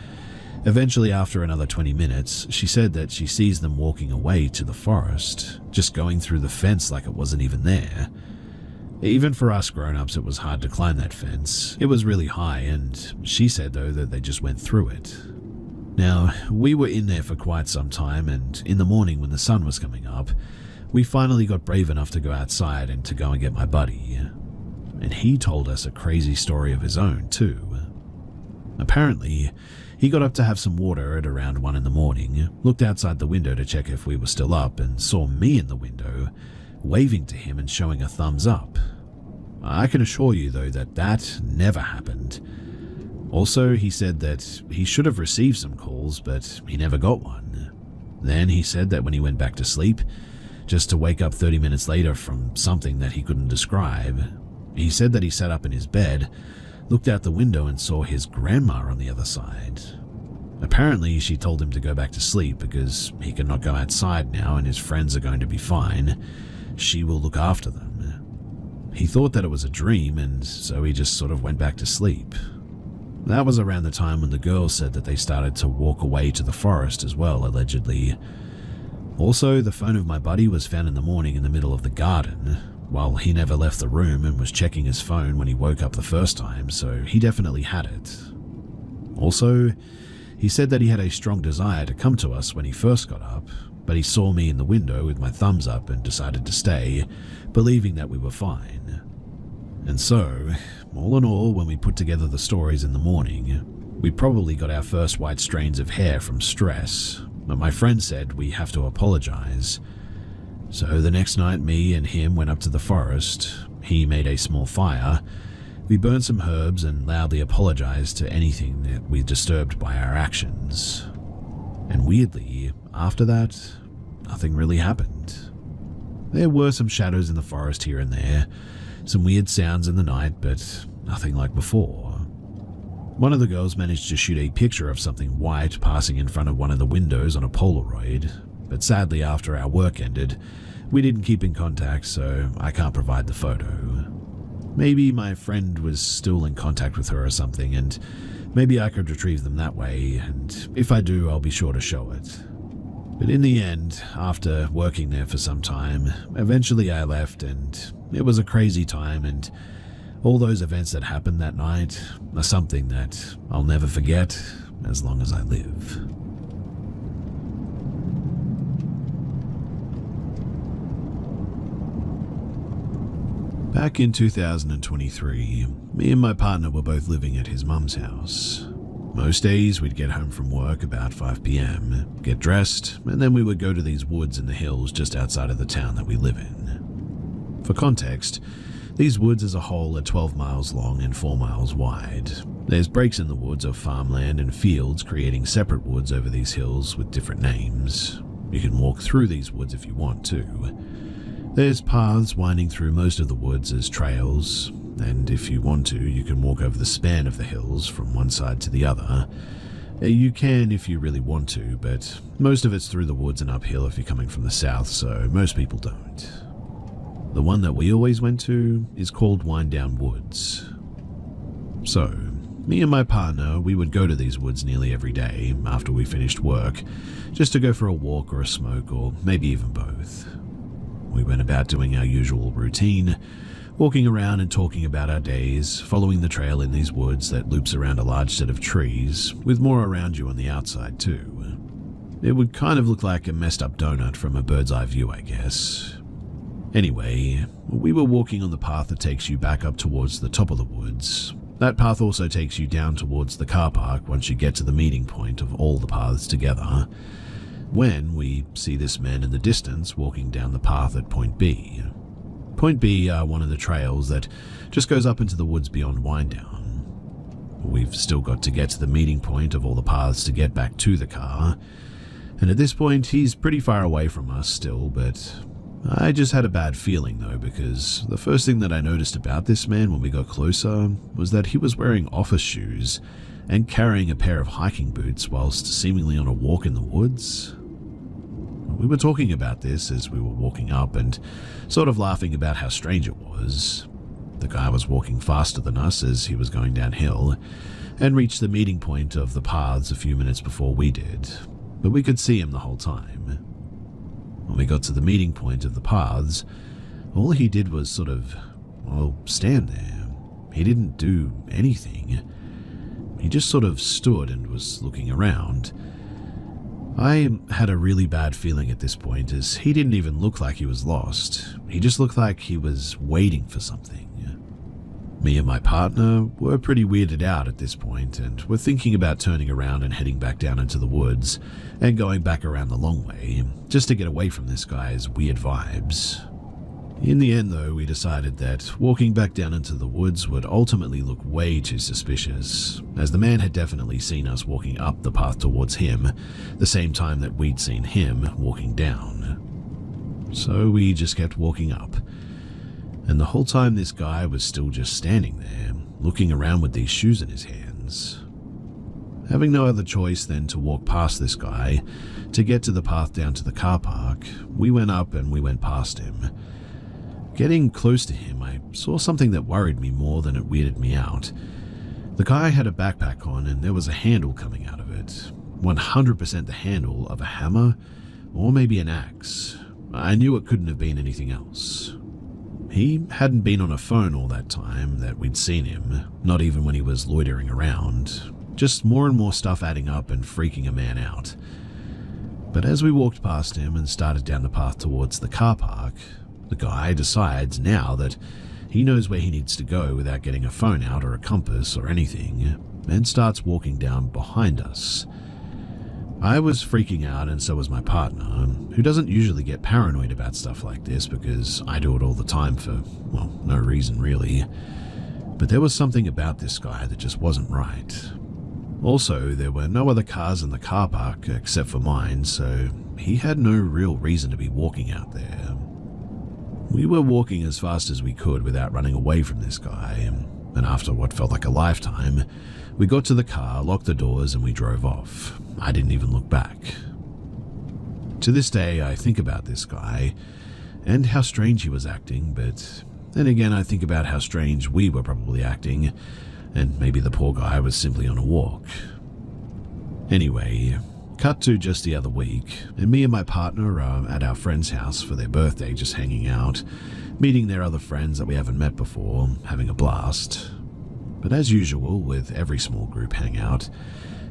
eventually after another 20 minutes, she said that she sees them walking away to the forest, just going through the fence like it wasn't even there. Even for us grown-ups, it was hard to climb that fence. It was really high, and she said though that they just went through it. Now, we were in there for quite some time, and in the morning when the sun was coming up, we finally got brave enough to go outside and to go and get my buddy. And he told us a crazy story of his own too. Apparently, he got up to have some water at around 1 in the morning, looked outside the window to check if we were still up, and saw me in the window, waving to him and showing a thumbs up. I can assure you though that that never happened. Also, he said that he should have received some calls, but he never got one. Then he said that when he went back to sleep, just to wake up 30 minutes later from something that he couldn't describe, he said that he sat up in his bed, looked out the window and saw his grandma on the other side. Apparently, she told him to go back to sleep because he cannot go outside now and his friends are going to be fine. She will look after them. He thought that it was a dream, and so he just sort of went back to sleep. That was around the time when the girls said that they started to walk away to the forest as well, allegedly. Also, the phone of my buddy was found in the morning in the middle of the garden, while he never left the room and was checking his phone when he woke up the first time, so he definitely had it. Also, he said that he had a strong desire to come to us when he first got up, but he saw me in the window with my thumbs up and decided to stay, believing that we were fine. And so, all in all, when we put together the stories in the morning, we probably got our first white strains of hair from stress, but my friend said we have to apologize. So the next night, me and him went up to the forest. He made a small fire. We burned some herbs and loudly apologized to anything that we disturbed by our actions. And weirdly, after that, nothing really happened. There were some shadows in the forest here and there, some weird sounds in the night, but nothing like before. One of the girls managed to shoot a picture of something white passing in front of one of the windows on a Polaroid, but sadly after our work ended, we didn't keep in contact, so I can't provide the photo. Maybe my friend was still in contact with her or something, and maybe I could retrieve them that way, and if I do, I'll be sure to show it. But in the end, after working there for some time, eventually I left, and it was a crazy time, and all those events that happened that night are something that I'll never forget as long as I live. Back in 2023, me and my partner were both living at his mum's house. Most days we'd get home from work about 5 p.m, get dressed, and then we would go to these woods in the hills just outside of the town that we live in. For context, these woods as a whole are 12 miles long and 4 miles wide. There's breaks in the woods of farmland and fields creating separate woods over these hills with different names. You can walk through these woods if you want to. There's paths winding through most of the woods as trails, and if you want to, you can walk over the span of the hills from one side to the other. You can if you really want to, but most of it's through the woods and uphill if you're coming from the south, so most people don't. The one that we always went to is called Wind Down Woods. So, me and my partner, we would go to these woods nearly every day after we finished work, just to go for a walk or a smoke, or maybe even both. We went about doing our usual routine, walking around and talking about our days, following the trail in these woods that loops around a large set of trees, with more around you on the outside too. It would kind of look like a messed up donut from a bird's eye view, I guess. Anyway, we were walking on the path that takes you back up towards the top of the woods. That path also takes you down towards the car park once you get to the meeting point of all the paths together, when we see this man in the distance walking down the path at Point B. Point B are one of the trails that just goes up into the woods beyond Winedown. We've still got to get to the meeting point of all the paths to get back to the car, and at this point he's pretty far away from us still, but I just had a bad feeling though, because the first thing that I noticed about this man when we got closer was that he was wearing office shoes, and carrying a pair of hiking boots whilst seemingly on a walk in the woods. We were talking about this as we were walking up and sort of laughing about how strange it was. The guy was walking faster than us as he was going downhill and reached the meeting point of the paths a few minutes before we did, but we could see him the whole time. When we got to the meeting point of the paths, all he did was sort of, stand there. He didn't do anything. He just sort of stood and was looking around. I had a really bad feeling at this point, as he didn't even look like he was lost. He just looked like he was waiting for something. Me and my partner were pretty weirded out at this point and were thinking about turning around and heading back down into the woods and going back around the long way, just to get away from this guy's weird vibes. In the end, though, we decided that walking back down into the woods would ultimately look way too suspicious, as the man had definitely seen us walking up the path towards him, the same time that we'd seen him walking down. So we just kept walking up, and the whole time this guy was still just standing there, looking around with these shoes in his hands. Having no other choice than to walk past this guy to get to the path down to the car park, we went up and we went past him. Getting close to him, I saw something that worried me more than it weirded me out. The guy had a backpack on and there was a handle coming out of it. 100% the handle of a hammer or maybe an axe. I knew it couldn't have been anything else. He hadn't been on a phone all that time that we'd seen him, not even when he was loitering around. Just more and more stuff adding up and freaking a man out. But as we walked past him and started down the path towards the car park, the guy decides now that he knows where he needs to go without getting a phone out or a compass or anything, and starts walking down behind us. I was freaking out, and so was my partner, who doesn't usually get paranoid about stuff like this because I do it all the time for, no reason really. But there was something about this guy that just wasn't right. Also, there were no other cars in the car park except for mine, so he had no real reason to be walking out there. We were walking as fast as we could without running away from this guy, and after what felt like a lifetime, we got to the car, locked the doors, and we drove off. I didn't even look back. To this day, I think about this guy and how strange he was acting, but then again, I think about how strange we were probably acting, and maybe the poor guy was simply on a walk. Anyway, cut to just the other week, and me and my partner are at our friend's house for their birthday, just hanging out, meeting their other friends that we haven't met before, having a blast. But as usual, with every small group hangout,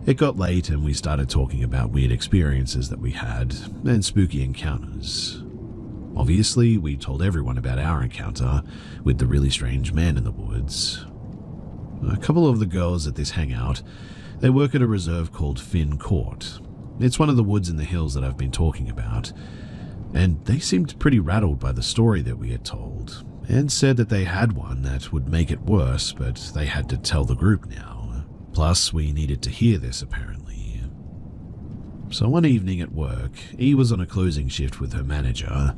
it got late and we started talking about weird experiences that we had and spooky encounters. Obviously, we told everyone about our encounter with the really strange man in the woods. A couple of the girls at this hangout, they work at a reserve called Finn Court. It's one of the woods in the hills that I've been talking about, and they seemed pretty rattled by the story that we had told, and said that they had one that would make it worse, but they had to tell the group now. Plus, we needed to hear this, apparently. So one evening at work, E was on a closing shift with her manager,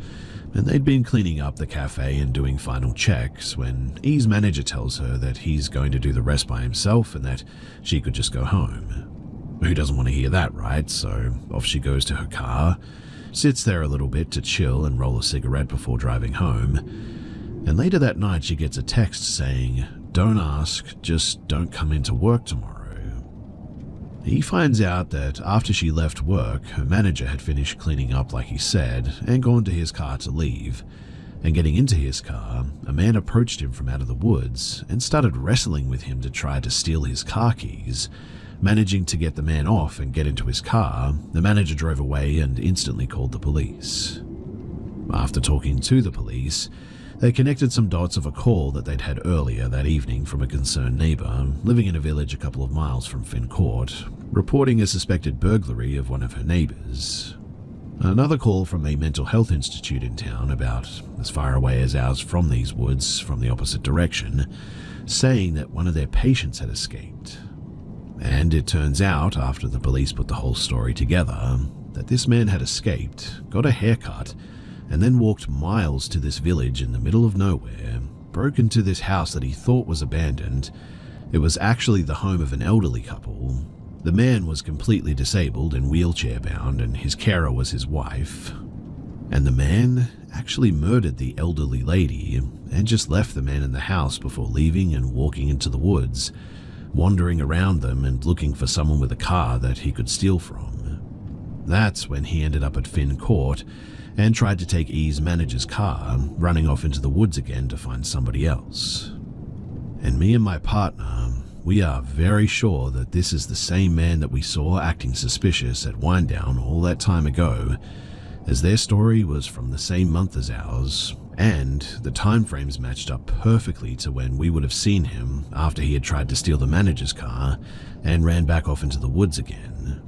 and they'd been cleaning up the cafe and doing final checks when E's manager tells her that he's going to do the rest by himself and that she could just go home. Who doesn't want to hear that, right? So off she goes to her car, sits there a little bit to chill and roll a cigarette before driving home, and later that night she gets a text saying, "Don't ask, just don't come into work tomorrow." He finds out that after she left work, her manager had finished cleaning up like he said and gone to his car to leave, and getting into his car, a man approached him from out of the woods and started wrestling with him to try to steal his car keys. Managing to get the man off and get into his car, the manager drove away and instantly called the police. After talking to the police, they connected some dots of a call that they'd had earlier that evening from a concerned neighbor living in a village a couple of miles from Finn Court, reporting a suspected burglary of one of her neighbors. Another call from a mental health institute in town about as far away as ours from these woods from the opposite direction, saying that one of their patients had escaped. And it turns out, after the police put the whole story together, that this man had escaped, got a haircut, and then walked miles to this village in the middle of nowhere, broke into this house that he thought was abandoned, It was actually the home of an elderly couple. The man was completely disabled and wheelchair bound, and his carer was his wife. And the man actually murdered the elderly lady and just left the man in the house before leaving and walking into the woods, wandering around them and looking for someone with a car that he could steal from. That's when he ended up at Finn Court and tried to take E's manager's car, running off into the woods again to find somebody else. And me and my partner, we are very sure that this is the same man that we saw acting suspicious at Winedown all that time ago, as their story was from the same month as ours, and the time frames matched up perfectly to when we would have seen him after he had tried to steal the manager's car and ran back off into the woods again.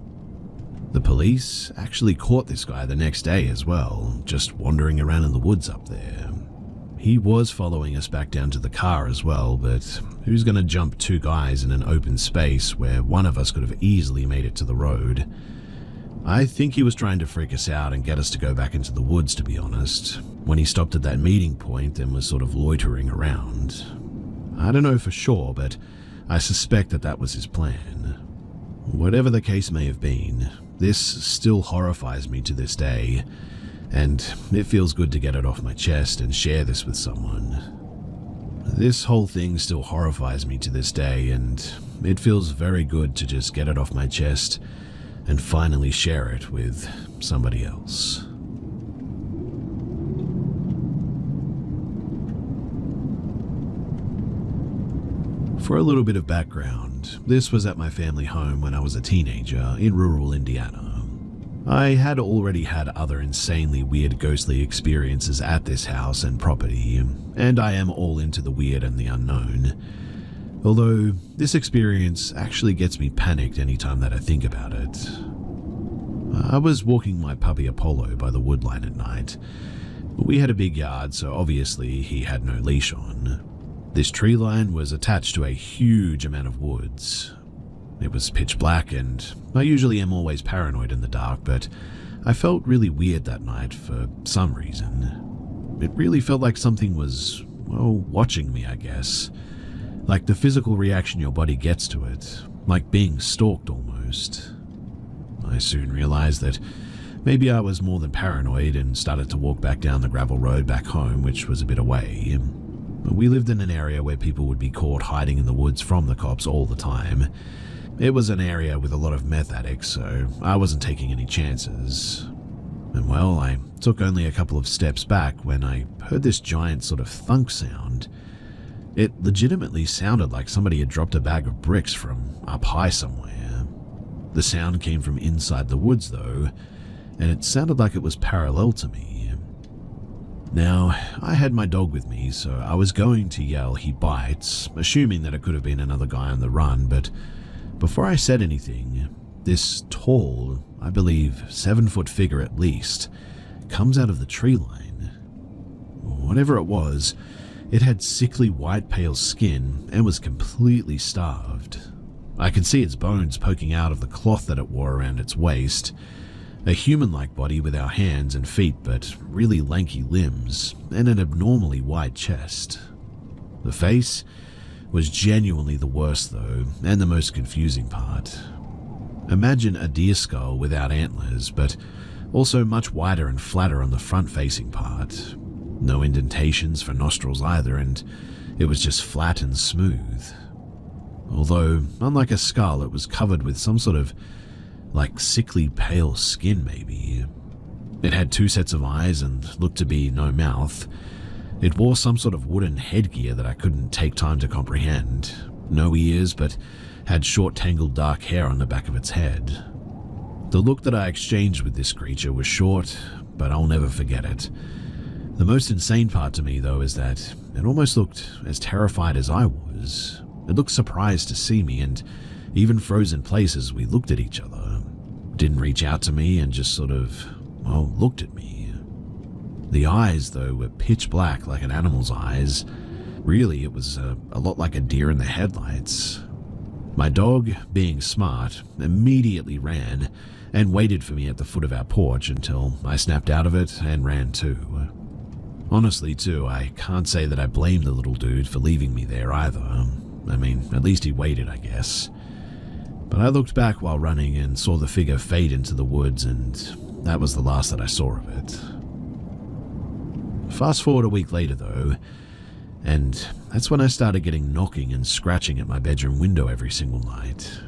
The police actually caught this guy the next day as well, just wandering around in the woods up there. He was following us back down to the car as well, but who's going to jump two guys in an open space where one of us could have easily made it to the road? I think he was trying to freak us out and get us to go back into the woods, to be honest, when he stopped at that meeting point and was sort of loitering around. I don't know for sure, but I suspect that that was his plan. Whatever the case may have been, this still horrifies me to this day, and it feels good to get it off my chest and share this with someone. This whole thing still horrifies me to this day, and it feels very good to just get it off my chest and finally share it with somebody else. For a little bit of background, this was at my family home when I was a teenager in rural Indiana. I had already had other insanely weird ghostly experiences at this house and property, and I am all into the weird and the unknown. Although this experience actually gets me panicked anytime that I think about it. I was walking my puppy Apollo by the woodline at night. We had a big yard, so obviously he had no leash on. This tree line was attached to a huge amount of woods. It was pitch black, and I usually am always paranoid in the dark, but I felt really weird that night for some reason. It really felt like something was, well, watching me, I guess. Like the physical reaction your body gets to it, like being stalked almost. I soon realized that maybe I was more than paranoid and started to walk back down the gravel road back home, which was a bit away. We lived in an area where people would be caught hiding in the woods from the cops all the time. It was an area with a lot of meth addicts, so I wasn't taking any chances. And well, I took only a couple of steps back when I heard this giant sort of thunk sound. It legitimately sounded like somebody had dropped a bag of bricks from up high somewhere. The sound came from inside the woods though, and it sounded like it was parallel to me. Now, I had my dog with me, so I was going to yell "he bites," assuming that it could have been another guy on the run, but before I said anything, this tall, I believe 7-foot figure at least, comes out of the tree line. Whatever it was, it had sickly white pale skin and was completely starved. I could see its bones poking out of the cloth that it wore around its waist. A human-like body without hands and feet, but really lanky limbs, and an abnormally wide chest. The face was genuinely the worst though, and the most confusing part. Imagine a deer skull without antlers, but also much wider and flatter on the front-facing part. No indentations for nostrils either, and it was just flat and smooth. Although, unlike a skull, it was covered with some sort of, like, sickly pale skin maybe. It had 2 sets of eyes and looked to be no mouth. It wore some sort of wooden headgear that I couldn't take time to comprehend. No ears, but had short tangled dark hair on the back of its head. The look that I exchanged with this creature was short, but I'll never forget it. The most insane part to me, though, is that it almost looked as terrified as I was. It looked surprised to see me and even froze in place as we looked at each other. Didn't reach out to me and just sort of, well, looked at me. The eyes, though, were pitch black like an animal's eyes. Really, it was a lot like a deer in the headlights. My dog, being smart, immediately ran and waited for me at the foot of our porch until I snapped out of it and ran too. Honestly, too, I can't say that I blame the little dude for leaving me there either. I mean, at least he waited, I guess. But I looked back while running and saw the figure fade into the woods, and that was the last that I saw of it. Fast forward a week later, though, and that's when I started getting knocking and scratching at my bedroom window every single night.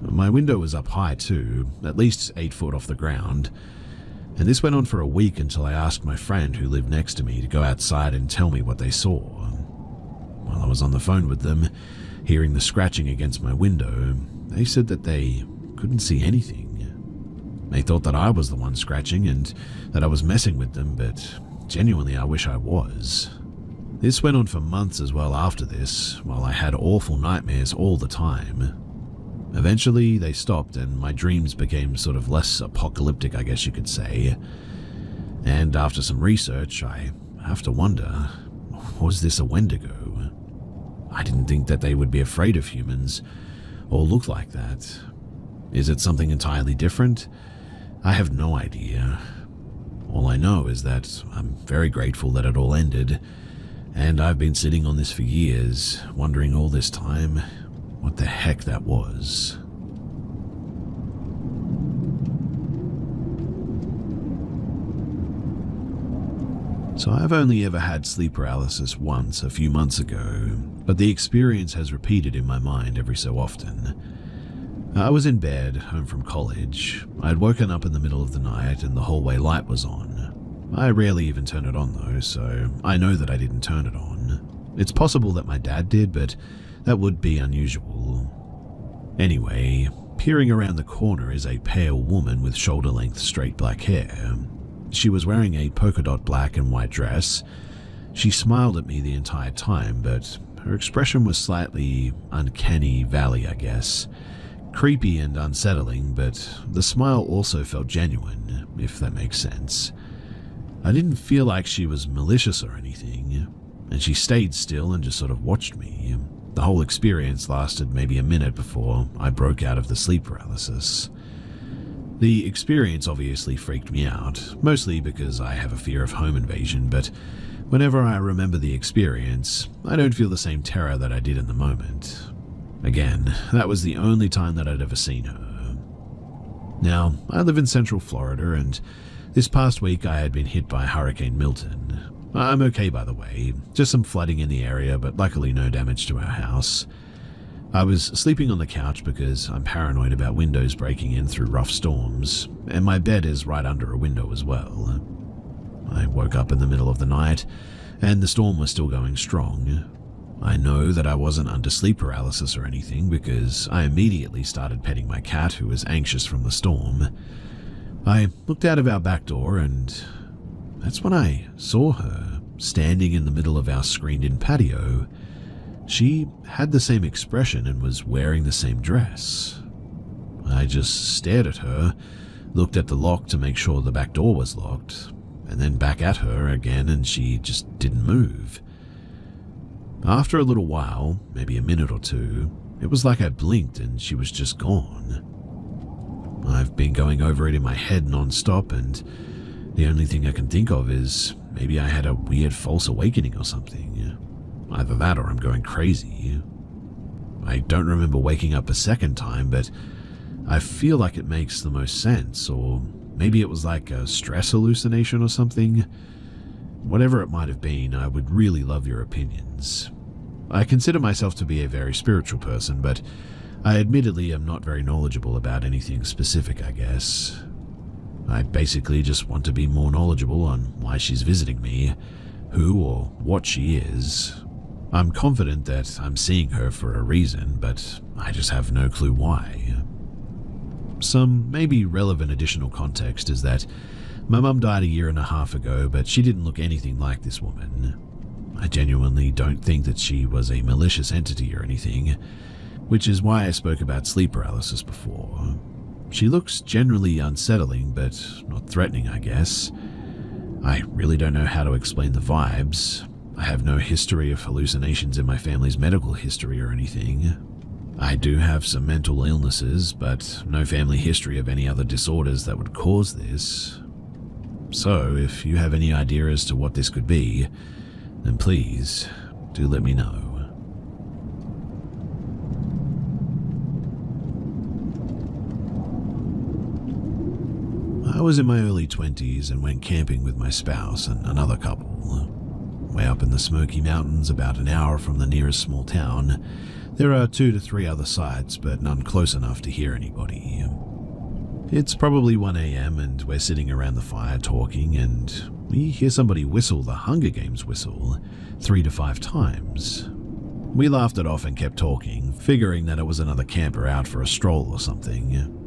My window was up high too, at least 8 foot off the ground, and this went on for a week until I asked my friend who lived next to me to go outside and tell me what they saw. While I was on the phone with them, hearing the scratching against my window, they said that they couldn't see anything. They thought that I was the one scratching and that I was messing with them, but genuinely I wish I was. This went on for months as well after this, while I had awful nightmares all the time. Eventually, they stopped and my dreams became sort of less apocalyptic, I guess you could say. And after some research, I have to wonder, was this a Wendigo? I didn't think that they would be afraid of humans or look like that. Is it something entirely different? I have no idea. All I know is that I'm very grateful that it all ended, and I've been sitting on this for years, wondering all this time what the heck that was. So I've only ever had sleep paralysis once a few months ago, but the experience has repeated in my mind every so often. I was in bed, home from college. I had woken up in the middle of the night and the hallway light was on. I rarely even turn it on though, so I know that I didn't turn it on. It's possible that my dad did, but that would be unusual. Anyway, peering around the corner is a pale woman with shoulder-length straight black hair. She was wearing a polka dot black and white dress. She smiled at me the entire time, but her expression was slightly uncanny valley, I guess. Creepy and unsettling, but the smile also felt genuine, if that makes sense. I didn't feel like she was malicious or anything, and she stayed still and just sort of watched me. The whole experience lasted maybe a minute before I broke out of the sleep paralysis. The experience obviously freaked me out, mostly because I have a fear of home invasion, but whenever I remember the experience, I don't feel the same terror that I did in the moment. Again, that was the only time that I'd ever seen her. Now, I live in Central Florida, and this past week I had been hit by Hurricane Milton. I'm okay, by the way, just some flooding in the area, but luckily no damage to our house. I was sleeping on the couch because I'm paranoid about windows breaking in through rough storms, and my bed is right under a window as well. I woke up in the middle of the night, and the storm was still going strong. I know that I wasn't under sleep paralysis or anything because I immediately started petting my cat, who was anxious from the storm. I looked out of our back door, and that's when I saw her standing in the middle of our screened-in patio. She had the same expression and was wearing the same dress. I just stared at her, looked at the lock to make sure the back door was locked, and then back at her again, and she just didn't move. After a little while, maybe a minute or two, it was like I blinked and she was just gone. I've been going over it in my head non-stop, and the only thing I can think of is maybe I had a weird false awakening or something. Either that or I'm going crazy. I don't remember waking up a second time, but I feel like it makes the most sense, or maybe it was like a stress hallucination or something. Whatever it might have been, I would really love your opinions. I consider myself to be a very spiritual person, but I admittedly am not very knowledgeable about anything specific, I guess. I basically just want to be more knowledgeable on why she's visiting me, who or what she is. I'm confident that I'm seeing her for a reason, but I just have no clue why. Some maybe relevant additional context is that my mum died a year and a half ago, but she didn't look anything like this woman. I genuinely don't think that she was a malicious entity or anything, which is why I spoke about sleep paralysis before. She looks generally unsettling, but not threatening, I guess. I really don't know how to explain the vibes. I have no history of hallucinations in my family's medical history or anything. I do have some mental illnesses, but no family history of any other disorders that would cause this. So, if you have any idea as to what this could be, then please, do let me know. was in my early 20s and went camping with my spouse and another couple. Way up in the Smoky Mountains, about an hour from the nearest small town, there are 2 to 3 other sites, but none close enough to hear anybody. It's probably 1 a.m. and we're sitting around the fire talking, and we hear somebody whistle the Hunger Games whistle 3 to 5 times. We laughed it off and kept talking, figuring that it was another camper out for a stroll or something.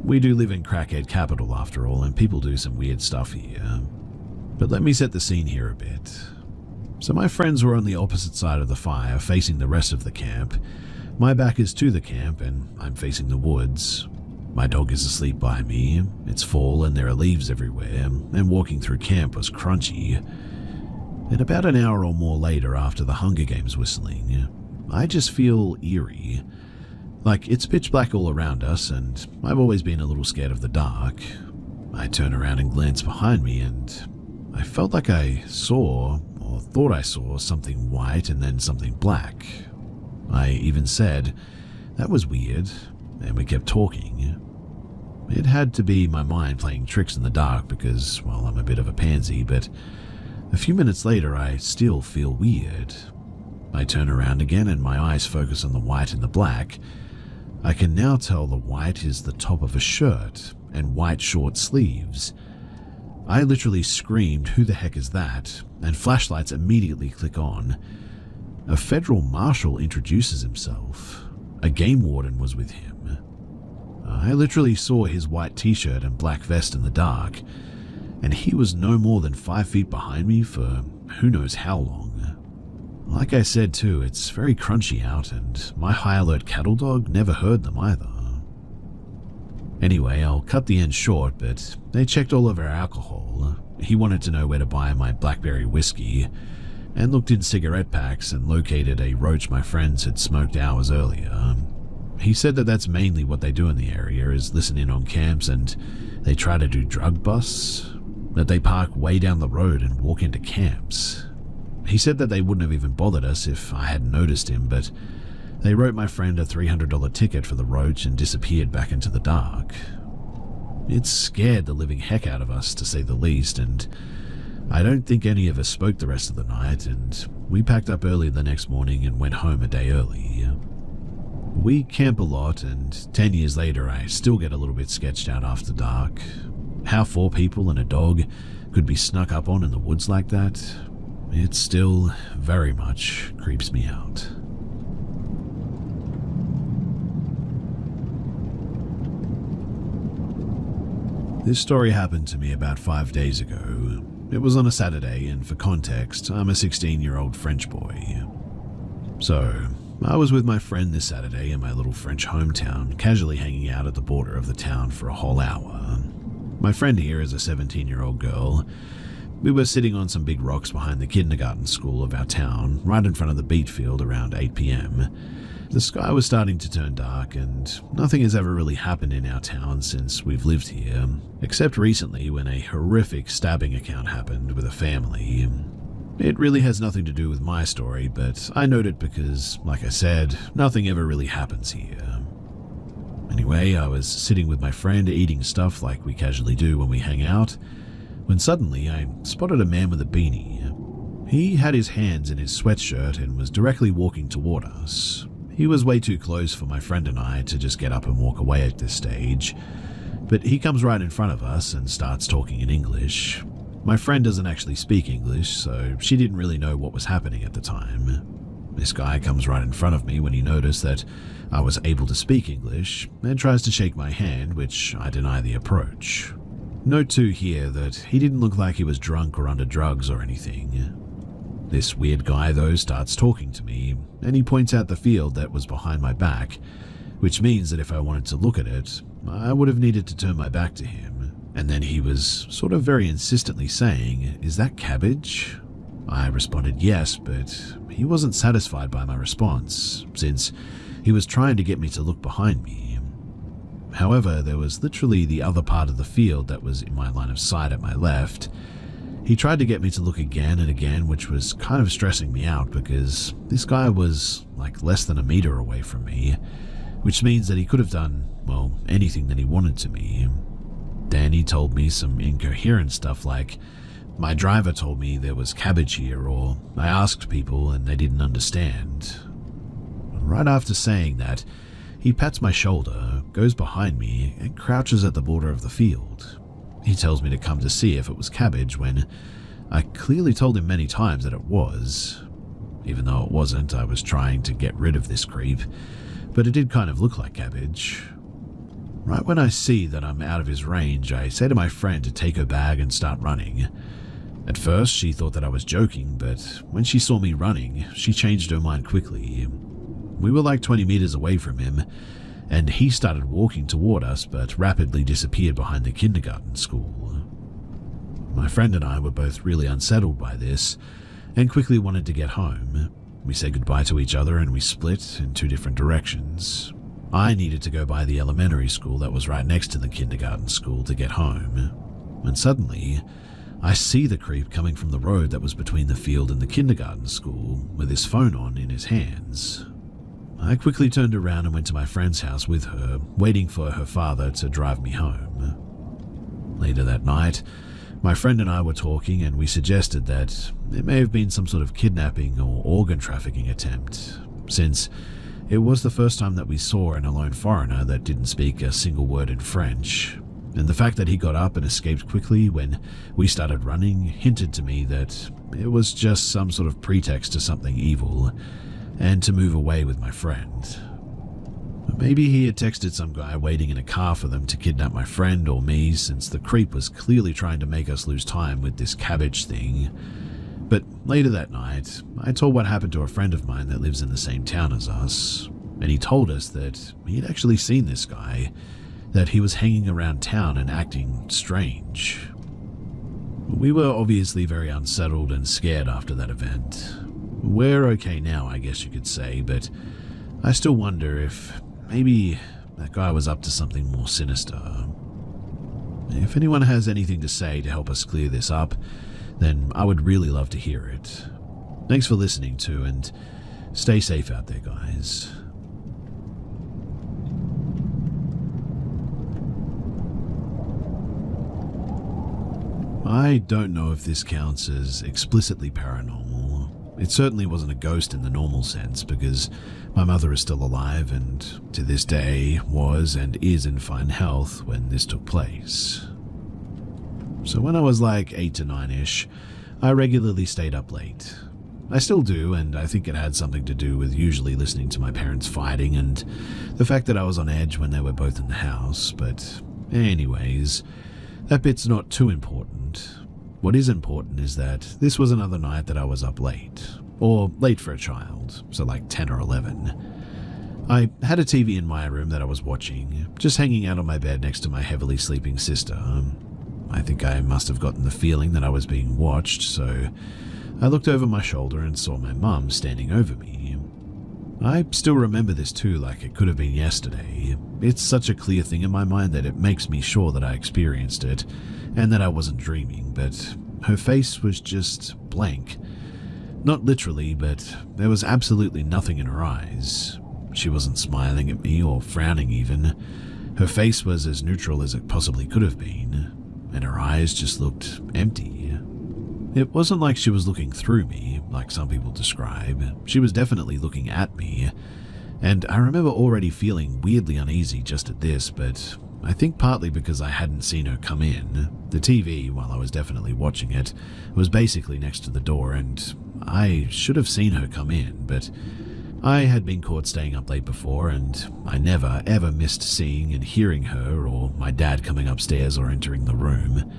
We do live in crackhead capital after all, and people do some weird stuff here. But let me set the scene here a bit. So my friends were on the opposite side of the fire, facing the rest of the camp. My back is to the camp, and I'm facing the woods. My dog is asleep by me. It's fall and there are leaves everywhere, and walking through camp was crunchy. And about an hour or more later, after the Hunger Games whistling, I just feel eerie. Like it's pitch black all around us, and I've always been a little scared of the dark. I turn around and glance behind me, and I felt like I saw, or thought I saw, something white and then something black. I even said, "That was weird," and we kept talking. It had to be my mind playing tricks in the dark because, well, I'm a bit of a pansy, but a few minutes later I still feel weird. I turn around again and my eyes focus on the white and the black. I can now tell the white is the top of a shirt and white short sleeves. I literally screamed, "Who the heck is that?" and flashlights immediately click on. A federal marshal introduces himself. A game warden was with him. I literally saw his white t-shirt and black vest in the dark, and he was no more than 5 feet behind me for who knows how long. Like I said too, it's very crunchy out, and my high alert cattle dog never heard them either. Anyway, I'll cut the end short, but they checked all of our alcohol. He wanted to know where to buy my blackberry whiskey, and looked in cigarette packs and located a roach my friends had smoked hours earlier. He said that that's mainly what they do in the area, is listen in on camps, and they try to do drug busts, that they park way down the road and walk into camps. He said that they wouldn't have even bothered us if I hadn't noticed him, but they wrote my friend a $300 ticket for the roach and disappeared back into the dark. It scared the living heck out of us, to say the least, and I don't think any of us spoke the rest of the night, and we packed up early the next morning and went home a day early. We camp a lot, and 10 years later I still get a little bit sketched out after dark. How 4 people and a dog could be snuck up on in the woods like that, it still very much creeps me out. This story happened to me about 5 days ago. It was on a Saturday, and for context, I'm a 16-year-old French boy. So, I was with my friend this Saturday in my little French hometown, casually hanging out at the border of the town for a whole hour. My friend here is a 17-year-old girl. We were sitting on some big rocks behind the kindergarten school of our town, right in front of the beet field around 8 p.m. The sky was starting to turn dark, and nothing has ever really happened in our town since we've lived here, except recently when a horrific stabbing account happened with a family. It really has nothing to do with my story, but I note it because, like I said, nothing ever really happens here. Anyway, I was sitting with my friend eating stuff like we casually do when we hang out, when suddenly I spotted a man with a beanie. He had his hands in his sweatshirt and was directly walking toward us. He was way too close for my friend and I to just get up and walk away at this stage, but he comes right in front of us and starts talking in English. My friend doesn't actually speak English, so she didn't really know what was happening at the time. This guy comes right in front of me when he noticed that I was able to speak English and tries to shake my hand, which I deny the approach. Note too here that he didn't look like he was drunk or under drugs or anything. This weird guy though starts talking to me, and he points out the field that was behind my back, which means that if I wanted to look at it, I would have needed to turn my back to him. And then he was sort of very insistently saying, "Is that cabbage?" I responded yes, but he wasn't satisfied by my response, since he was trying to get me to look behind me. However, there was literally the other part of the field that was in my line of sight at my left. He tried to get me to look again and again, which was kind of stressing me out because this guy was like less than a meter away from me, which means that he could have done, well, anything that he wanted to me. Then he told me some incoherent stuff like, my driver told me there was cabbage here, or I asked people and they didn't understand. Right after saying that, he pats my shoulder, goes behind me, and crouches at the border of the field. He tells me to come to see if it was cabbage when I clearly told him many times that it was. Even though it wasn't, I was trying to get rid of this creep, but it did kind of look like cabbage. Right when I see that I'm out of his range, I say to my friend to take her bag and start running. At first, she thought that I was joking, but when she saw me running, she changed her mind quickly. We were like 20 meters away from him, and he started walking toward us but rapidly disappeared behind the kindergarten school. My friend and I were both really unsettled by this and quickly wanted to get home. We said goodbye to each other and we split in two different directions. I needed to go by the elementary school that was right next to the kindergarten school to get home. And suddenly, I see the creep coming from the road that was between the field and the kindergarten school with his phone on in his hands. I quickly turned around and went to my friend's house with her, waiting for her father to drive me home. Later that night, my friend and I were talking and we suggested that it may have been some sort of kidnapping or organ trafficking attempt, since it was the first time that we saw an alone foreigner that didn't speak a single word in French, and the fact that he got up and escaped quickly when we started running hinted to me that it was just some sort of pretext to something evil, and to move away with my friend. Maybe he had texted some guy waiting in a car for them to kidnap my friend or me, since the creep was clearly trying to make us lose time with this cabbage thing. But later that night, I told what happened to a friend of mine that lives in the same town as us, and he told us that he had actually seen this guy, that he was hanging around town and acting strange. We were obviously very unsettled and scared after that event. We're okay now, I guess you could say, but I still wonder if maybe that guy was up to something more sinister. If anyone has anything to say to help us clear this up, then I would really love to hear it. Thanks for listening to, and stay safe out there, guys. I don't know if this counts as explicitly paranormal. It certainly wasn't a ghost in the normal sense, because my mother is still alive and, to this day, was and is in fine health when this took place. So when I was like 8 to 9-ish, I regularly stayed up late. I still do, and I think it had something to do with usually listening to my parents fighting and the fact that I was on edge when they were both in the house, but anyways, that bit's not too important. What is important is that this was another night that I was up late, or late for a child, so like 10 or 11. I had a TV in my room that I was watching, just hanging out on my bed next to my heavily sleeping sister. I think I must have gotten the feeling that I was being watched, so I looked over my shoulder and saw my mum standing over me. I still remember this too, like it could have been yesterday. It's such a clear thing in my mind that it makes me sure that I experienced it, and that I wasn't dreaming, but her face was just blank. Not literally, but there was absolutely nothing in her eyes. She wasn't smiling at me or frowning even. Her face was as neutral as it possibly could have been, and her eyes just looked empty. It wasn't like she was looking through me, like some people describe. She was definitely looking at me, and I remember already feeling weirdly uneasy just at this, but I think partly because I hadn't seen her come in. The TV, while I was definitely watching it, was basically next to the door, and I should have seen her come in, but I had been caught staying up late before, and I never ever missed seeing and hearing her or my dad coming upstairs or entering the room.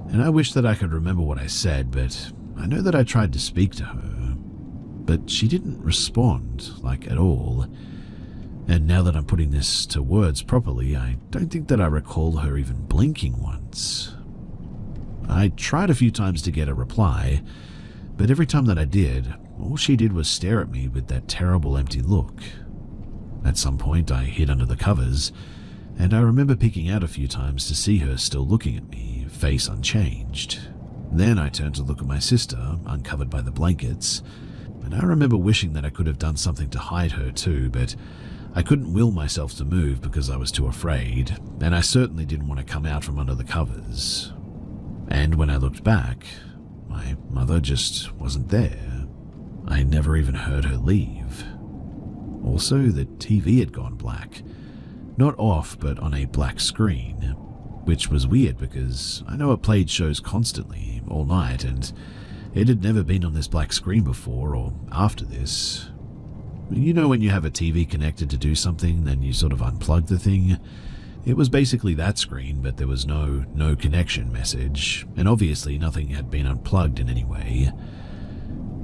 And I wish that I could remember what I said, but I know that I tried to speak to her, but she didn't respond, like at all. And now that I'm putting this to words properly, I don't think that I recall her even blinking once. I tried a few times to get a reply, but every time that I did, all she did was stare at me with that terrible empty look. At some point, I hid under the covers, and I remember peeking out a few times to see her still looking at me, face unchanged. Then I turned to look at my sister, uncovered by the blankets, and I remember wishing that I could have done something to hide her too, but I couldn't will myself to move because I was too afraid, and I certainly didn't want to come out from under the covers. And when I looked back, my mother just wasn't there. I never even heard her leave. Also, the TV had gone black. Not off, but on a black screen, which was weird because I know it played shows constantly, all night, and it had never been on this black screen before or after this. You know when you have a TV connected to do something, then you sort of unplug the thing? It was basically that screen, but there was no connection message, and obviously nothing had been unplugged in any way.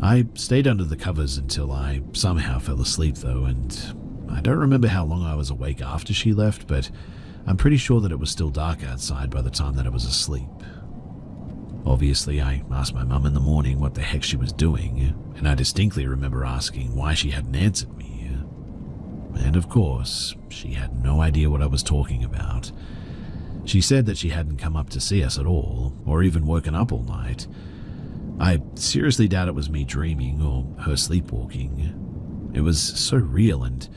I stayed under the covers until I somehow fell asleep though, and I don't remember how long I was awake after she left, but I'm pretty sure that it was still dark outside by the time that I was asleep. Obviously, I asked my mum in the morning what the heck she was doing, and I distinctly remember asking why she hadn't answered me. And of course, she had no idea what I was talking about. She said that she hadn't come up to see us at all, or even woken up all night. I seriously doubt it was me dreaming or her sleepwalking. It was so real, and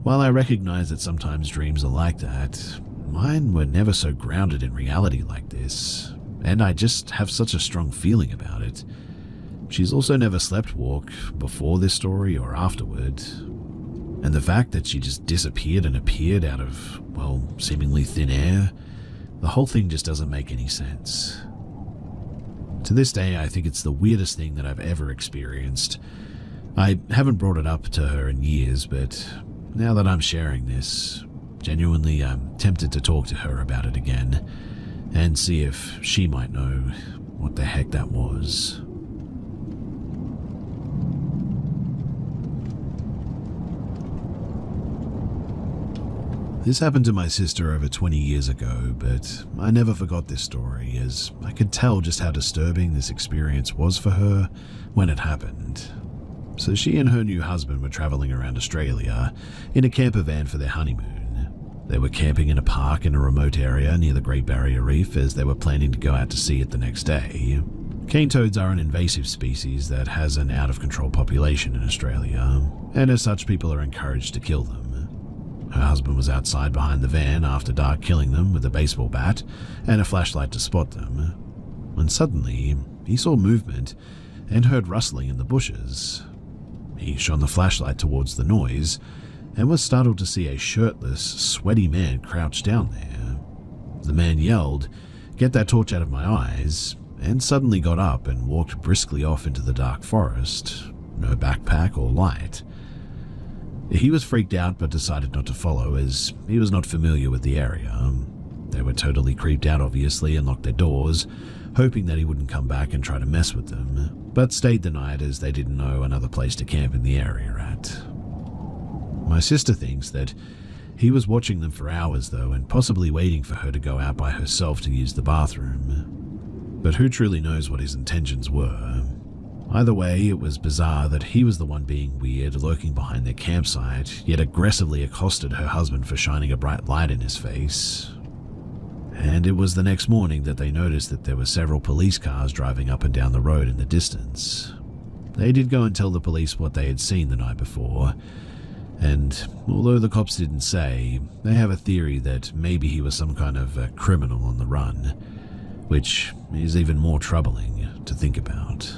while I recognize that sometimes dreams are like that, mine were never so grounded in reality like this, and I just have such a strong feeling about it. She's also never slept walk before this story or afterward, and the fact that she just disappeared and appeared out of, well, seemingly thin air, the whole thing just doesn't make any sense. To this day, I think it's the weirdest thing that I've ever experienced. I haven't brought it up to her in years, but now that I'm sharing this, genuinely I'm tempted to talk to her about it again and see if she might know what the heck that was. This happened to my sister over 20 years ago, but I never forgot this story, as I could tell just how disturbing this experience was for her when it happened. So she and her new husband were traveling around Australia in a camper van for their honeymoon. They were camping in a park in a remote area near the Great Barrier Reef as they were planning to go out to sea it the next day. Cane toads are an invasive species that has an out-of-control population in Australia, and as such people are encouraged to kill them. Her husband was outside behind the van after dark killing them with a baseball bat and a flashlight to spot them. When suddenly, he saw movement and heard rustling in the bushes. He shone the flashlight towards the noise and was startled to see a shirtless, sweaty man crouched down there. The man yelled, "Get that torch out of my eyes," and suddenly got up and walked briskly off into the dark forest. No backpack or light. He was freaked out but decided not to follow as he was not familiar with the area. They were totally creeped out obviously and locked their doors, hoping that he wouldn't come back and try to mess with them, but stayed the night as they didn't know another place to camp in the area at. My sister thinks that he was watching them for hours though, and possibly waiting for her to go out by herself to use the bathroom. But who truly knows what his intentions were? Either way, it was bizarre that he was the one being weird, lurking behind their campsite, yet aggressively accosted her husband for shining a bright light in his face. And it was the next morning that they noticed that there were several police cars driving up and down the road in the distance. They did go and tell the police what they had seen the night before, and although the cops didn't say, they have a theory that maybe he was some kind of a criminal on the run, which is even more troubling to think about.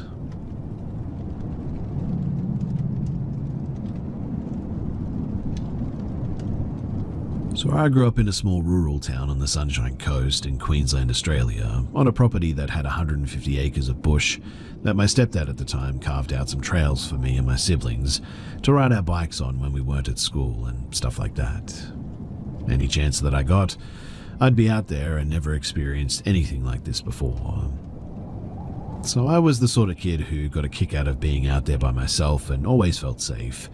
So I grew up in a small rural town on the Sunshine Coast in Queensland, Australia, on a property that had 150 acres of bush that my stepdad at the time carved out some trails for me and my siblings to ride our bikes on when we weren't at school and stuff like that. Any chance that I got, I'd be out there and never experienced anything like this before. So I was the sort of kid who got a kick out of being out there by myself and always felt safe.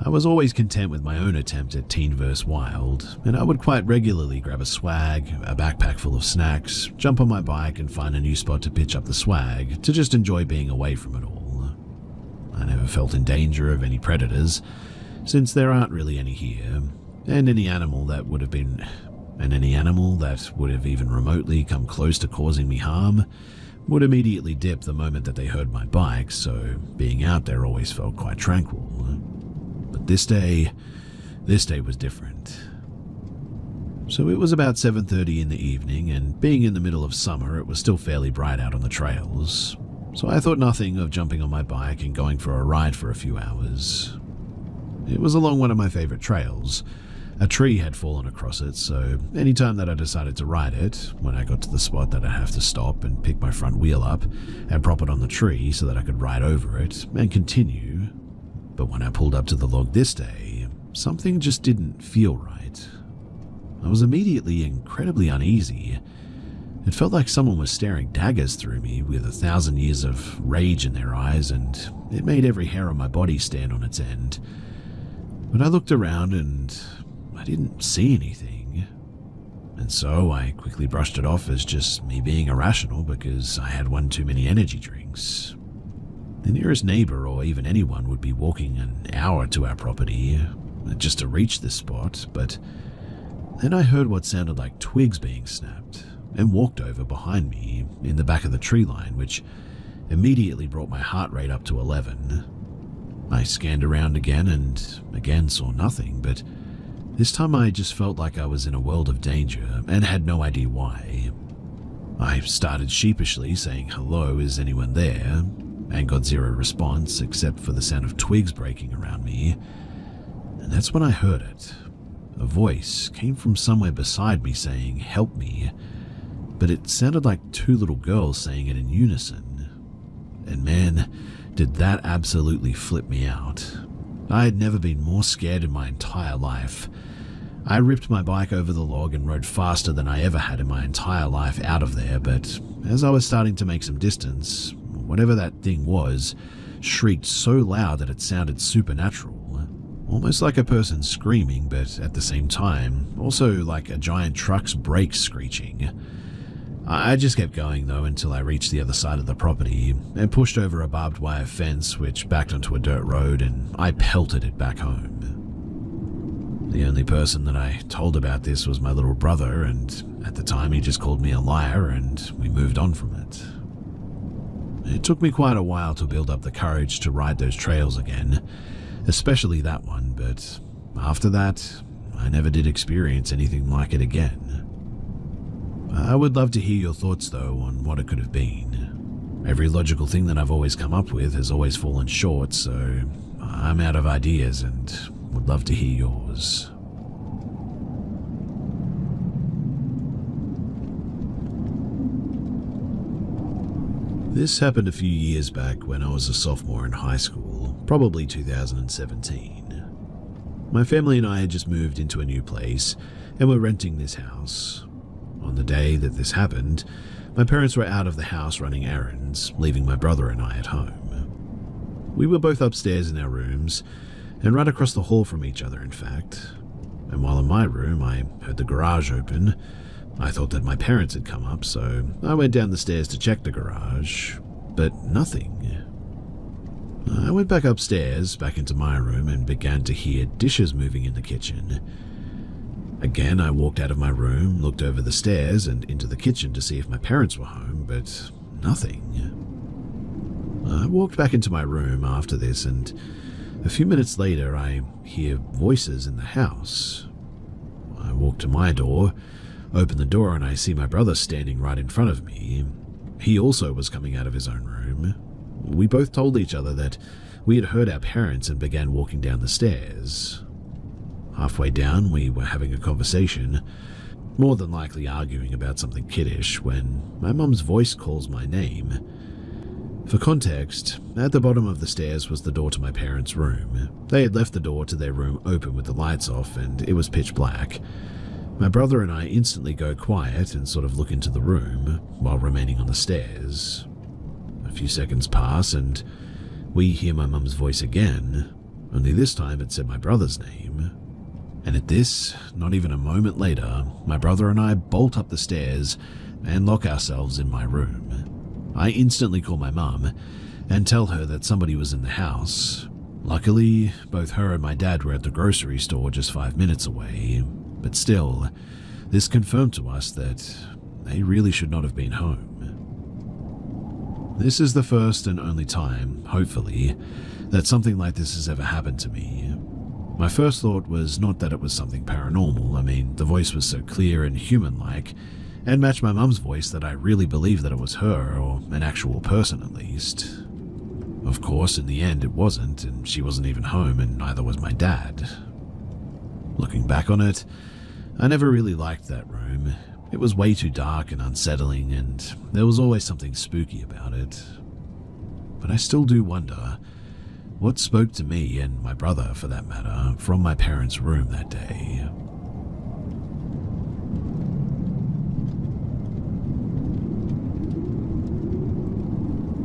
I was always content with my own attempt at teen verse wild, and I would quite regularly grab a swag, a backpack full of snacks, jump on my bike and find a new spot to pitch up the swag to just enjoy being away from it all. I never felt in danger of any predators, since there aren't really any here, and any animal that would have even remotely come close to causing me harm would immediately dip the moment that they heard my bike, so being out there always felt quite tranquil. But this day, This day was different. So it was about 7:30 in the evening, and being in the middle of summer, it was still fairly bright out on the trails. So I thought nothing of jumping on my bike and going for a ride for a few hours. It was along one of my favorite trails. A tree had fallen across it, so anytime that I decided to ride it, when I got to the spot that I'd have to stop and pick my front wheel up and prop it on the tree so that I could ride over it and continue. But when I pulled up to the log this day, something just didn't feel right. I was immediately incredibly uneasy. It felt like someone was staring daggers through me with 1,000 years of rage in their eyes, and it made every hair on my body stand on its end. But I looked around and I didn't see anything. And so I quickly brushed it off as just me being irrational because I had one too many energy drinks. The nearest neighbor or even anyone would be walking an hour to our property just to reach this spot, but then I heard what sounded like twigs being snapped and walked over behind me in the back of the tree line, which immediately brought my heart rate up to 11. I scanned around again and again saw nothing, but this time I just felt like I was in a world of danger and had no idea why. I started sheepishly saying, "Hello, is anyone there?" and got zero response except for the sound of twigs breaking around me. And that's when I heard it. A voice came from somewhere beside me saying, "Help me," but it sounded like two little girls saying it in unison. And man, did that absolutely flip me out. I had never been more scared in my entire life. I ripped my bike over the log and rode faster than I ever had in my entire life out of there, but as I was starting to make some distance, whatever that thing was shrieked so loud that it sounded supernatural. Almost like a person screaming, but at the same time, also like a giant truck's brakes screeching. I just kept going though until I reached the other side of the property and pushed over a barbed wire fence which backed onto a dirt road, and I pelted it back home. The only person that I told about this was my little brother, and at the time he just called me a liar and we moved on from it. It took me quite a while to build up the courage to ride those trails again, especially that one, but after that, I never did experience anything like it again. I would love to hear your thoughts though on what it could have been. Every logical thing that I've always come up with has always fallen short, so I'm out of ideas and would love to hear yours. This happened a few years back when I was a sophomore in high school, probably 2017. My family and I had just moved into a new place and were renting this house. On the day that this happened, my parents were out of the house running errands, leaving my brother and I at home. We were both upstairs in our rooms, and right across the hall from each other, in fact. And while in my room, I heard the garage open. I thought that my parents had come up, so I went down the stairs to check the garage, but nothing. I went back upstairs, back into my room, and began to hear dishes moving in the kitchen. Again, I walked out of my room, looked over the stairs and into the kitchen to see if my parents were home, but nothing. I walked back into my room after this, and a few minutes later, I hear voices in the house. I walk to my door, open the door, and I see my brother standing right in front of me. He also was coming out of his own room. We both told each other that we had heard our parents and began walking down the stairs. Halfway down, we were having a conversation, more than likely arguing about something kiddish, when my mum's voice calls my name. For context, at the bottom of the stairs was the door to my parents' room. They had left the door to their room open with the lights off, and it was pitch black. My brother and I instantly go quiet and sort of look into the room while remaining on the stairs. A few seconds pass and we hear my mum's voice again, only this time it said my brother's name. And at this, not even a moment later, my brother and I bolt up the stairs and lock ourselves in my room. I instantly call my mum and tell her that somebody was in the house. Luckily, both her and my dad were at the grocery store just 5 minutes away, but still, this confirmed to us that they really should not have been home. This is the first and only time, hopefully, that something like this has ever happened to me. My first thought was not that it was something paranormal. I mean, the voice was so clear and human-like, and matched my mum's voice that I really believed that it was her, or an actual person at least. Of course, in the end it wasn't, and she wasn't even home, and neither was my dad. Looking back on it, I never really liked that room. It was way too dark and unsettling, and there was always something spooky about it. But I still do wonder what spoke to me, and my brother for that matter, from my parents' room that day.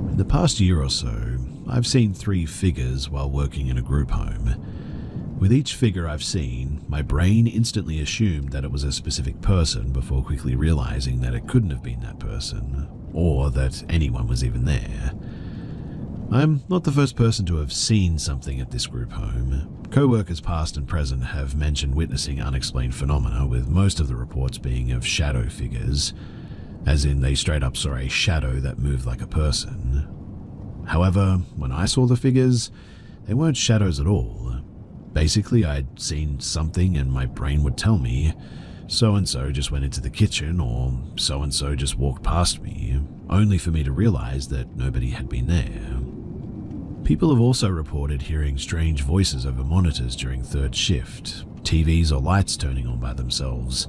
In the past year or so, I've seen 3 figures while working in a group home. With each figure I've seen, my brain instantly assumed that it was a specific person before quickly realizing that it couldn't have been that person, or that anyone was even there. I'm not the first person to have seen something at this group home. Co-workers past and present have mentioned witnessing unexplained phenomena, with most of the reports being of shadow figures, as in they straight up saw a shadow that moved like a person. However, when I saw the figures, they weren't shadows at all. Basically, I'd seen something and my brain would tell me, so-and-so just went into the kitchen, or so-and-so just walked past me, only for me to realize that nobody had been there. People have also reported hearing strange voices over monitors during third shift, TVs or lights turning on by themselves,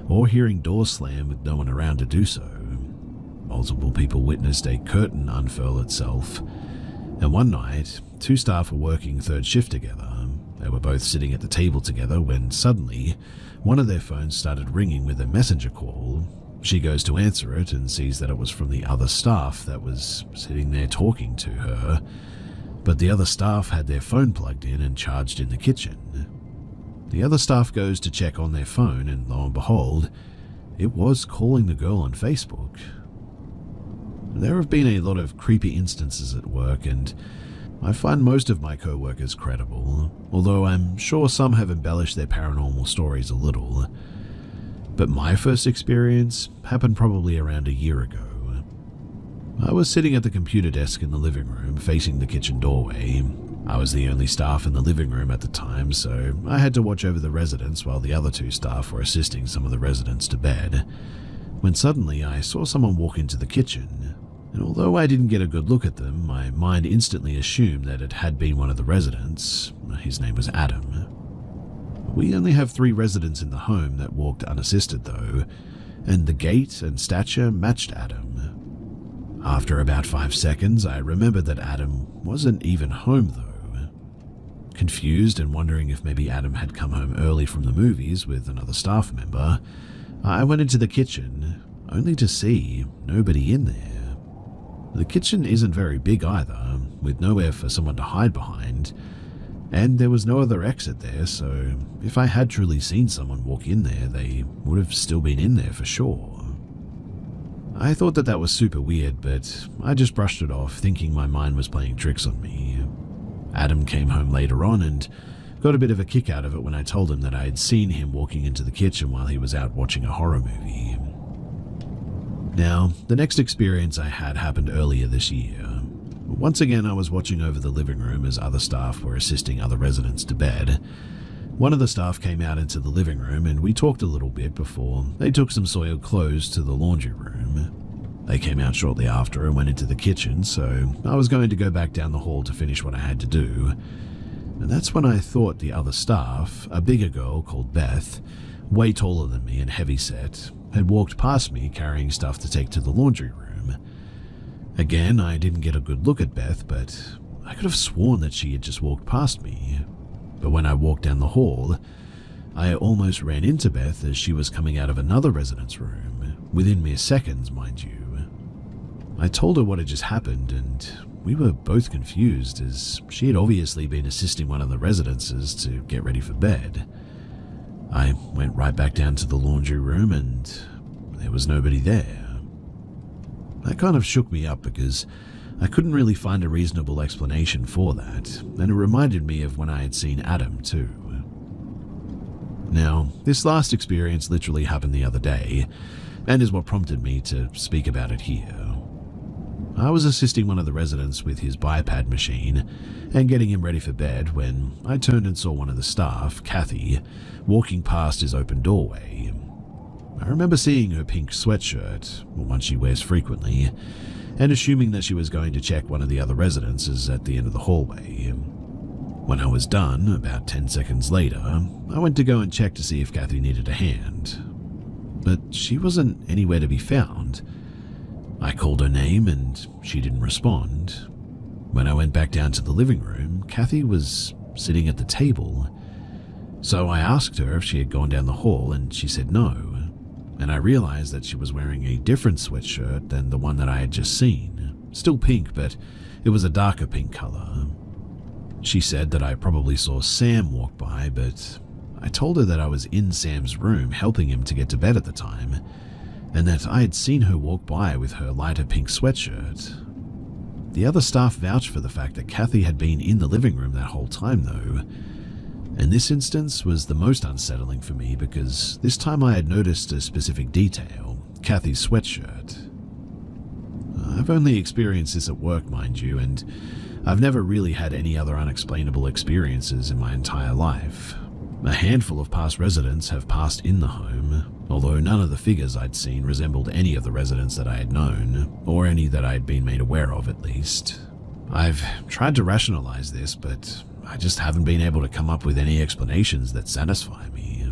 or hearing doors slam with no one around to do so. Multiple people witnessed a curtain unfurl itself, and one night, 2 staff were working third shift together. They were both sitting at the table together when suddenly, one of their phones started ringing with a messenger call. She goes to answer it and sees that it was from the other staff that was sitting there talking to her, but the other staff had their phone plugged in and charged in the kitchen. The other staff goes to check on their phone, and lo and behold, it was calling the girl on Facebook. There have been a lot of creepy instances at work, and I find most of my co-workers credible, although I'm sure some have embellished their paranormal stories a little. But my first experience happened probably around a year ago. I was sitting at the computer desk in the living room, facing the kitchen doorway. I was the only staff in the living room at the time, so I had to watch over the residents while the other 2 staff were assisting some of the residents to bed, when suddenly I saw someone walk into the kitchen, and although I didn't get a good look at them, my mind instantly assumed that it had been one of the residents. His name was Adam. We only have 3 residents in the home that walked unassisted though, and the gait and stature matched Adam. After about 5 seconds, I remembered that Adam wasn't even home though. Confused and wondering if maybe Adam had come home early from the movies with another staff member, I went into the kitchen, only to see nobody in there. The kitchen isn't very big either, with nowhere for someone to hide behind, and there was no other exit there, so if I had truly seen someone walk in there, they would have still been in there for sure. I thought that was super weird, but I just brushed it off, thinking my mind was playing tricks on me. Adam came home later on and got a bit of a kick out of it when I told him that I had seen him walking into the kitchen while he was out watching a horror movie. Now, the next experience I had happened earlier this year. Once again, I was watching over the living room as other staff were assisting other residents to bed. One of the staff came out into the living room and we talked a little bit before they took some soiled clothes to the laundry room. They came out shortly after and went into the kitchen, so I was going to go back down the hall to finish what I had to do. And that's when I thought the other staff, a bigger girl called Beth, way taller than me and heavyset, had walked past me carrying stuff to take to the laundry room. Again, I didn't get a good look at Beth, but I could have sworn that she had just walked past me. But when I walked down the hall, I almost ran into Beth as she was coming out of another resident's room, within mere seconds, mind you. I told her what had just happened, and we were both confused as she had obviously been assisting one of the residences to get ready for bed. I went right back down to the laundry room and there was nobody there. That kind of shook me up because I couldn't really find a reasonable explanation for that, and it reminded me of when I had seen Adam too. Now, this last experience literally happened the other day, and is what prompted me to speak about it here. I was assisting one of the residents with his bipad machine and getting him ready for bed when I turned and saw one of the staff, Kathy, walking past his open doorway. I remember seeing her pink sweatshirt, one she wears frequently, and assuming that she was going to check one of the other residences at the end of the hallway. When I was done, about 10 seconds later, I went to go and check to see if Kathy needed a hand. But she wasn't anywhere to be found. I called her name and she didn't respond. When I went back down to the living room, Kathy was sitting at the table. So I asked her if she had gone down the hall and she said no. And I realized that she was wearing a different sweatshirt than the one that I had just seen. Still pink, but it was a darker pink color. She said that I probably saw Sam walk by, but I told her that I was in Sam's room helping him to get to bed at the time, and that I had seen her walk by with her lighter pink sweatshirt. The other staff vouched for the fact that Kathy had been in the living room that whole time though, and this instance was the most unsettling for me because this time I had noticed a specific detail, Kathy's sweatshirt. I've only experienced this at work, mind you, and I've never really had any other unexplainable experiences in my entire life. A handful of past residents have passed in the home, although none of the figures I'd seen resembled any of the residents that I had known, or any that I had been made aware of at least. I've tried to rationalize this, but I just haven't been able to come up with any explanations that satisfy me.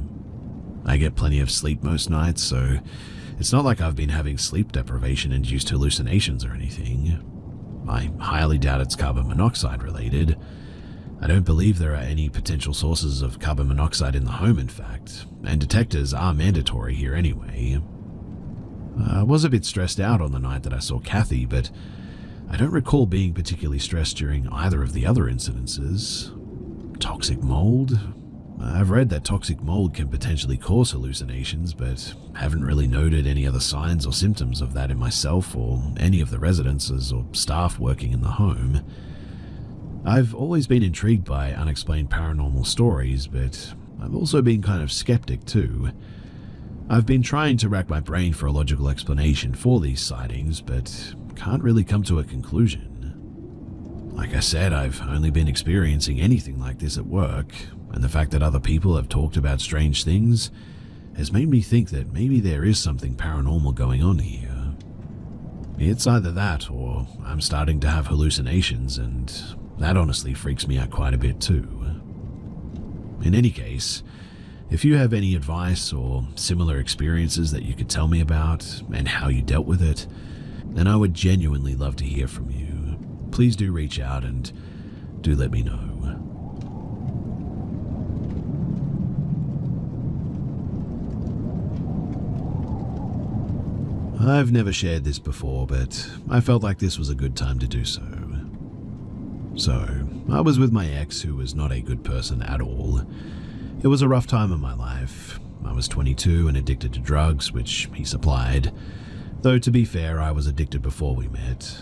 I get plenty of sleep most nights, so it's not like I've been having sleep deprivation-induced hallucinations or anything. I highly doubt it's carbon monoxide related. I don't believe there are any potential sources of carbon monoxide in the home, in fact, and detectors are mandatory here anyway. I was a bit stressed out on the night that I saw Kathy, but I don't recall being particularly stressed during either of the other incidences. Toxic mold? I've read that toxic mold can potentially cause hallucinations, but haven't really noted any other signs or symptoms of that in myself or any of the residences or staff working in the home. I've always been intrigued by unexplained paranormal stories, but I've also been kind of skeptic too. I've been trying to rack my brain for a logical explanation for these sightings, but can't really come to a conclusion. Like I said, I've only been experiencing anything like this at work, and the fact that other people have talked about strange things has made me think that maybe there is something paranormal going on here. It's either that or I'm starting to have hallucinations, and that honestly freaks me out quite a bit too. In any case, if you have any advice or similar experiences that you could tell me about and how you dealt with it, then I would genuinely love to hear from you. Please do reach out and do let me know. I've never shared this before, but I felt like this was a good time to do so. So, I was with my ex, who was not a good person at all. It was a rough time in my life. I was 22 and addicted to drugs, which he supplied. Though to be fair, I was addicted before we met.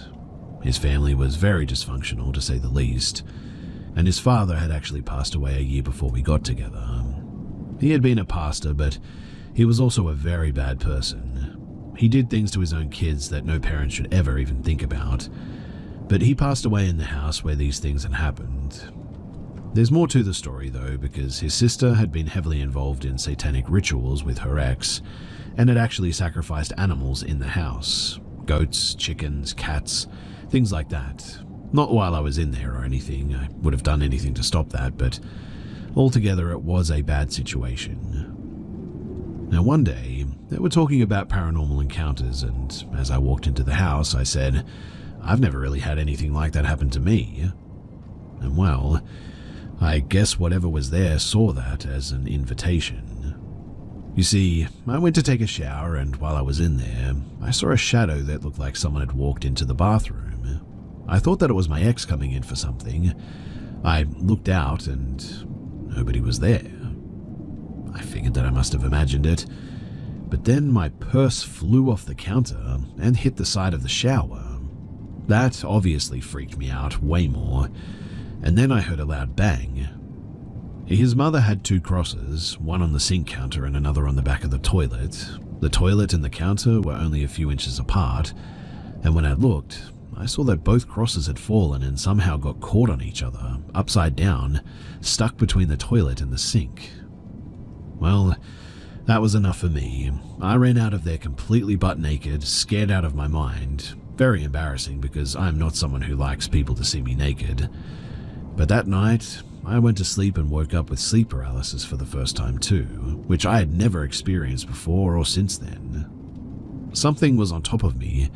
His family was very dysfunctional, to say the least, and his father had actually passed away a year before we got together. He had been a pastor, but he was also a very bad person. He did things to his own kids that no parent should ever even think about. But he passed away in the house where these things had happened. There's more to the story though, because his sister had been heavily involved in satanic rituals with her ex, and had actually sacrificed animals in the house. Goats, chickens, cats, things like that. Not while I was in there or anything, I would have done anything to stop that, but altogether it was a bad situation. Now one day, they were talking about paranormal encounters, and as I walked into the house, I said, I've never really had anything like that happen to me. And well, I guess whatever was there saw that as an invitation. You see, I went to take a shower, and while I was in there, I saw a shadow that looked like someone had walked into the bathroom. I thought that it was my ex coming in for something. I looked out and nobody was there. I figured that I must have imagined it, but then my purse flew off the counter and hit the side of the shower. That obviously freaked me out way more, and then I heard a loud bang. His mother had two crosses, one on the sink counter and another on the back of the toilet. The toilet and the counter were only a few inches apart, and when I looked, I saw that both crosses had fallen and somehow got caught on each other, upside down, stuck between the toilet and the sink. Well, that was enough for me. I ran out of there completely butt naked, scared out of my mind. Very embarrassing because I'm not someone who likes people to see me naked. But that night, I went to sleep and woke up with sleep paralysis for the first time too, which I had never experienced before or since then. Something was on top of me,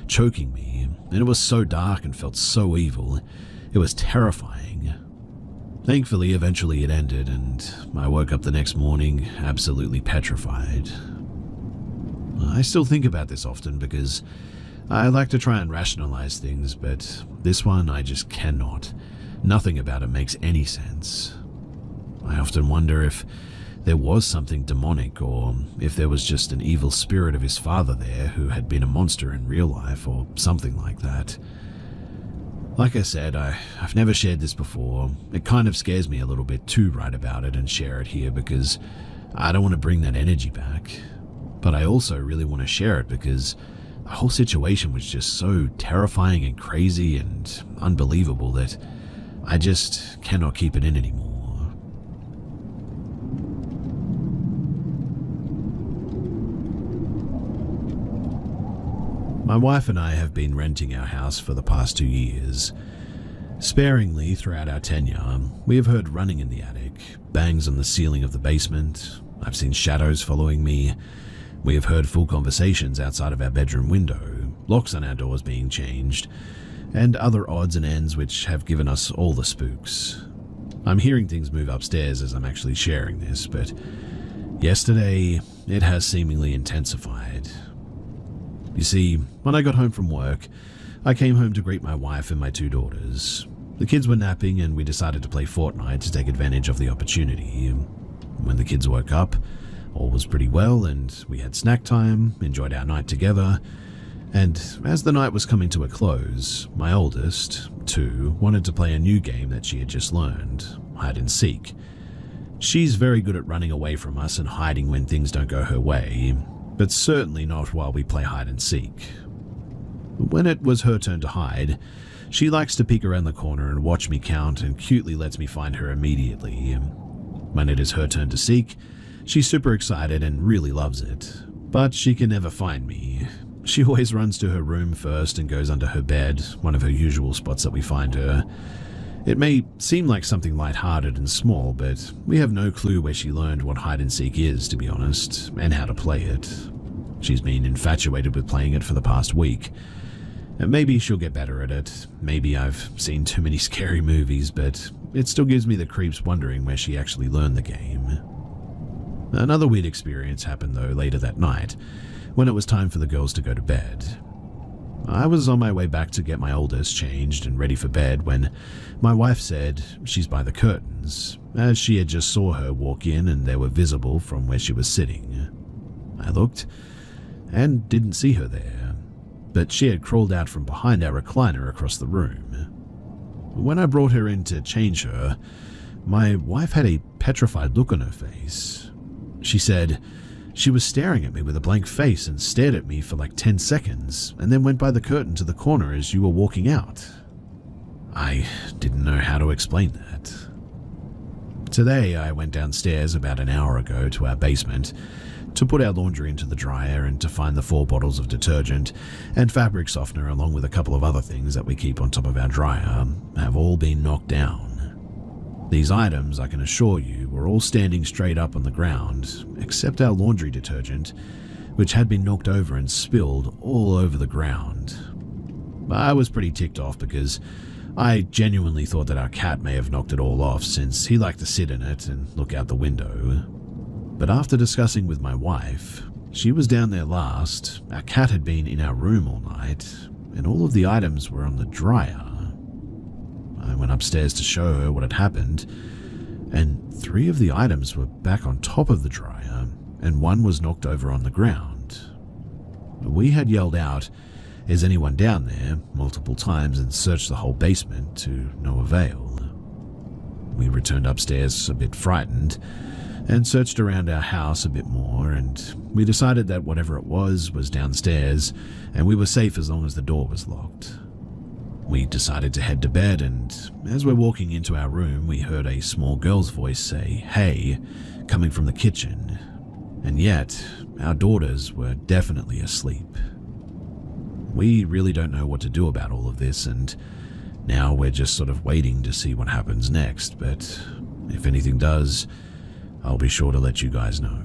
choking me, and it was so dark and felt so evil. It was terrifying. Thankfully, eventually it ended, and I woke up the next morning absolutely petrified. I still think about this often because I like to try and rationalize things, but this one I just cannot. Nothing about it makes any sense. I often wonder if there was something demonic, or if there was just an evil spirit of his father there who had been a monster in real life, or something like that. Like I said, I've never shared this before. It kind of scares me a little bit to write about it and share it here because I don't want to bring that energy back. But I also really want to share it because the whole situation was just so terrifying and crazy and unbelievable that I just cannot keep it in anymore. My wife and I have been renting our house for the past 2 years. Sparingly throughout our tenure, we have heard running in the attic, bangs on the ceiling of the basement. I've seen shadows following me. We have heard full conversations outside of our bedroom window, locks on our doors being changed, and other odds and ends which have given us all the spooks. I'm hearing things move upstairs as I'm actually sharing this, but yesterday it has seemingly intensified. You see, when I got home from work, I came home to greet my wife and my 2 daughters. The kids were napping and we decided to play Fortnite to take advantage of the opportunity. When the kids woke up, all was pretty well and we had snack time, enjoyed our night together, and as the night was coming to a close, my oldest, 2, wanted to play a new game that she had just learned, hide and seek. She's very good at running away from us and hiding when things don't go her way, but certainly not while we play hide and seek. When it was her turn to hide, she likes to peek around the corner and watch me count and cutely lets me find her immediately. When it is her turn to seek, she's super excited and really loves it, but she can never find me. She always runs to her room first and goes under her bed, one of her usual spots that we find her. It may seem like something lighthearted and small, but we have no clue where she learned what hide and seek is, to be honest, and how to play it. She's been infatuated with playing it for the past week. And maybe she'll get better at it. Maybe I've seen too many scary movies, but it still gives me the creeps wondering where she actually learned the game. Another weird experience happened though later that night, when it was time for the girls to go to bed. I was on my way back to get my oldest changed and ready for bed when my wife said she's by the curtains, as she had just saw her walk in and they were visible from where she was sitting. I looked and didn't see her there, but she had crawled out from behind our recliner across the room. When I brought her in to change her, my wife had a petrified look on her face. She said she was staring at me with a blank face and stared at me for like 10 seconds and then went by the curtain to the corner as you were walking out. I didn't know how to explain that. Today I went downstairs about an hour ago to our basement to put our laundry into the dryer and to find the 4 bottles of detergent and fabric softener along with a couple of other things that we keep on top of our dryer have all been knocked down. These items, I can assure you, were all standing straight up on the ground, except our laundry detergent, which had been knocked over and spilled all over the ground. I was pretty ticked off because I genuinely thought that our cat may have knocked it all off since he liked to sit in it and look out the window. But after discussing with my wife, she was down there last, our cat had been in our room all night, and all of the items were on the dryer. I went upstairs to show her what had happened, and 3 of the items were back on top of the dryer, and 1 was knocked over on the ground. We had yelled out, "Is anyone down there?" multiple times and searched the whole basement to no avail. We returned upstairs a bit frightened and searched around our house a bit more, and we decided that whatever it was downstairs and we were safe as long as the door was locked. We decided to head to bed, and as we're walking into our room, we heard a small girl's voice say, "Hey," coming from the kitchen. And yet, our daughters were definitely asleep. We really don't know what to do about all of this, and now we're just sort of waiting to see what happens next, but if anything does, I'll be sure to let you guys know.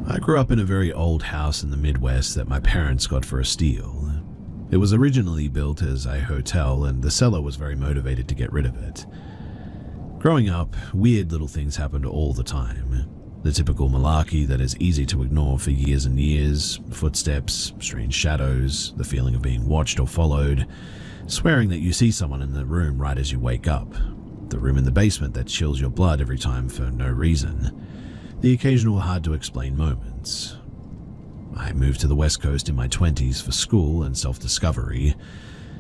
I grew up in a very old house in the Midwest that my parents got for a steal. It was originally built as a hotel, and the seller was very motivated to get rid of it. Growing up, weird little things happened all the time. The typical malarkey that is easy to ignore for years and years, footsteps, strange shadows, the feeling of being watched or followed, swearing that you see someone in the room right as you wake up, the room in the basement that chills your blood every time for no reason, the occasional hard-to-explain moments. I moved to the West Coast in my 20s for school and self-discovery,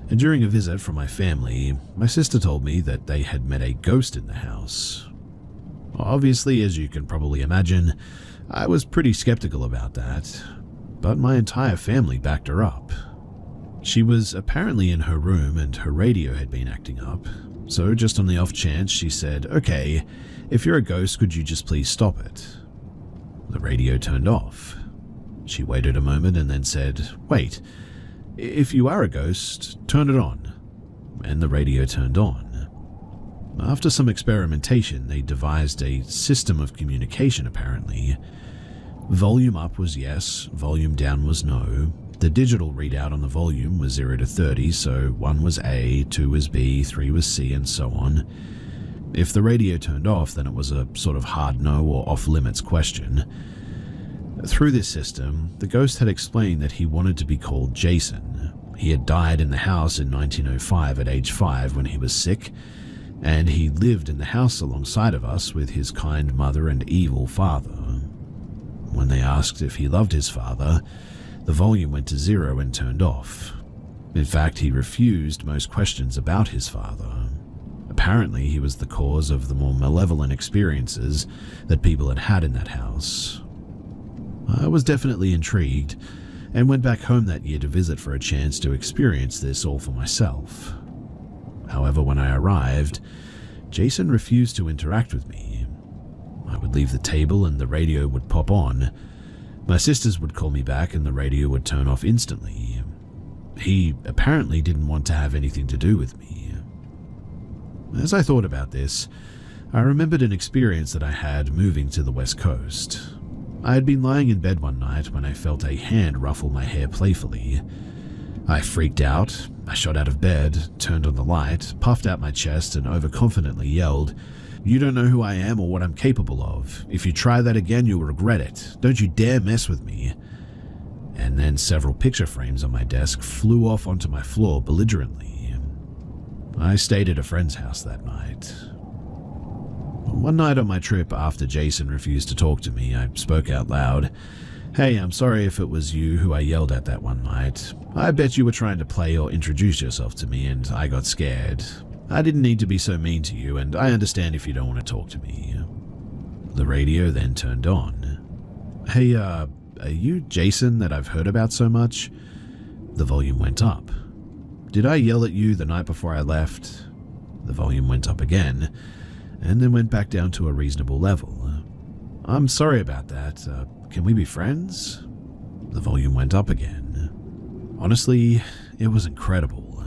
and during a visit from my family, my sister told me that they had met a ghost in the house. Obviously, as you can probably imagine, I was pretty skeptical about that, but my entire family backed her up. She was apparently in her room and her radio had been acting up, so just on the off chance she said, "Okay, if you're a ghost, could you just please stop it?" The radio turned off. She waited a moment and then said, "Wait, if you are a ghost, turn it on." And the radio turned on. After some experimentation, they devised a system of communication apparently. Volume up was yes, volume down was no. The digital readout on the volume was 0 to 30, so 1 was A, 2 was B, 3 was C, and so on. If the radio turned off, then it was a sort of hard no or off-limits question. Through this system, the ghost had explained that he wanted to be called Jason. He had died in the house in 1905 at age 5 when he was sick, and he lived in the house alongside of us with his kind mother and evil father. When they asked if he loved his father, the volume went to 0 and turned off. In fact, he refused most questions about his father. Apparently, he was the cause of the more malevolent experiences that people had had in that house. I was definitely intrigued, and went back home that year to visit for a chance to experience this all for myself. However, when I arrived, Jason refused to interact with me. I would leave the table and the radio would pop on. My sisters would call me back and the radio would turn off instantly. He apparently didn't want to have anything to do with me. As I thought about this, I remembered an experience that I had moving to the West Coast. I had been lying in bed one night when I felt a hand ruffle my hair playfully. I freaked out, I shot out of bed, turned on the light, puffed out my chest, and overconfidently yelled, "You don't know who I am or what I'm capable of. If you try that again, you'll regret it. Don't you dare mess with me." And then several picture frames on my desk flew off onto my floor belligerently. I stayed at a friend's house that night. One night on my trip after Jason refused to talk to me, I spoke out loud. "Hey, I'm sorry if it was you who I yelled at that one night. I bet you were trying to play or introduce yourself to me and I got scared. I didn't need to be so mean to you and I understand if you don't want to talk to me." The radio then turned on. "Hey, are you Jason that I've heard about so much?" The volume went up. "Did I yell at you the night before I left?" The volume went up again, and then went back down to a reasonable level. "I'm sorry about that. Can we be friends?" The volume went up again. Honestly, it was incredible.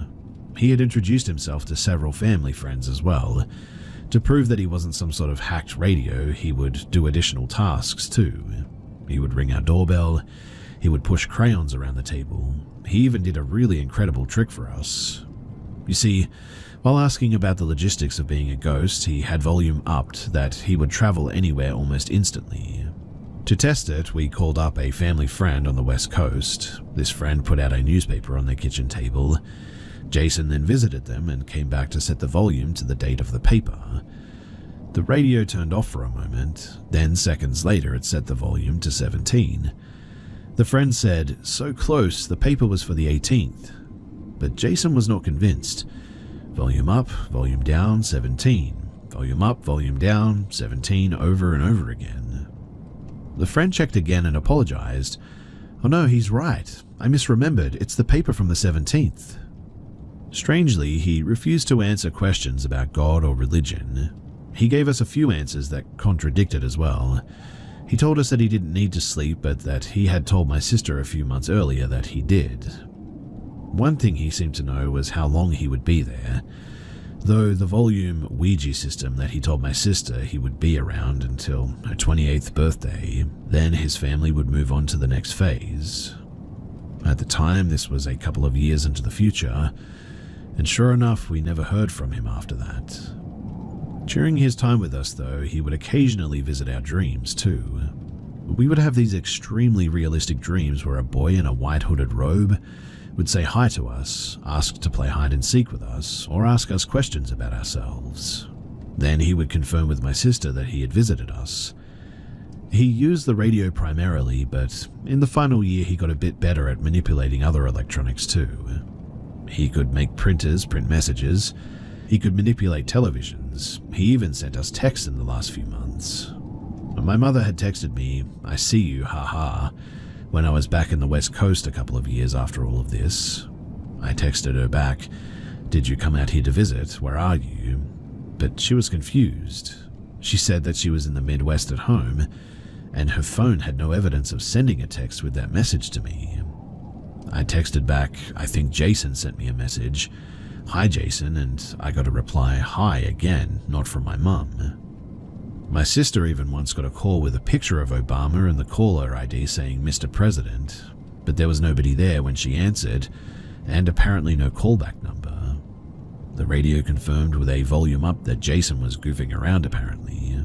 He had introduced himself to several family friends as well. To prove that he wasn't some sort of hacked radio, he would do additional tasks too. He would ring our doorbell, he would push crayons around the table. He even did a really incredible trick for us. You see, while asking about the logistics of being a ghost, he had volume upped that he would travel anywhere almost instantly. To test it, we called up a family friend on the West Coast. This friend put out a newspaper on their kitchen table. Jason then visited them and came back to set the volume to the date of the paper. The radio turned off for a moment, then seconds later it set the volume to 17. The friend said, "So close, the paper was for the 18th. But Jason was not convinced. Volume up, volume down, 17. Volume up, volume down, 17 over and over again. The friend checked again and apologized. Oh no, he's right. I misremembered. It's the paper from the 17th. Strangely, he refused to answer questions about God or religion. He gave us a few answers that contradicted as well. He told us that he didn't need to sleep, but that he had told my sister a few months earlier that he did. One thing he seemed to know was how long he would be there, though the volume Ouija system that he told my sister he would be around until her 28th birthday, then his family would move on to the next phase. At the time, this was a couple of years into the future, and sure enough, we never heard from him after that. During his time with us, though, he would occasionally visit our dreams too. We would have these extremely realistic dreams where a boy in a white hooded robe would say hi to us, ask to play hide and seek with us, or ask us questions about ourselves. Then he would confirm with my sister that he had visited us. He used the radio primarily, but in the final year he got a bit better at manipulating other electronics too. He could make printers print messages. He could manipulate televisions. He even sent us texts in the last few months. My mother had texted me, "I see you, haha," when I was back in the West Coast a couple of years after all of this. I texted her back, "Did you come out here to visit? Where are you?" But she was confused. She said that she was in the Midwest at home, and her phone had no evidence of sending a text with that message to me. I texted back, "I think Jason sent me a message. Hi Jason," and I got a reply, "Hi" again, not from my mum. My sister even once got a call with a picture of Obama and the caller ID saying Mr. President, but there was nobody there when she answered, and apparently no callback number. The radio confirmed with a volume up that Jason was goofing around apparently.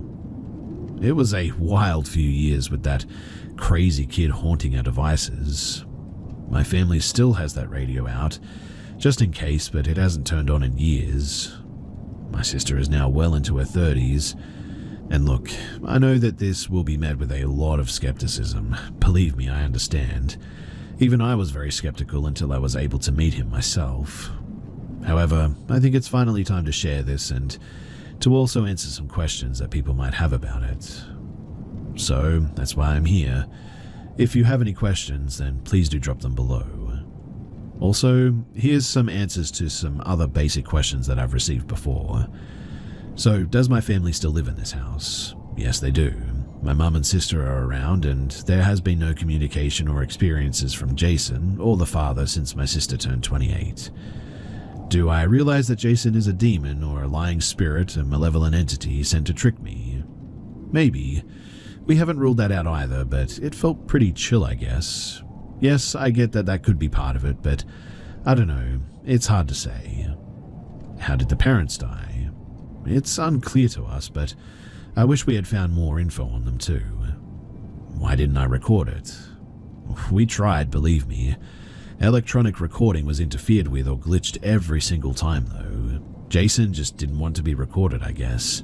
It was a wild few years with that crazy kid haunting our devices. My family still has that radio out, just in case, but it hasn't turned on in years. My sister is now well into her 30s, and look, I know that this will be met with a lot of skepticism. Believe me, I understand. Even I was very skeptical until I was able to meet him myself. However, I think it's finally time to share this and to also answer some questions that people might have about it. So, that's why I'm here. If you have any questions, then please do drop them below. Also, here's some answers to some other basic questions that I've received before. So, does my family still live in this house? Yes, they do. My mum and sister are around, and there has been no communication or experiences from Jason or the father since my sister turned 28. Do I realize that Jason is a demon or a lying spirit, a malevolent entity sent to trick me? Maybe. We haven't ruled that out either, but it felt pretty chill, I guess. Yes, I get that that could be part of it, but I don't know. It's hard to say. How did the parents die? It's unclear to us, but I wish we had found more info on them too. Why didn't I record it? We tried, believe me. Electronic recording was interfered with or glitched every single time though. Jason just didn't want to be recorded, I guess.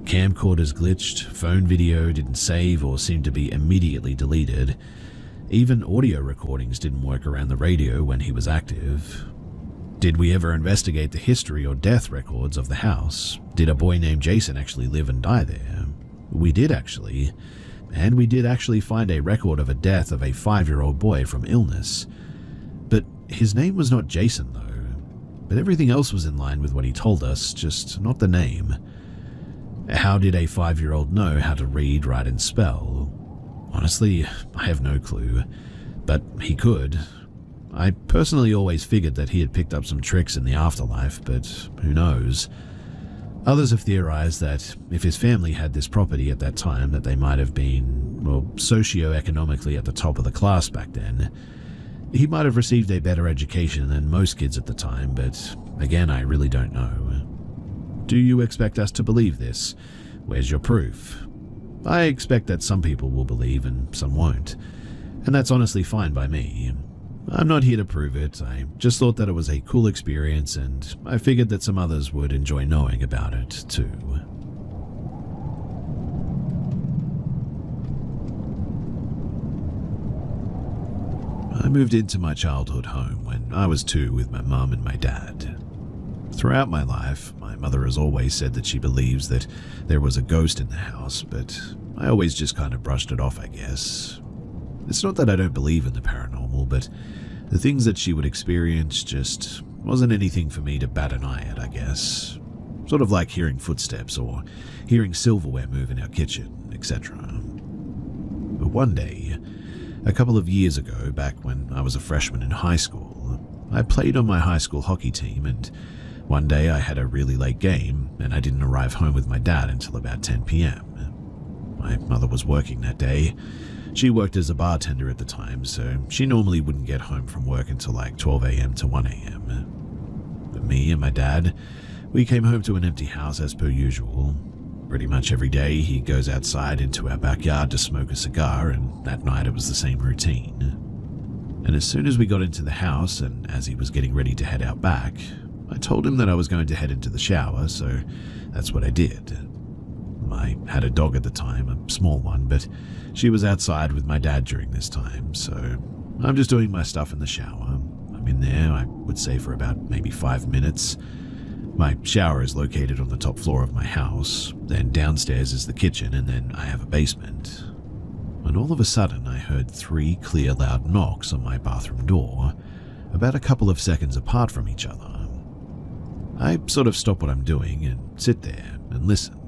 Camcorders glitched, phone video didn't save or seemed to be immediately deleted. Even audio recordings didn't work around the radio when he was active. Did we ever investigate the history or death records of the house? Did a boy named Jason actually live and die there? We did actually. And we did actually find a record of a death of a 5-year-old boy from illness. But his name was not Jason though. But everything else was in line with what he told us, just not the name. How did a 5-year-old know how to read, write, and spell? Honestly, I have no clue. But he could. I personally always figured that he had picked up some tricks in the afterlife, but who knows? Others have theorized that if his family had this property at that time, that they might have been, well, socio-economically at the top of the class back then. He might have received a better education than most kids at the time, but again, I really don't know. Do you expect us to believe this? Where's your proof? I expect that some people will believe and some won't, and that's honestly fine by me. I'm not here to prove it, I just thought that it was a cool experience and I figured that some others would enjoy knowing about it too. I moved into my childhood home when I was 2 with my mum and my dad. Throughout my life, my mother has always said that she believes that there was a ghost in the house, but I always just kind of brushed it off, I guess. It's not that I don't believe in the paranormal, but the things that she would experience just wasn't anything for me to bat an eye at, I guess. Sort of like hearing footsteps or hearing silverware move in our kitchen, etc. But one day, a couple of years ago, back when I was a freshman in high school, I played on my high school hockey team, and one day I had a really late game and I didn't arrive home with my dad until about 10 p.m. My mother was working that day. She worked as a bartender at the time, so she normally wouldn't get home from work until like 12 a.m. to 1 a.m. But me and my dad, we came home to an empty house as per usual. Pretty much every day he goes outside into our backyard to smoke a cigar, and that night it was the same routine. And as soon as we got into the house and as he was getting ready to head out back, I told him that I was going to head into the shower, so that's what I did. I had a dog at the time, a small one, but she was outside with my dad during this time, so I'm just doing my stuff in the shower. I'm in there, I would say, for about maybe 5 minutes. My shower is located on the top floor of my house, then downstairs is the kitchen, and then I have a basement. When all of a sudden I heard 3 clear loud knocks on my bathroom door, about a couple of seconds apart from each other. I sort of stop what I'm doing and sit there and listen.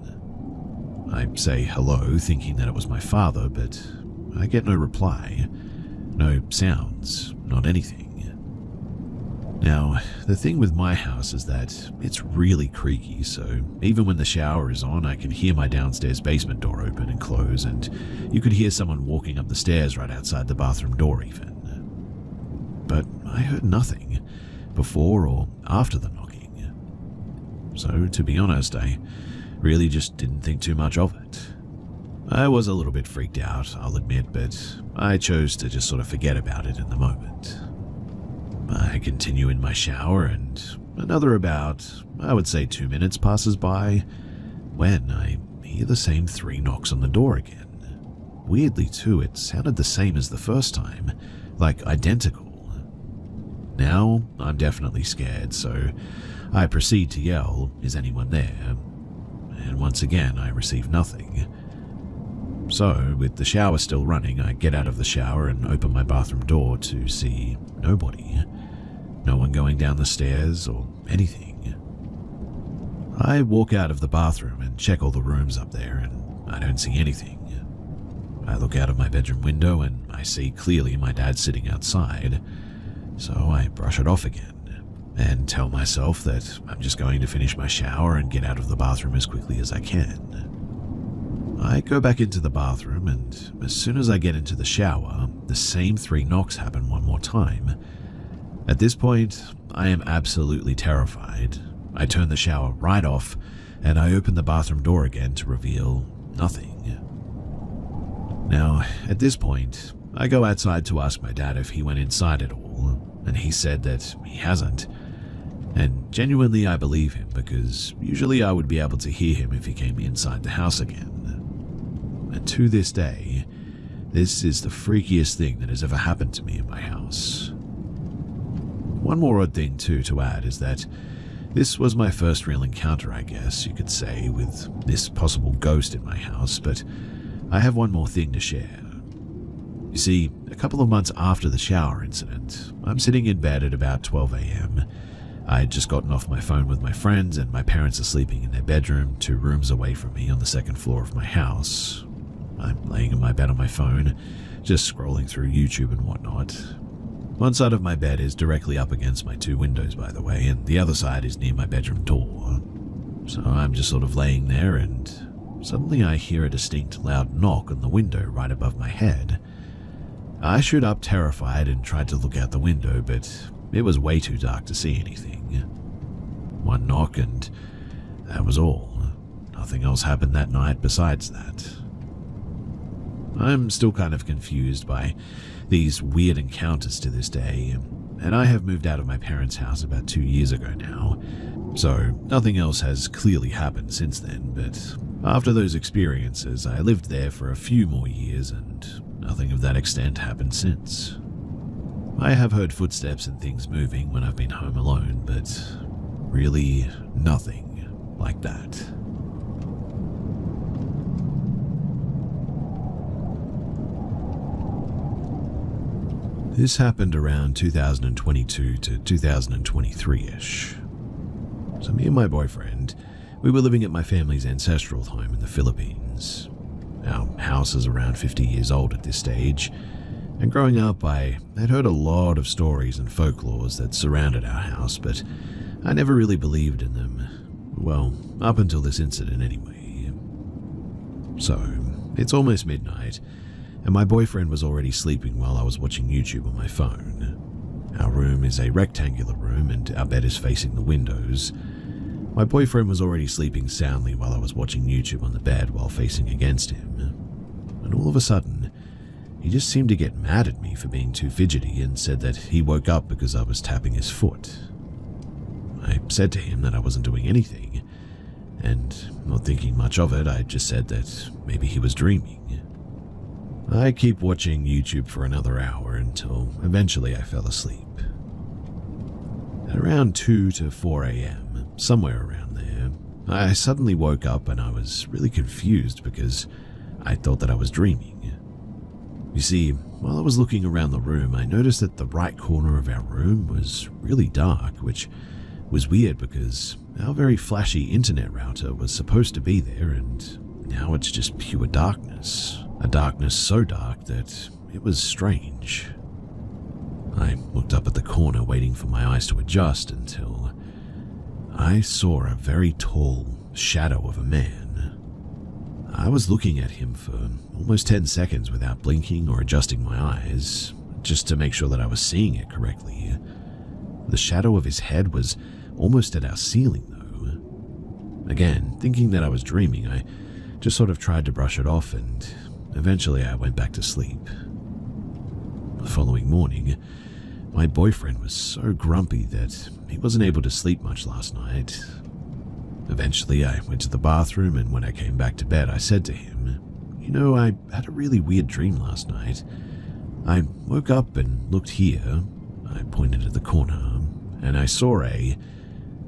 I say hello, thinking that it was my father, but I get no reply. No sounds, not anything. Now, the thing with my house is that it's really creaky, so even when the shower is on, I can hear my downstairs basement door open and close, and you could hear someone walking up the stairs right outside the bathroom door even. But I heard nothing before or after the knocking. So, to be honest, I really just didn't think too much of it. I was a little bit freaked out, I'll admit, but I chose to just sort of forget about it in the moment. I continue in my shower, and another about, I would say 2 minutes passes by, when I hear the same 3 knocks on the door again. Weirdly too, it sounded the same as the first time, like identical. Now, I'm definitely scared, so I proceed to yell, "Is anyone there?" And once again, I receive nothing. So, with the shower still running, I get out of the shower and open my bathroom door to see nobody. No one going down the stairs or anything. I walk out of the bathroom and check all the rooms up there, and I don't see anything. I look out of my bedroom window and I see clearly my dad sitting outside, so I brush it off again and tell myself that I'm just going to finish my shower and get out of the bathroom as quickly as I can. I go back into the bathroom, and as soon as I get into the shower, the same 3 knocks happen one more time. At this point, I am absolutely terrified. I turn the shower right off, and I open the bathroom door again to reveal nothing. Now, at this point, I go outside to ask my dad if he went inside at all, and he said that he hasn't. And genuinely I believe him, because usually I would be able to hear him if he came inside the house again. And to this day, this is the freakiest thing that has ever happened to me in my house. One more odd thing too to add is that this was my first real encounter, I guess you could say, with this possible ghost in my house, but I have one more thing to share. You see, a couple of months after the shower incident, I'm sitting in bed at about 12 a.m. I had just gotten off my phone with my friends, and my parents are sleeping in their bedroom 2 rooms away from me on the 2nd floor of my house. I'm laying in my bed on my phone, just scrolling through YouTube and whatnot. One side of my bed is directly up against my 2 windows, by the way, and the other side is near my bedroom door. So I'm just sort of laying there, and suddenly I hear a distinct loud knock on the window right above my head. I stood up terrified and tried to look out the window, but it was way too dark to see anything. One knock, and that was all. Nothing else happened that night besides that. I'm still kind of confused by these weird encounters to this day, and I have moved out of my parents' house about 2 years ago now, so nothing else has clearly happened since then, but after those experiences I lived there for a few more years, and nothing of that extent happened since. I have heard footsteps and things moving when I've been home alone, but Really nothing like that. This happened around 2022 to 2023-ish. So me and my boyfriend, we were living at my family's ancestral home in the Philippines. Our house is around 50 years old at this stage, and growing up I had heard a lot of stories and folklores that surrounded our house, but I never really believed in them. Well, up until this incident anyway. So, it's almost midnight, and my boyfriend was already sleeping while I was watching YouTube on my phone. Our room is a rectangular room and our bed is facing the windows. My boyfriend was already sleeping soundly while I was watching YouTube on the bed while facing against him. And all of a sudden, he just seemed to get mad at me for being too fidgety and said that he woke up because I was tapping his foot. I said to him that I wasn't doing anything, and not thinking much of it, I just said that maybe he was dreaming. I keep watching YouTube for another hour until eventually I fell asleep. At around 2 to 4 a.m., somewhere around there, I suddenly woke up and I was really confused because I thought that I was dreaming. You see, while I was looking around the room, I noticed that the right corner of our room was really dark, which was weird because our very flashy internet router was supposed to be there, and now it's just pure darkness. A darkness so dark that it was strange. I looked up at the corner waiting for my eyes to adjust until I saw a very tall shadow of a man. I was looking at him for almost 10 seconds without blinking or adjusting my eyes, just to make sure that I was seeing it correctly. The shadow of his head was almost at our ceiling though. Again, thinking that I was dreaming, I just sort of tried to brush it off and eventually I went back to sleep. The following morning, my boyfriend was so grumpy that he wasn't able to sleep much last night. Eventually, I went to the bathroom, and when I came back to bed, I said to him, "You know, I had a really weird dream last night. I woke up and looked here," I pointed at the corner, "and I saw a..."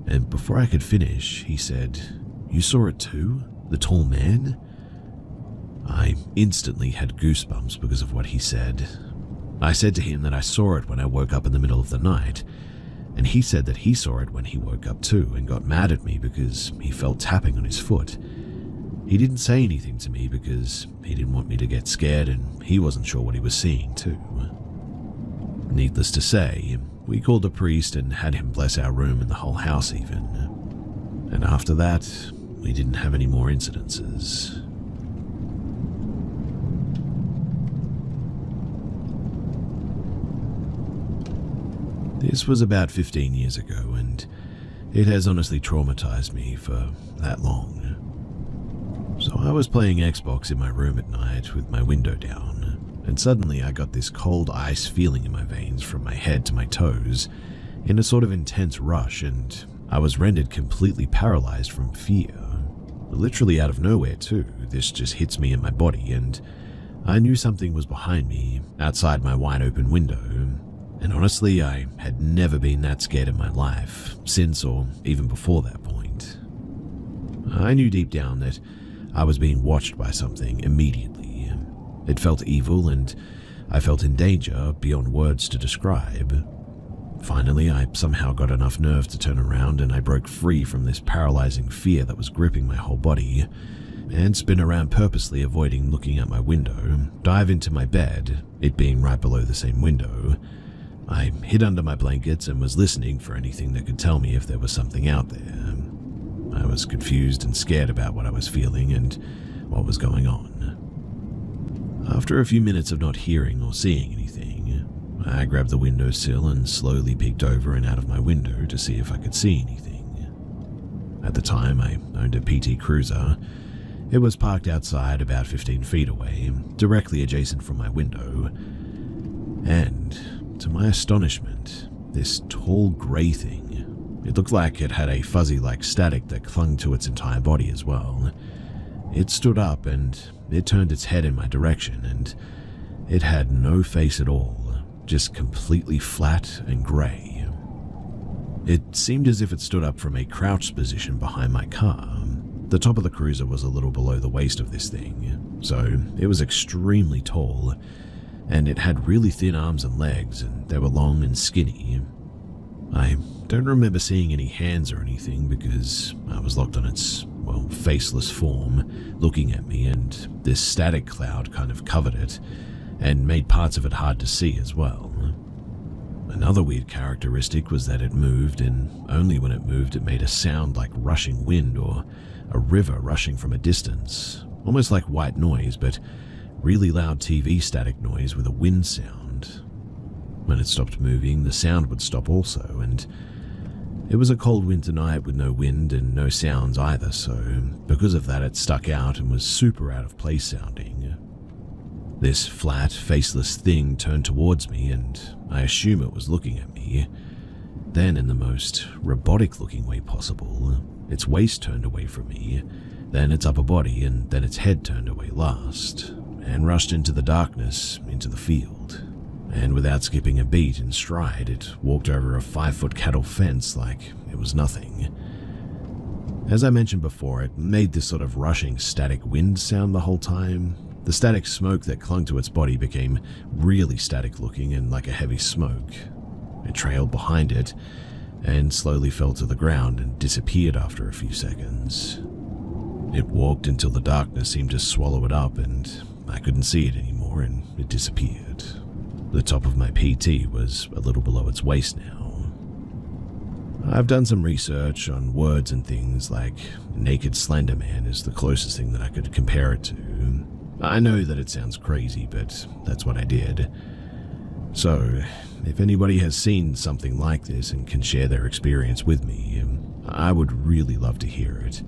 And before I could finish, he said, "You saw it too? The tall man?" I instantly had goosebumps because of what he said. I said to him that I saw it when I woke up in the middle of the night, and he said that he saw it when he woke up too and got mad at me because he felt tapping on his foot. He didn't say anything to me because he didn't want me to get scared and he wasn't sure what he was seeing too. Needless to say, we called a priest and had him bless our room and the whole house even. And after that, we didn't have any more incidences. This was about 15 years ago, and it has honestly traumatized me for that long. So I was playing Xbox in my room at night with my window down, and suddenly I got this cold ice feeling in my veins from my head to my toes in a sort of intense rush, and I was rendered completely paralyzed from fear. Literally out of nowhere too, this just hits me in my body, and I knew something was behind me outside my wide open window. And honestly, I had never been that scared in my life, since or even before that point. I knew deep down that I was being watched by something immediately. It felt evil, and I felt in danger beyond words to describe. Finally, I somehow got enough nerve to turn around, and I broke free from this paralyzing fear that was gripping my whole body, and spin around purposely avoiding looking out my window, dive into my bed, it being right below the same window. I hid under my blankets and was listening for anything that could tell me if there was something out there. I was confused and scared about what I was feeling and what was going on. After a few minutes of not hearing or seeing anything, I grabbed the windowsill and slowly peeked over and out of my window to see if I could see anything. At the time, I owned a PT Cruiser. It was parked outside about 15 feet away, directly adjacent from my window, and to my astonishment, this tall grey thing, it looked like it had a fuzzy-like static that clung to its entire body as well. It stood up and it turned its head in my direction, and it had no face at all, just completely flat and grey. It seemed as if it stood up from a crouched position behind my car. The top of the cruiser was a little below the waist of this thing, so it was extremely tall, and it had really thin arms and legs, and they were long and skinny. I don't remember seeing any hands or anything because I was locked on its, faceless form, looking at me, and this static cloud kind of covered it and made parts of it hard to see as well. Another weird characteristic was that it moved, and only when it moved it made a sound like rushing wind or a river rushing from a distance, almost like white noise, but really loud TV static noise with a wind sound. When it stopped moving, the sound would stop also, and it was a cold winter night with no wind and no sounds either, so because of that it stuck out and was super out of place sounding. This flat, faceless thing turned towards me, and I assume it was looking at me. Then, in the most robotic-looking way possible, its waist turned away from me, then its upper body, and then its head turned away last, and rushed into the darkness, into the field. And without skipping a beat in stride, it walked over a 5-foot cattle fence like it was nothing. As I mentioned before, it made this sort of rushing static wind sound the whole time. The static smoke that clung to its body became really static looking and like a heavy smoke. It trailed behind it and slowly fell to the ground and disappeared after a few seconds. It walked until the darkness seemed to swallow it up and I couldn't see it anymore and it disappeared. The top of my PT was a little below its waist now. I've done some research on words and things like naked slender man is the closest thing that I could compare it to. I know that it sounds crazy, but that's what I did. So, if anybody has seen something like this and can share their experience with me, I would really love to hear it.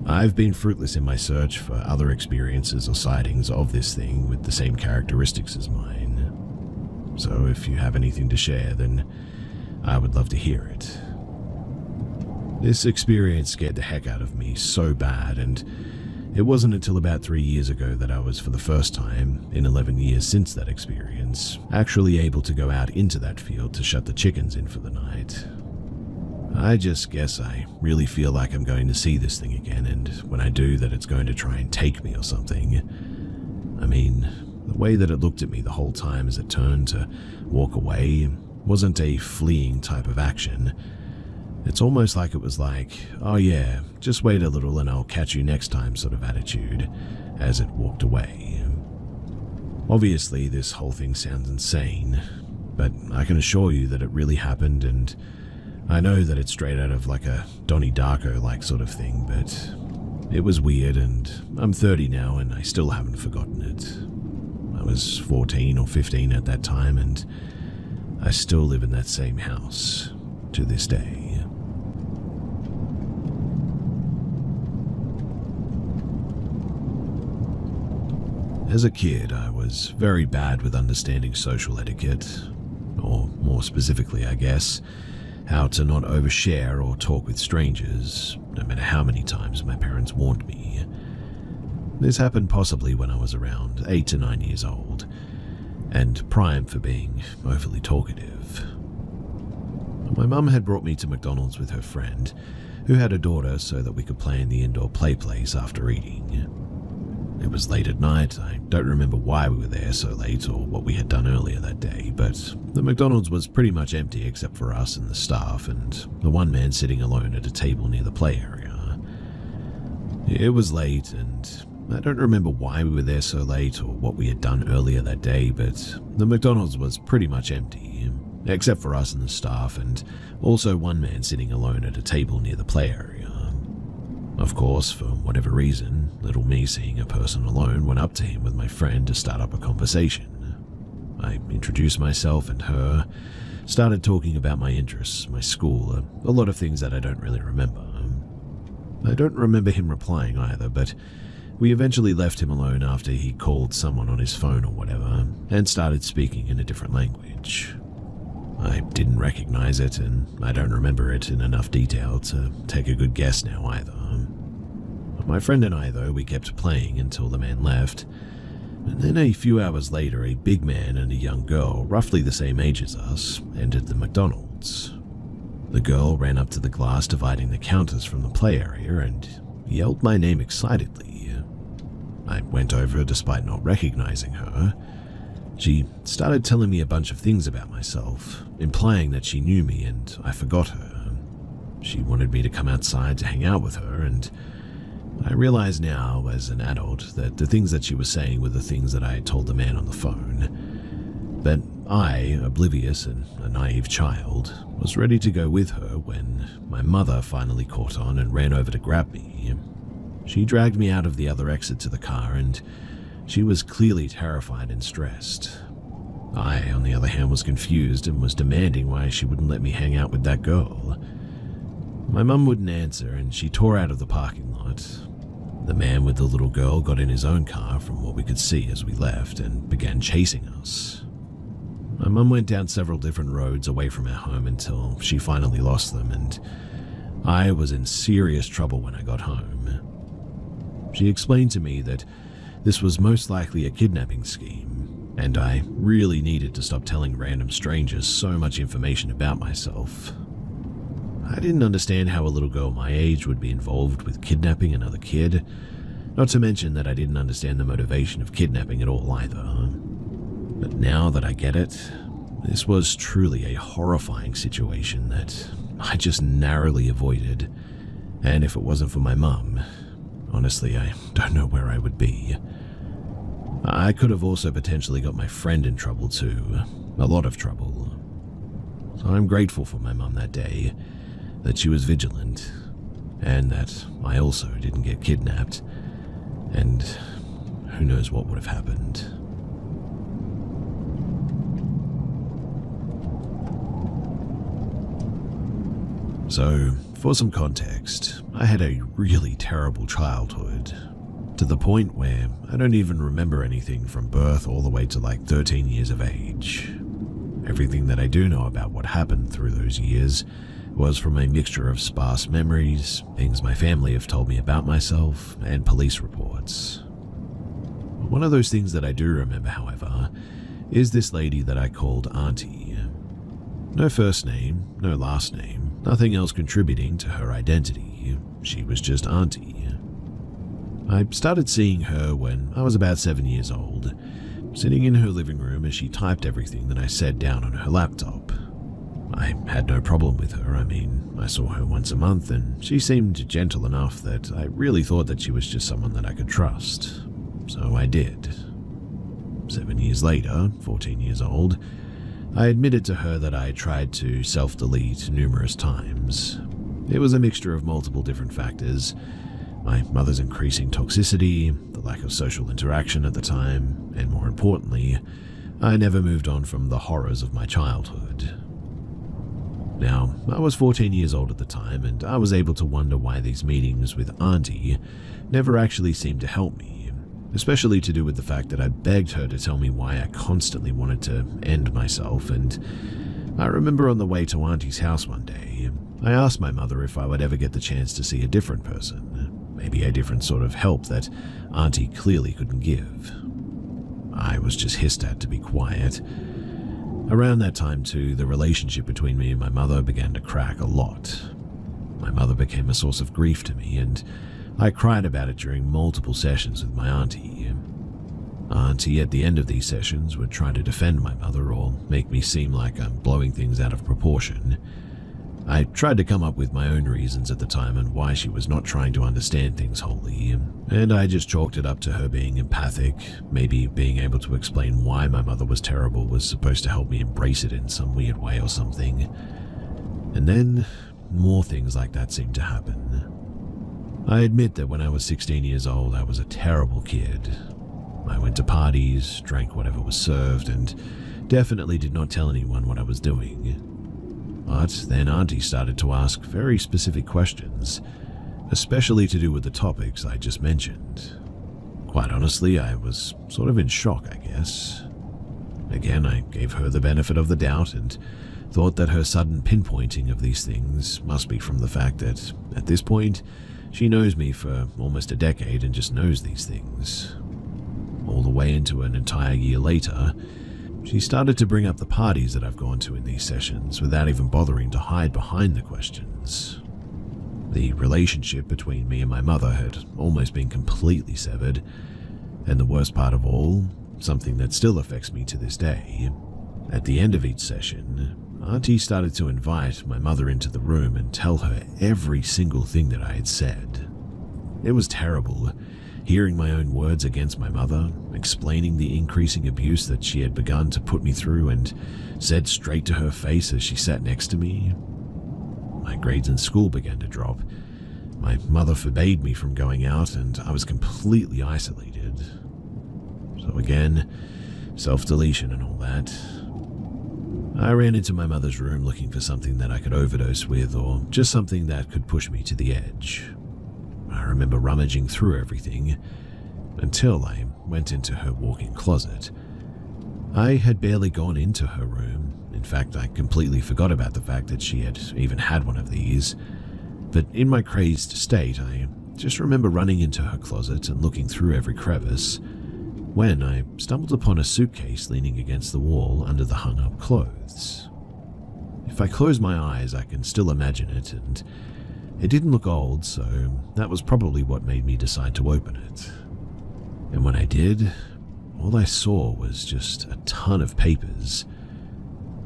I've been fruitless in my search for other experiences or sightings of this thing with the same characteristics as mine. So if you have anything to share, then I would love to hear it. This experience scared the heck out of me so bad, and it wasn't until about 3 years ago that I was, for the first time in 11 years since that experience, actually able to go out into that field to shut the chickens in for the night. I just guess I really feel like I'm going to see this thing again, and when I do, that it's going to try and take me or something. I mean, the way that it looked at me the whole time as it turned to walk away wasn't a fleeing type of action. It's almost like it was like, oh yeah, just wait a little and I'll catch you next time sort of attitude as it walked away. Obviously, this whole thing sounds insane, but I can assure you that it really happened, and I know that it's straight out of like a Donnie Darko-like sort of thing, but it was weird, and I'm 30 now and I still haven't forgotten it. I was 14 or 15 at that time, and I still live in that same house to this day. As a kid, I was very bad with understanding social etiquette, or more specifically, I guess, how to not overshare or talk with strangers, no matter how many times my parents warned me. This happened possibly when I was around 8 to 9 years old, and primed for being overly talkative. My mum had brought me to McDonald's with her friend, who had a daughter, so that we could play in the indoor play place after eating. It was late at night. I don't remember why we were there so late or what we had done earlier that day, but the McDonald's was pretty much empty except for us and the staff and the one man sitting alone at a table near the play area. It was late, and I don't remember why we were there so late or what we had done earlier that day, but the McDonald's was pretty much empty, except for us and the staff, and also one man sitting alone at a table near the play area. Of course, for whatever reason, little me, seeing a person alone, went up to him with my friend to start up a conversation. I introduced myself and her, started talking about my interests, my school, a lot of things that I don't really remember. I don't remember him replying either, but we eventually left him alone after he called someone on his phone or whatever, and started speaking in a different language. I didn't recognize it, and I don't remember it in enough detail to take a good guess now either. My friend and I, though, we kept playing until the man left, and then a few hours later, a big man and a young girl, roughly the same age as us, entered the McDonald's. The girl ran up to the glass dividing the counters from the play area and yelled my name excitedly. I went over despite not recognizing her. She started telling me a bunch of things about myself, implying that she knew me and I forgot her. She wanted me to come outside to hang out with her, and I realize now, as an adult, that the things that she was saying were the things that I had told the man on the phone. But I, oblivious and a naive child, was ready to go with her when my mother finally caught on and ran over to grab me. She dragged me out of the other exit to the car, and she was clearly terrified and stressed. I, on the other hand, was confused and was demanding why she wouldn't let me hang out with that girl. My mum wouldn't answer, and she tore out of the parking lot. The man with the little girl got in his own car from what we could see as we left and began chasing us. My mum went down several different roads away from our home until she finally lost them, and I was in serious trouble when I got home. She explained to me that this was most likely a kidnapping scheme, and I really needed to stop telling random strangers so much information about myself. I didn't understand how a little girl my age would be involved with kidnapping another kid, not to mention that I didn't understand the motivation of kidnapping at all either. But now that I get it, this was truly a horrifying situation that I just narrowly avoided, and if it wasn't for my mum, honestly, I don't know where I would be. I could have also potentially got my friend in trouble too, a lot of trouble. So I'm grateful for my mum that day, that she was vigilant, and that I also didn't get kidnapped, and who knows what would have happened. So, for some context, I had a really terrible childhood, to the point where I don't even remember anything from birth all the way to like 13 years of age. Everything that I do know about what happened through those years was from a mixture of sparse memories, things my family have told me about myself, and police reports. One of those things that I do remember, however, is this lady that I called Auntie. No first name, no last name, nothing else contributing to her identity. She was just Auntie. I started seeing her when I was about 7 years old, sitting in her living room as she typed everything that I said down on her laptop. I had no problem with her. I saw her once a month and she seemed gentle enough that I really thought that she was just someone that I could trust. So I did. 7 years later, 14 years old, I admitted to her that I tried to self-delete numerous times. It was a mixture of multiple different factors. My mother's increasing toxicity, the lack of social interaction at the time, and more importantly, I never moved on from the horrors of my childhood. Now, I was 14 years old at the time, and I was able to wonder why these meetings with Auntie never actually seemed to help me, especially to do with the fact that I begged her to tell me why I constantly wanted to end myself. And I remember on the way to Auntie's house one day, I asked my mother if I would ever get the chance to see a different person, maybe a different sort of help that Auntie clearly couldn't give. I was just hissed at to be quiet. Around that time too, the relationship between me and my mother began to crack a lot. My mother became a source of grief to me, and I cried about it during multiple sessions with my auntie. Auntie, at the end of these sessions, would try to defend my mother or make me seem like I'm blowing things out of proportion. I tried to come up with my own reasons at the time and why she was not trying to understand things wholly, and I just chalked it up to her being empathic, maybe being able to explain why my mother was terrible was supposed to help me embrace it in some weird way or something. And then, more things like that seemed to happen. I admit that when I was 16 years old, I was a terrible kid. I went to parties, drank whatever was served, and definitely did not tell anyone what I was doing. But then Auntie started to ask very specific questions, especially to do with the topics I just mentioned. Quite honestly, I was sort of in shock, I guess. Again, I gave her the benefit of the doubt and thought that her sudden pinpointing of these things must be from the fact that, at this point, she knows me for almost a decade and just knows these things. All the way into an entire year later, She started to bring up the parties that I've gone to in these sessions without even bothering to hide behind the questions. The relationship between me and my mother had almost been completely severed, and the worst part of all, something that still affects me to this day, at the end of each session, Auntie started to invite my mother into the room and tell her every single thing that I had said. It was terrible, hearing my own words against my mother, explaining the increasing abuse that she had begun to put me through and said straight to her face as she sat next to me. My grades in school began to drop. My mother forbade me from going out and I was completely isolated. So again, self-deletion and all that. I ran into my mother's room looking for something that I could overdose with or just something that could push me to the edge. I remember rummaging through everything until I went into her walk-in closet. I had barely gone into her room. In fact, I completely forgot about the fact that she had even had one of these. But in my crazed state, I just remember running into her closet and looking through every crevice when I stumbled upon a suitcase leaning against the wall under the hung-up clothes. If I close my eyes, I can still imagine it, and it didn't look old, so that was probably what made me decide to open it. And when I did, all I saw was just a ton of papers.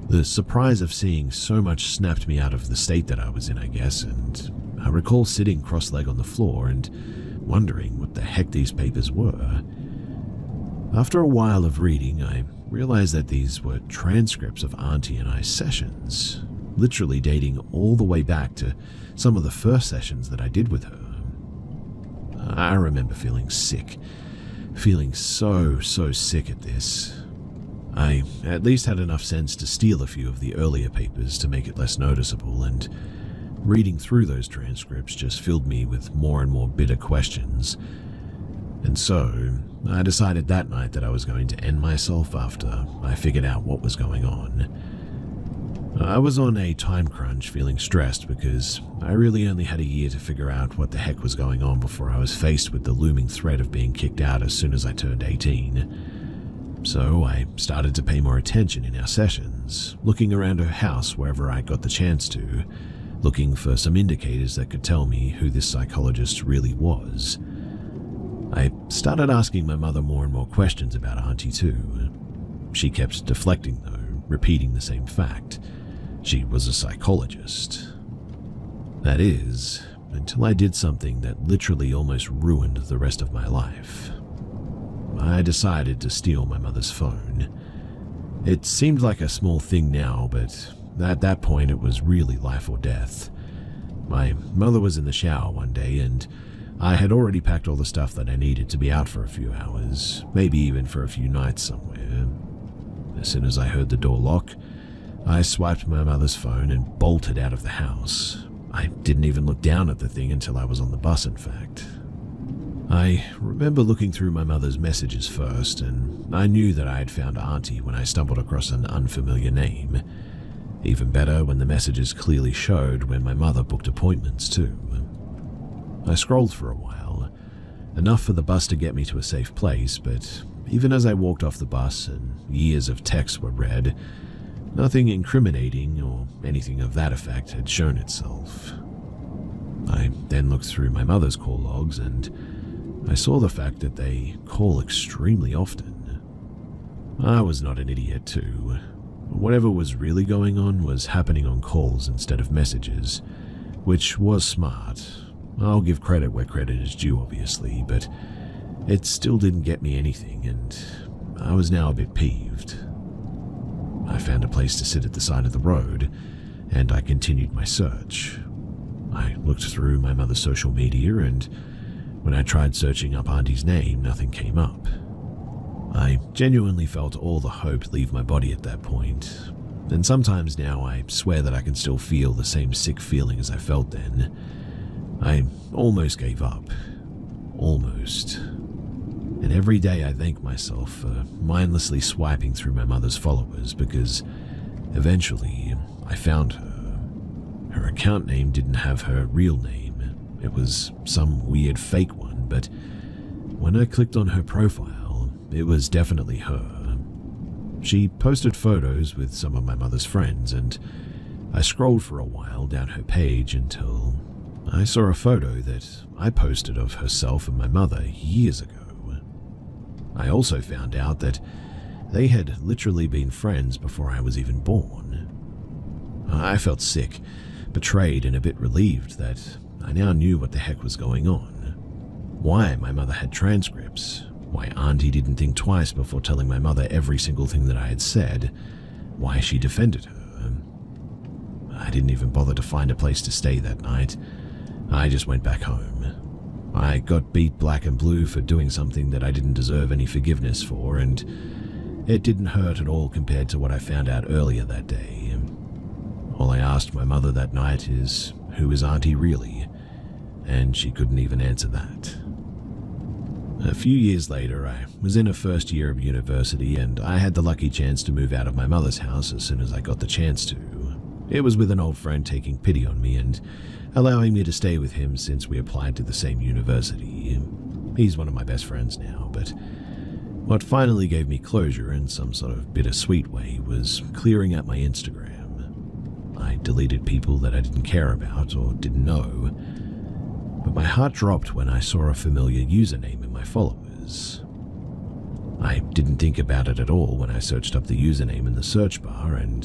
The surprise of seeing so much snapped me out of the state that I was in, I guess, and I recall sitting cross-legged on the floor and wondering what the heck these papers were. After a while of reading, I realized that these were transcripts of Auntie and I's sessions, literally dating all the way back to some of the first sessions that I did with her. I remember feeling sick, feeling so sick at this. I at least had enough sense to steal a few of the earlier papers to make it less noticeable, and reading through those transcripts just filled me with more and more bitter questions. And so, I decided that night that I was going to end myself after I figured out what was going on. I was on a time crunch, feeling stressed because I really only had a year to figure out what the heck was going on before I was faced with the looming threat of being kicked out as soon as I turned 18. So I started to pay more attention in our sessions, looking around her house wherever I got the chance to, looking for some indicators that could tell me who this psychologist really was. I started asking my mother more and more questions about Auntie too. She kept deflecting though, repeating the same fact. She was a psychologist. That is, until I did something that literally almost ruined the rest of my life. I decided to steal my mother's phone. It seemed like a small thing now, but at that point it was really life or death. My mother was in the shower one day and I had already packed all the stuff that I needed to be out for a few hours, maybe even for a few nights somewhere. As soon as I heard the door lock, I swiped my mother's phone and bolted out of the house. I didn't even look down at the thing until I was on the bus, in fact. I remember looking through my mother's messages first, and I knew that I had found Auntie when I stumbled across an unfamiliar name. Even better when the messages clearly showed when my mother booked appointments too. I scrolled for a while, enough for the bus to get me to a safe place, but even as I walked off the bus and years of texts were read, nothing incriminating or anything of that effect had shown itself. I then looked through my mother's call logs and I saw the fact that they call extremely often. I was not an idiot too. Whatever was really going on was happening on calls instead of messages, which was smart. I'll give credit where credit is due, obviously, but it still didn't get me anything, and I was now a bit peeved. I found a place to sit at the side of the road, and I continued my search. I looked through my mother's social media, and when I tried searching up Auntie's name, nothing came up. I genuinely felt all the hope leave my body at that point, and sometimes now I swear that I can still feel the same sick feeling as I felt then. I almost gave up. Almost. And every day I thank myself for mindlessly swiping through my mother's followers because eventually I found her. Her account name didn't have her real name. It was some weird fake one, but when I clicked on her profile, it was definitely her. She posted photos with some of my mother's friends, and I scrolled for a while down her page until I saw a photo that I posted of herself and my mother years ago. I also found out that they had literally been friends before I was even born. I felt sick, betrayed, and a bit relieved that I now knew what the heck was going on. Why my mother had transcripts, why Auntie didn't think twice before telling my mother every single thing that I had said, why she defended her. I didn't even bother to find a place to stay that night. I just went back home. I got beat black and blue for doing something that I didn't deserve any forgiveness for, and it didn't hurt at all compared to what I found out earlier that day. All I asked my mother that night is, who is Auntie really? And she couldn't even answer that. A few years later, I was in a first year of university, and I had the lucky chance to move out of my mother's house as soon as I got the chance to. It was with an old friend taking pity on me and allowing me to stay with him since we applied to the same university. He's one of my best friends now, but what finally gave me closure in some sort of bittersweet way was clearing out my Instagram. I deleted people that I didn't care about or didn't know, but my heart dropped when I saw a familiar username in my followers. I didn't think about it at all when I searched up the username in the search bar, and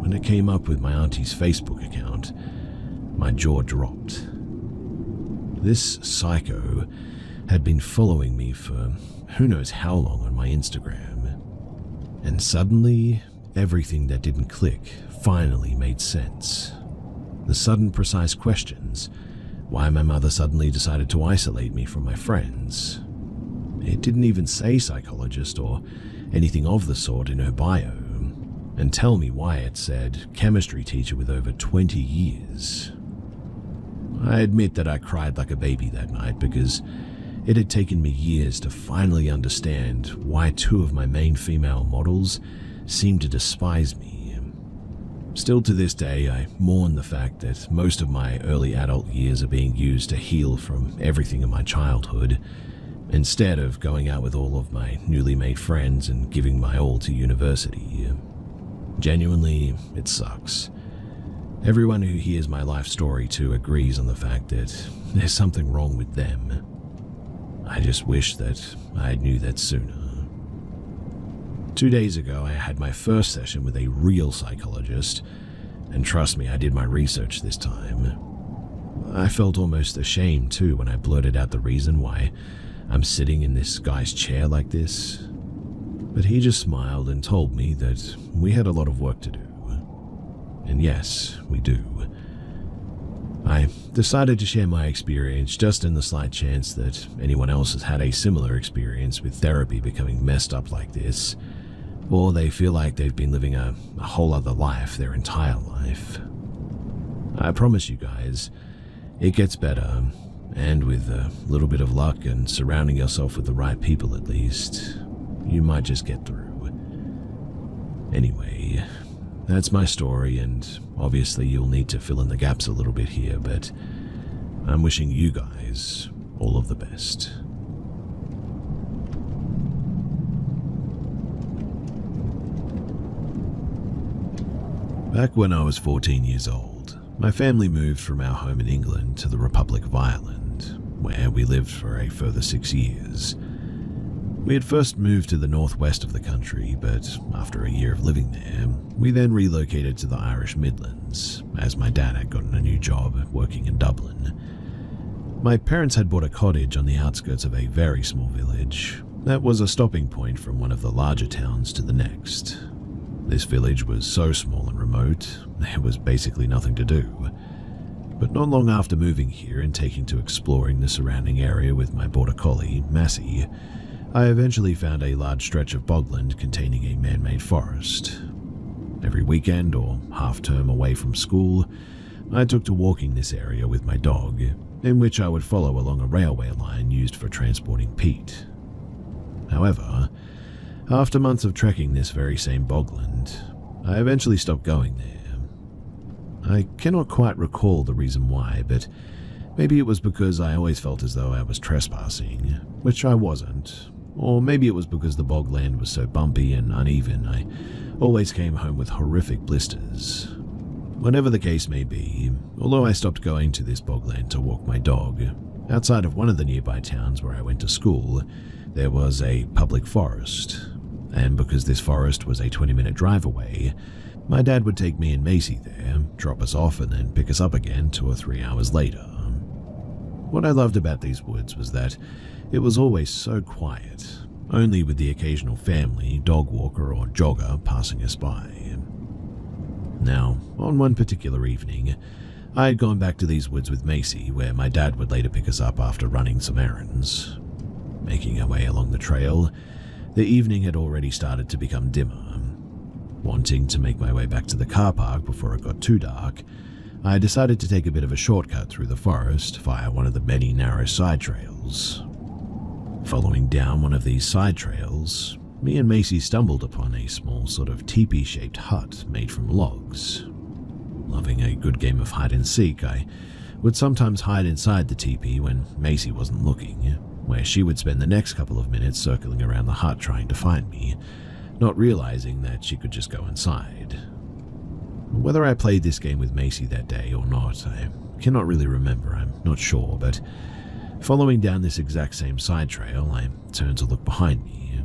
when it came up with my auntie's Facebook account, my jaw dropped. This psycho had been following me for who knows how long on my Instagram, and suddenly everything that didn't click finally made sense. The sudden precise questions, why my mother suddenly decided to isolate me from my friends. It didn't even say psychologist or anything of the sort in her bio, and tell me why it said chemistry teacher with over 20 years. I admit that I cried like a baby that night because it had taken me years to finally understand why two of my main female models seemed to despise me. Still to this day, I mourn the fact that most of my early adult years are being used to heal from everything in my childhood, instead of going out with all of my newly made friends and giving my all to university. Genuinely, it sucks. Everyone who hears my life story too agrees on the fact that there's something wrong with them. I just wish that I knew that sooner. 2 days ago, I had my first session with a real psychologist, and trust me, I did my research this time. I felt almost ashamed too when I blurted out the reason why I'm sitting in this guy's chair like this. But he just smiled and told me that we had a lot of work to do. And yes, we do. I decided to share my experience just in the slight chance that anyone else has had a similar experience with therapy becoming messed up like this, or they feel like they've been living a whole other life their entire life. I promise you guys, it gets better, and with a little bit of luck and surrounding yourself with the right people at least, you might just get through. Anyway, that's my story, and obviously you'll need to fill in the gaps a little bit here, but I'm wishing you guys all of the best. Back when I was 14 years old, my family moved from our home in England to the Republic of Ireland, where we lived for a further 6 years. We had first moved to the northwest of the country, but after a year of living there, we then relocated to the Irish Midlands, as my dad had gotten a new job working in Dublin. My parents had bought a cottage on the outskirts of a very small village that was a stopping point from one of the larger towns to the next. This village was so small and remote, there was basically nothing to do. But not long after moving here and taking to exploring the surrounding area with my border collie, Massey, I eventually found a large stretch of bogland containing a man-made forest. Every weekend or half-term away from school, I took to walking this area with my dog, in which I would follow along a railway line used for transporting peat. However, after months of trekking this very same bogland, I eventually stopped going there. I cannot quite recall the reason why, but maybe it was because I always felt as though I was trespassing, which I wasn't. Or maybe it was because the bogland was so bumpy and uneven, I always came home with horrific blisters. Whatever the case may be, although I stopped going to this bogland to walk my dog, outside of one of the nearby towns where I went to school, there was a public forest. And because this forest was a 20-minute drive away, my dad would take me and Macy there, drop us off, and then pick us up again 2 or 3 hours later. What I loved about these woods was that it was always so quiet, only with the occasional family, dog walker, or jogger passing us by. Now, on one particular evening, I had gone back to these woods with Macy, where my dad would later pick us up after running some errands. Making our way along the trail, the evening had already started to become dimmer. Wanting to make my way back to the car park before it got too dark, I decided to take a bit of a shortcut through the forest via one of the many narrow side trails. Following down one of these side trails, me and Macy stumbled upon a small sort of teepee-shaped hut made from logs. Loving a good game of hide-and-seek, I would sometimes hide inside the teepee when Macy wasn't looking, where she would spend the next couple of minutes circling around the hut trying to find me, not realizing that she could just go inside. Whether I played this game with Macy that day or not, I cannot really remember, I'm not sure, but following down this exact same side trail, I turned to look behind me.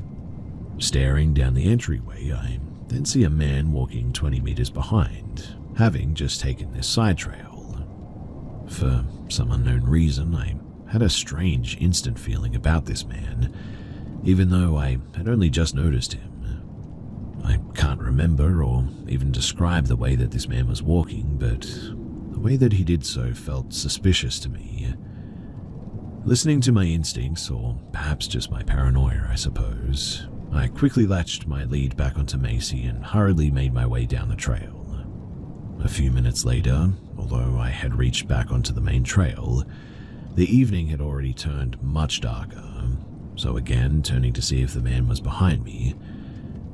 Staring down the entryway, I then see a man walking 20 meters behind, having just taken this side trail. For some unknown reason, I had a strange instant feeling about this man, even though I had only just noticed him. I can't remember or even describe the way that this man was walking, but the way that he did so felt suspicious to me. Listening to my instincts, or perhaps just my paranoia, I suppose, I quickly latched my lead back onto Macy and hurriedly made my way down the trail. A few minutes later, although I had reached back onto the main trail, the evening had already turned much darker, so again, turning to see if the man was behind me,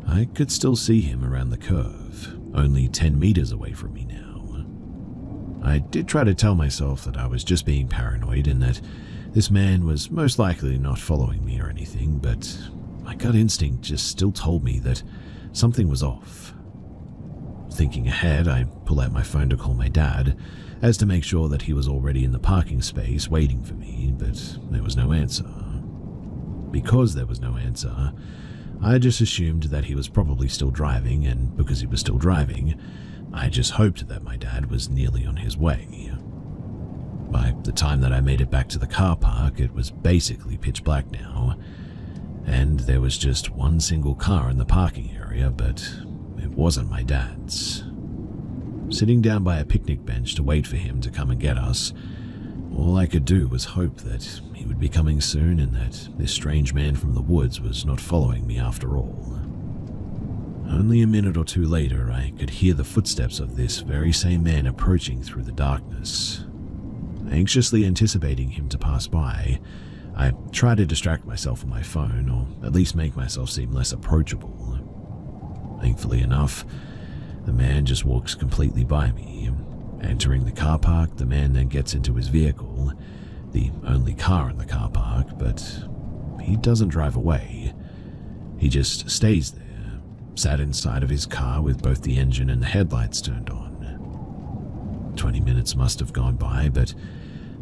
I could still see him around the curve, only 10 meters away from me now. I did try to tell myself that I was just being paranoid and that this man was most likely not following me or anything, but my gut instinct just still told me that something was off. Thinking ahead, I pull out my phone to call my dad, as to make sure that he was already in the parking space waiting for me, but there was no answer. Because there was no answer, I just assumed that he was probably still driving, and because he was still driving, I just hoped that my dad was nearly on his way. By the time that I made it back to the car park, it was basically pitch black now, and there was just one single car in the parking area, but it wasn't my dad's. Sitting down by a picnic bench to wait for him to come and get us, all I could do was hope that he would be coming soon and that this strange man from the woods was not following me after all. Only a minute or two later, I could hear the footsteps of this very same man approaching through the darkness. Anxiously anticipating him to pass by, I tried to distract myself from my phone, or at least make myself seem less approachable. Thankfully enough, the man just walks completely by me. Entering the car park, the man then gets into his vehicle, the only car in the car park, but he doesn't drive away. He just stays there, sat inside of his car with both the engine and the headlights turned on. 20 minutes must have gone by, but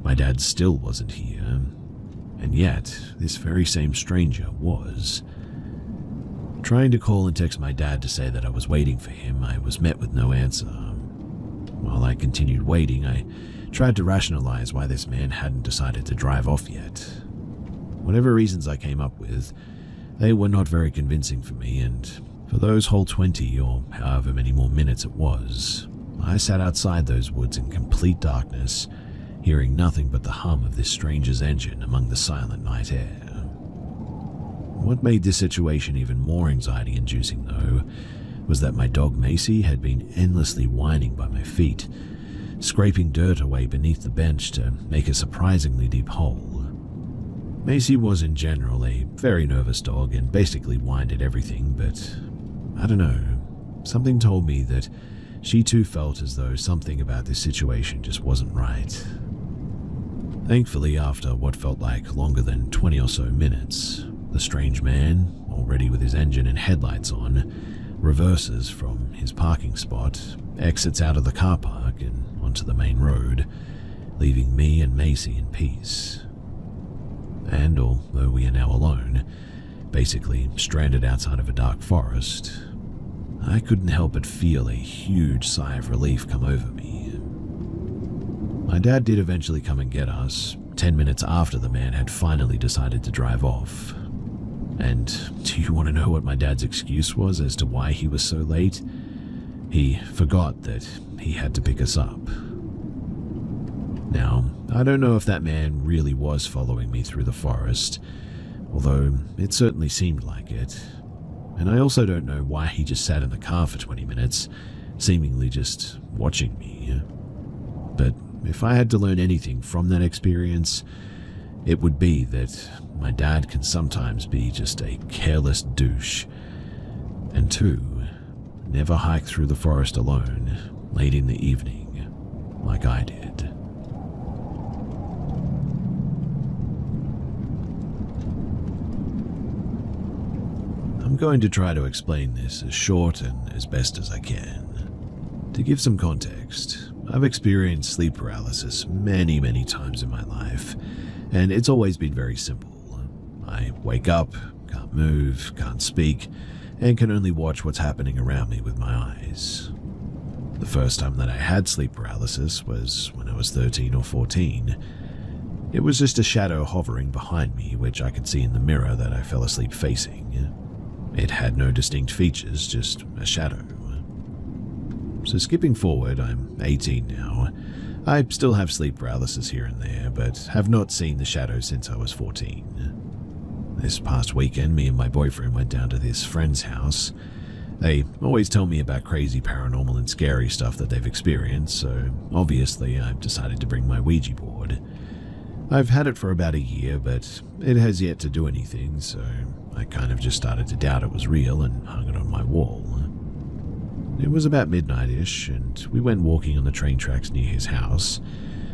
my dad still wasn't here. And yet, this very same stranger was. Trying to call and text my dad to say that I was waiting for him, I was met with no answer. While I continued waiting, I tried to rationalize why this man hadn't decided to drive off yet. Whatever reasons I came up with, they were not very convincing for me, and for those whole 20 or however many more minutes it was, I sat outside those woods in complete darkness, hearing nothing but the hum of this stranger's engine among the silent night air. What made this situation even more anxiety-inducing, though, was that my dog Macy had been endlessly whining by my feet, scraping dirt away beneath the bench to make a surprisingly deep hole. Macy was in general a very nervous dog and basically whined at everything, but I don't know, something told me that she too felt as though something about this situation just wasn't right. Thankfully, after what felt like longer than 20 or so minutes, The strange man, already with his engine and headlights on, reverses from his parking spot, exits out of the car park and onto the main road, leaving me and Macy in peace. And although we are now alone, basically stranded outside of a dark forest, I couldn't help but feel a huge sigh of relief come over me. My dad did eventually come and get us, 10 minutes after the man had finally decided to drive off. And do you want to know what my dad's excuse was as to why he was so late? He forgot that he had to pick us up. Now, I don't know if that man really was following me through the forest, although it certainly seemed like it. And I also don't know why he just sat in the car for 20 minutes, seemingly just watching me. But if I had to learn anything from that experience, it would be that my dad can sometimes be just a careless douche. And two, never hike through the forest alone, late in the evening, like I did. I'm going to try to explain this as short and as best as I can. To give some context, I've experienced sleep paralysis many, many times in my life, and it's always been very simple. I wake up, can't move, can't speak, and can only watch what's happening around me with my eyes. The first time that I had sleep paralysis was when I was 13 or 14. It was just a shadow hovering behind me, which I could see in the mirror that I fell asleep facing. It had no distinct features, just a shadow. So skipping forward, I'm 18 now. I still have sleep paralysis here and there, but have not seen the shadow since I was 14. This past weekend, me and my boyfriend went down to this friend's house. They always tell me about crazy paranormal and scary stuff that they've experienced, so obviously I've decided to bring my Ouija board. I've had it for about a year, but it has yet to do anything, so I kind of just started to doubt it was real and hung it on my wall. It was about midnight-ish, and we went walking on the train tracks near his house.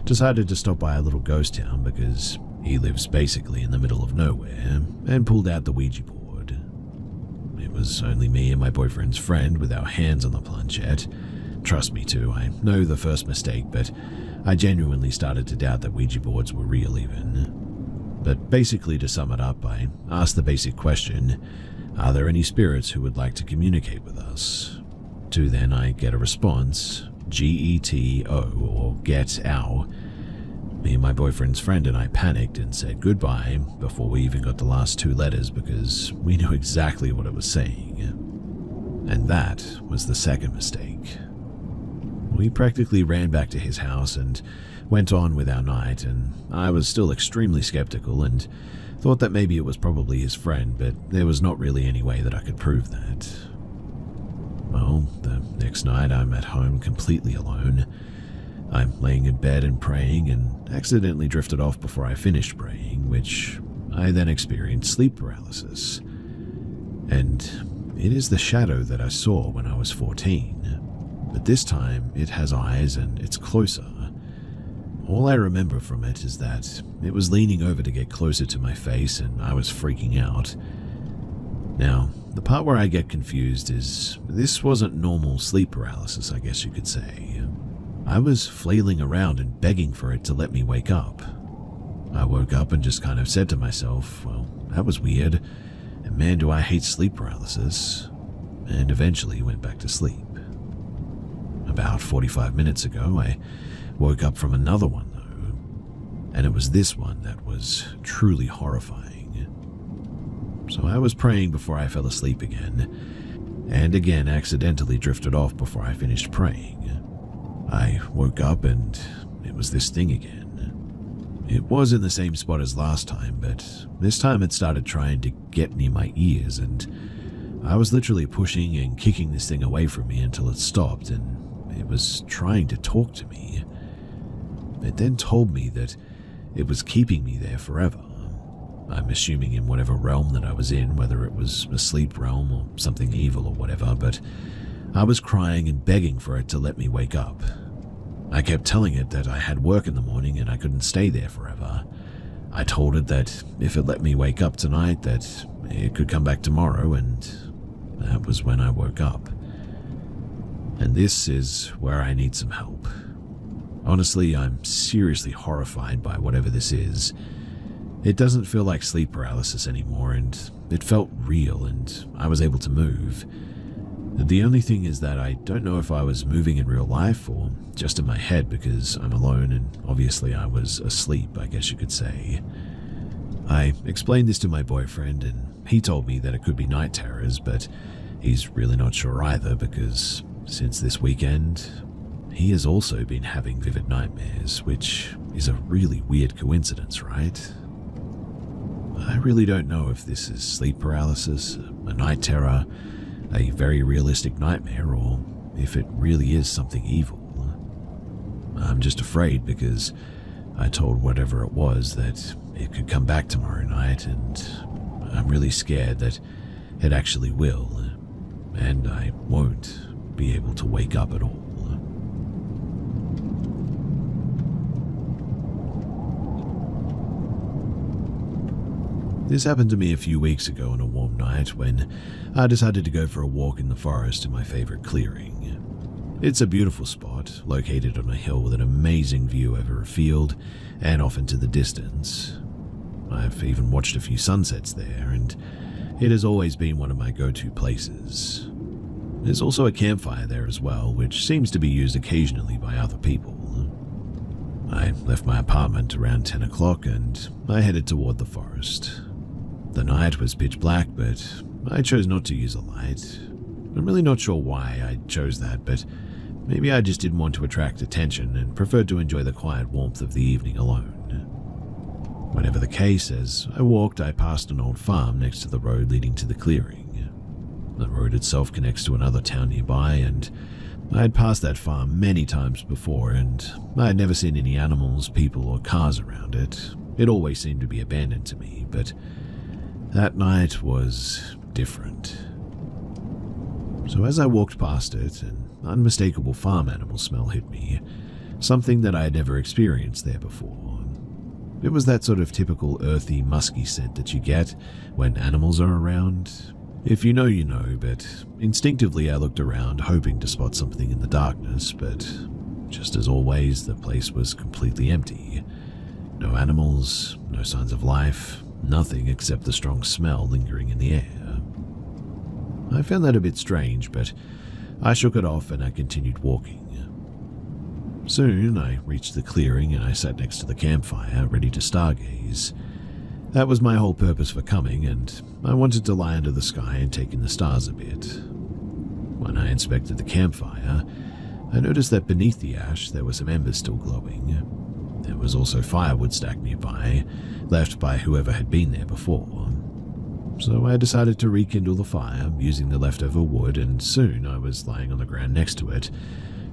Decided to stop by a little ghost town because he lives basically in the middle of nowhere, and pulled out the Ouija board. It was only me and my boyfriend's friend with our hands on the planchette. Trust me too, I know the first mistake, but I genuinely started to doubt that Ouija boards were real even. But basically, to sum it up, I asked the basic question, are there any spirits who would like to communicate with us? To then I get a response, GETO, or get ow. Me and my boyfriend's friend and I panicked and said goodbye before we even got the last two letters because we knew exactly what it was saying. And that was the second mistake. We practically ran back to his house and went on with our night, and I was still extremely skeptical and thought that maybe it was probably his friend, but there was not really any way that I could prove that. Well, the next night I'm at home completely alone. I'm laying in bed and praying and accidentally drifted off before I finished praying, which I then experienced sleep paralysis. And it is the shadow that I saw when I was 14, but this time it has eyes and it's closer. All I remember from it is that it was leaning over to get closer to my face and I was freaking out. Now, the part where I get confused is this wasn't normal sleep paralysis, I guess you could say. I was flailing around and begging for it to let me wake up. I woke up and just kind of said to myself, well, that was weird, and man do I hate sleep paralysis, and eventually went back to sleep. About 45 minutes ago, I woke up from another one though, and it was this one that was truly horrifying. So I was praying before I fell asleep again, and again accidentally drifted off before I finished praying. I woke up and it was this thing again. It was in the same spot as last time, but this time it started trying to get near my ears, and I was literally pushing and kicking this thing away from me until it stopped, and it was trying to talk to me. It then told me that it was keeping me there forever. I'm assuming in whatever realm that I was in, whether it was a sleep realm or something evil or whatever, but I was crying and begging for it to let me wake up. I kept telling it that I had work in the morning and I couldn't stay there forever. I told it that if it let me wake up tonight, that it could come back tomorrow, and that was when I woke up. And this is where I need some help. Honestly, I'm seriously horrified by whatever this is. It doesn't feel like sleep paralysis anymore, and it felt real, and I was able to move. The only thing is that I don't know if I was moving in real life or just in my head, because I'm alone and obviously I was asleep, I guess you could say. I explained this to my boyfriend, and he told me that it could be night terrors, but he's really not sure either, because since this weekend, he has also been having vivid nightmares, which is a really weird coincidence, right? I really don't know if this is sleep paralysis, a night terror, a very realistic nightmare, or if it really is something evil. I'm just afraid because I told whatever it was that it could come back tomorrow night, and I'm really scared that it actually will, and I won't be able to wake up at all. This happened to me a few weeks ago on a warm night when I decided to go for a walk in the forest to my favorite clearing. It's a beautiful spot, located on a hill with an amazing view over a field and off into the distance. I've even watched a few sunsets there, and it has always been one of my go-to places. There's also a campfire there as well, which seems to be used occasionally by other people. I left my apartment around 10 o'clock and I headed toward the forest. The night was pitch black, but I chose not to use a light. I'm really not sure why I chose that, but maybe I just didn't want to attract attention and preferred to enjoy the quiet warmth of the evening alone. Whatever the case, as I walked, I passed an old farm next to the road leading to the clearing. The road itself connects to another town nearby, and I had passed that farm many times before, and I had never seen any animals, people, or cars around it. It always seemed to be abandoned to me, but that night was different. So as I walked past it, an unmistakable farm animal smell hit me, something that I had never experienced there before. It was that sort of typical earthy, musky scent that you get when animals are around. If you know, you know, but instinctively I looked around, hoping to spot something in the darkness, but just as always, the place was completely empty. No animals, no signs of life, nothing except the strong smell lingering in the air. I found that a bit strange, but I shook it off and I continued walking. Soon I reached the clearing and I sat next to the campfire, ready to stargaze. That was my whole purpose for coming, and I wanted to lie under the sky and take in the stars a bit. When I inspected the campfire, I noticed that beneath the ash there were some embers still glowing. There was also firewood stacked nearby, left by whoever had been there before. So I decided to rekindle the fire using the leftover wood, and soon I was lying on the ground next to it,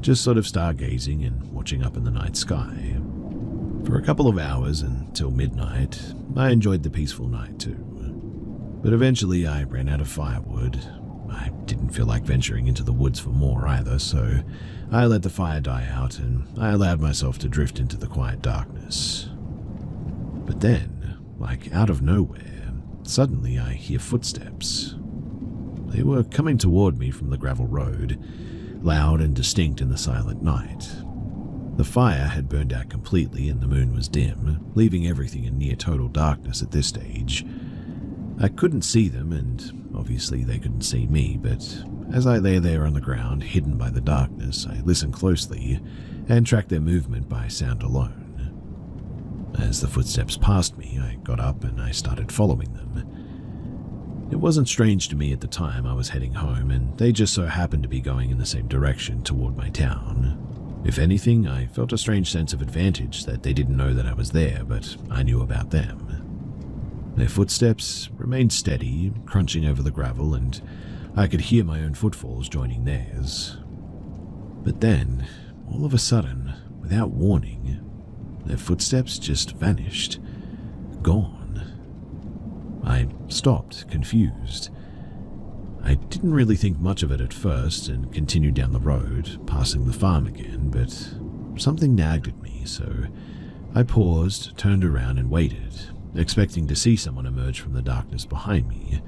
just sort of stargazing and watching up in the night sky. For a couple of hours until midnight, I enjoyed the peaceful night too. But eventually I ran out of firewood. I didn't feel like venturing into the woods for more either, so I let the fire die out and I allowed myself to drift into the quiet darkness. But then, like out of nowhere, suddenly I hear footsteps. They were coming toward me from the gravel road, loud and distinct in the silent night. The fire had burned out completely and the moon was dim, leaving everything in near total darkness at this stage. I couldn't see them, and obviously they couldn't see me, but as I lay there on the ground, hidden by the darkness, I listened closely and tracked their movement by sound alone. As the footsteps passed me, I got up and I started following them. It wasn't strange to me at the time. I was heading home, and they just so happened to be going in the same direction toward my town. If anything, I felt a strange sense of advantage that they didn't know that I was there, but I knew about them. Their footsteps remained steady, crunching over the gravel, and I could hear my own footfalls joining theirs. But then, all of a sudden, without warning, their footsteps just vanished. Gone. I stopped, confused. I didn't really think much of it at first and continued down the road, passing the farm again, but something nagged at me, so I paused, turned around and waited, expecting to see someone emerge from the darkness behind me.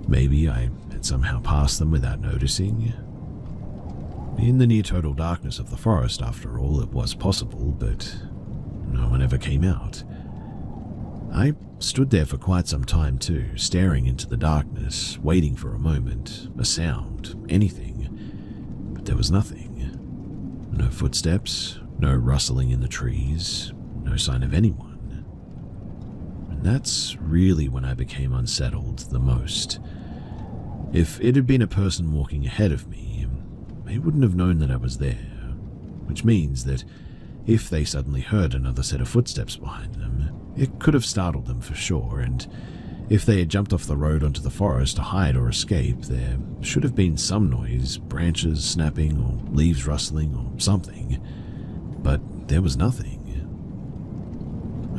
Maybe I had somehow passed them without noticing. In the near-total darkness of the forest, after all, it was possible, but no one ever came out. I stood there for quite some time too, staring into the darkness, waiting for a moment, a sound, anything. But there was nothing. No footsteps, no rustling in the trees, no sign of anyone. And that's really when I became unsettled the most. If it had been a person walking ahead of me, they wouldn't have known that I was there, which means that if they suddenly heard another set of footsteps behind them, it could have startled them for sure, and if they had jumped off the road onto the forest to hide or escape, there should have been some noise, branches snapping or leaves rustling or something, but there was nothing.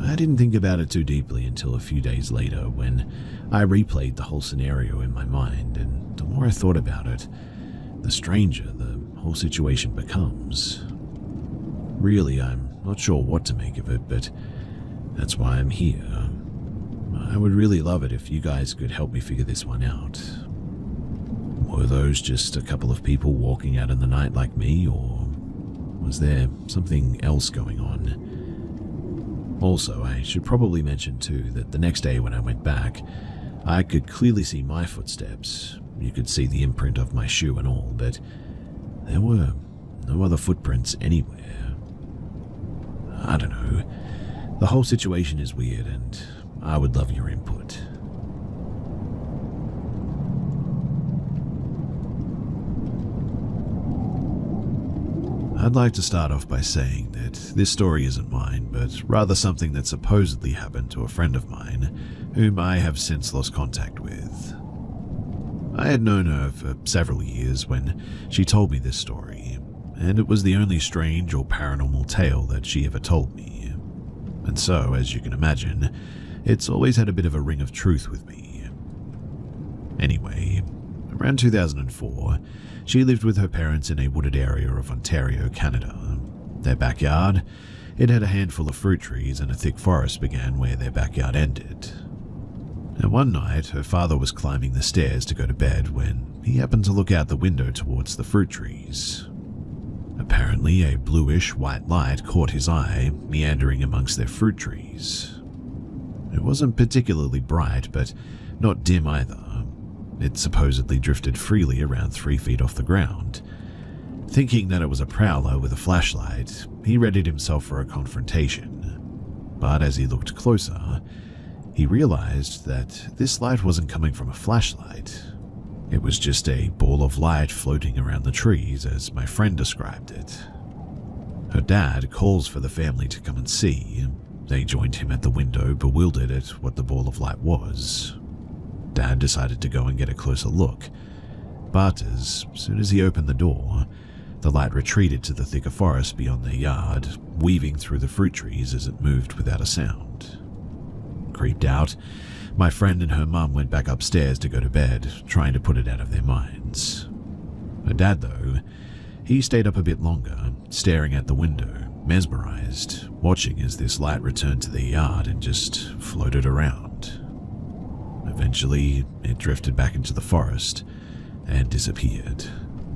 I didn't think about it too deeply until a few days later when I replayed the whole scenario in my mind, and the more I thought about it, the stranger the whole situation becomes. Really, I'm not sure what to make of it, but that's why I'm here. I would really love it if you guys could help me figure this one out. Were those just a couple of people walking out in the night like me, or was there something else going on? Also, I should probably mention too that the next day when I went back, I could clearly see my footsteps. You could see the imprint of my shoe and all, but there were no other footprints anywhere. I don't know. The whole situation is weird, and I would love your input. I'd like to start off by saying that this story isn't mine, but rather something that supposedly happened to a friend of mine, whom I have since lost contact with. I had known her for several years when she told me this story, and it was the only strange or paranormal tale that she ever told me. And so, as you can imagine, it's always had a bit of a ring of truth with me. Anyway, around 2004, she lived with her parents in a wooded area of Ontario, Canada. Their backyard, it had a handful of fruit trees, and a thick forest began where their backyard ended. And one night, her father was climbing the stairs to go to bed when he happened to look out the window towards the fruit trees. Apparently, a bluish-white light caught his eye, meandering amongst their fruit trees. It wasn't particularly bright, but not dim either. It supposedly drifted freely around 3 feet off the ground. Thinking that it was a prowler with a flashlight, he readied himself for a confrontation. But as he looked closer, he realized that this light wasn't coming from a flashlight. It was just a ball of light floating around the trees, as my friend described it. Her dad calls for the family to come and see. They joined him at the window, bewildered at what the ball of light was. Dad decided to go and get a closer look, but as soon as he opened the door, the light retreated to the thicker forest beyond their yard, weaving through the fruit trees as it moved without a sound. Creeped out, my friend and her mum went back upstairs to go to bed, trying to put it out of their minds. Her dad, though, he stayed up a bit longer, staring at the window, mesmerized, watching as this light returned to their yard and just floated around. Eventually, it drifted back into the forest and disappeared.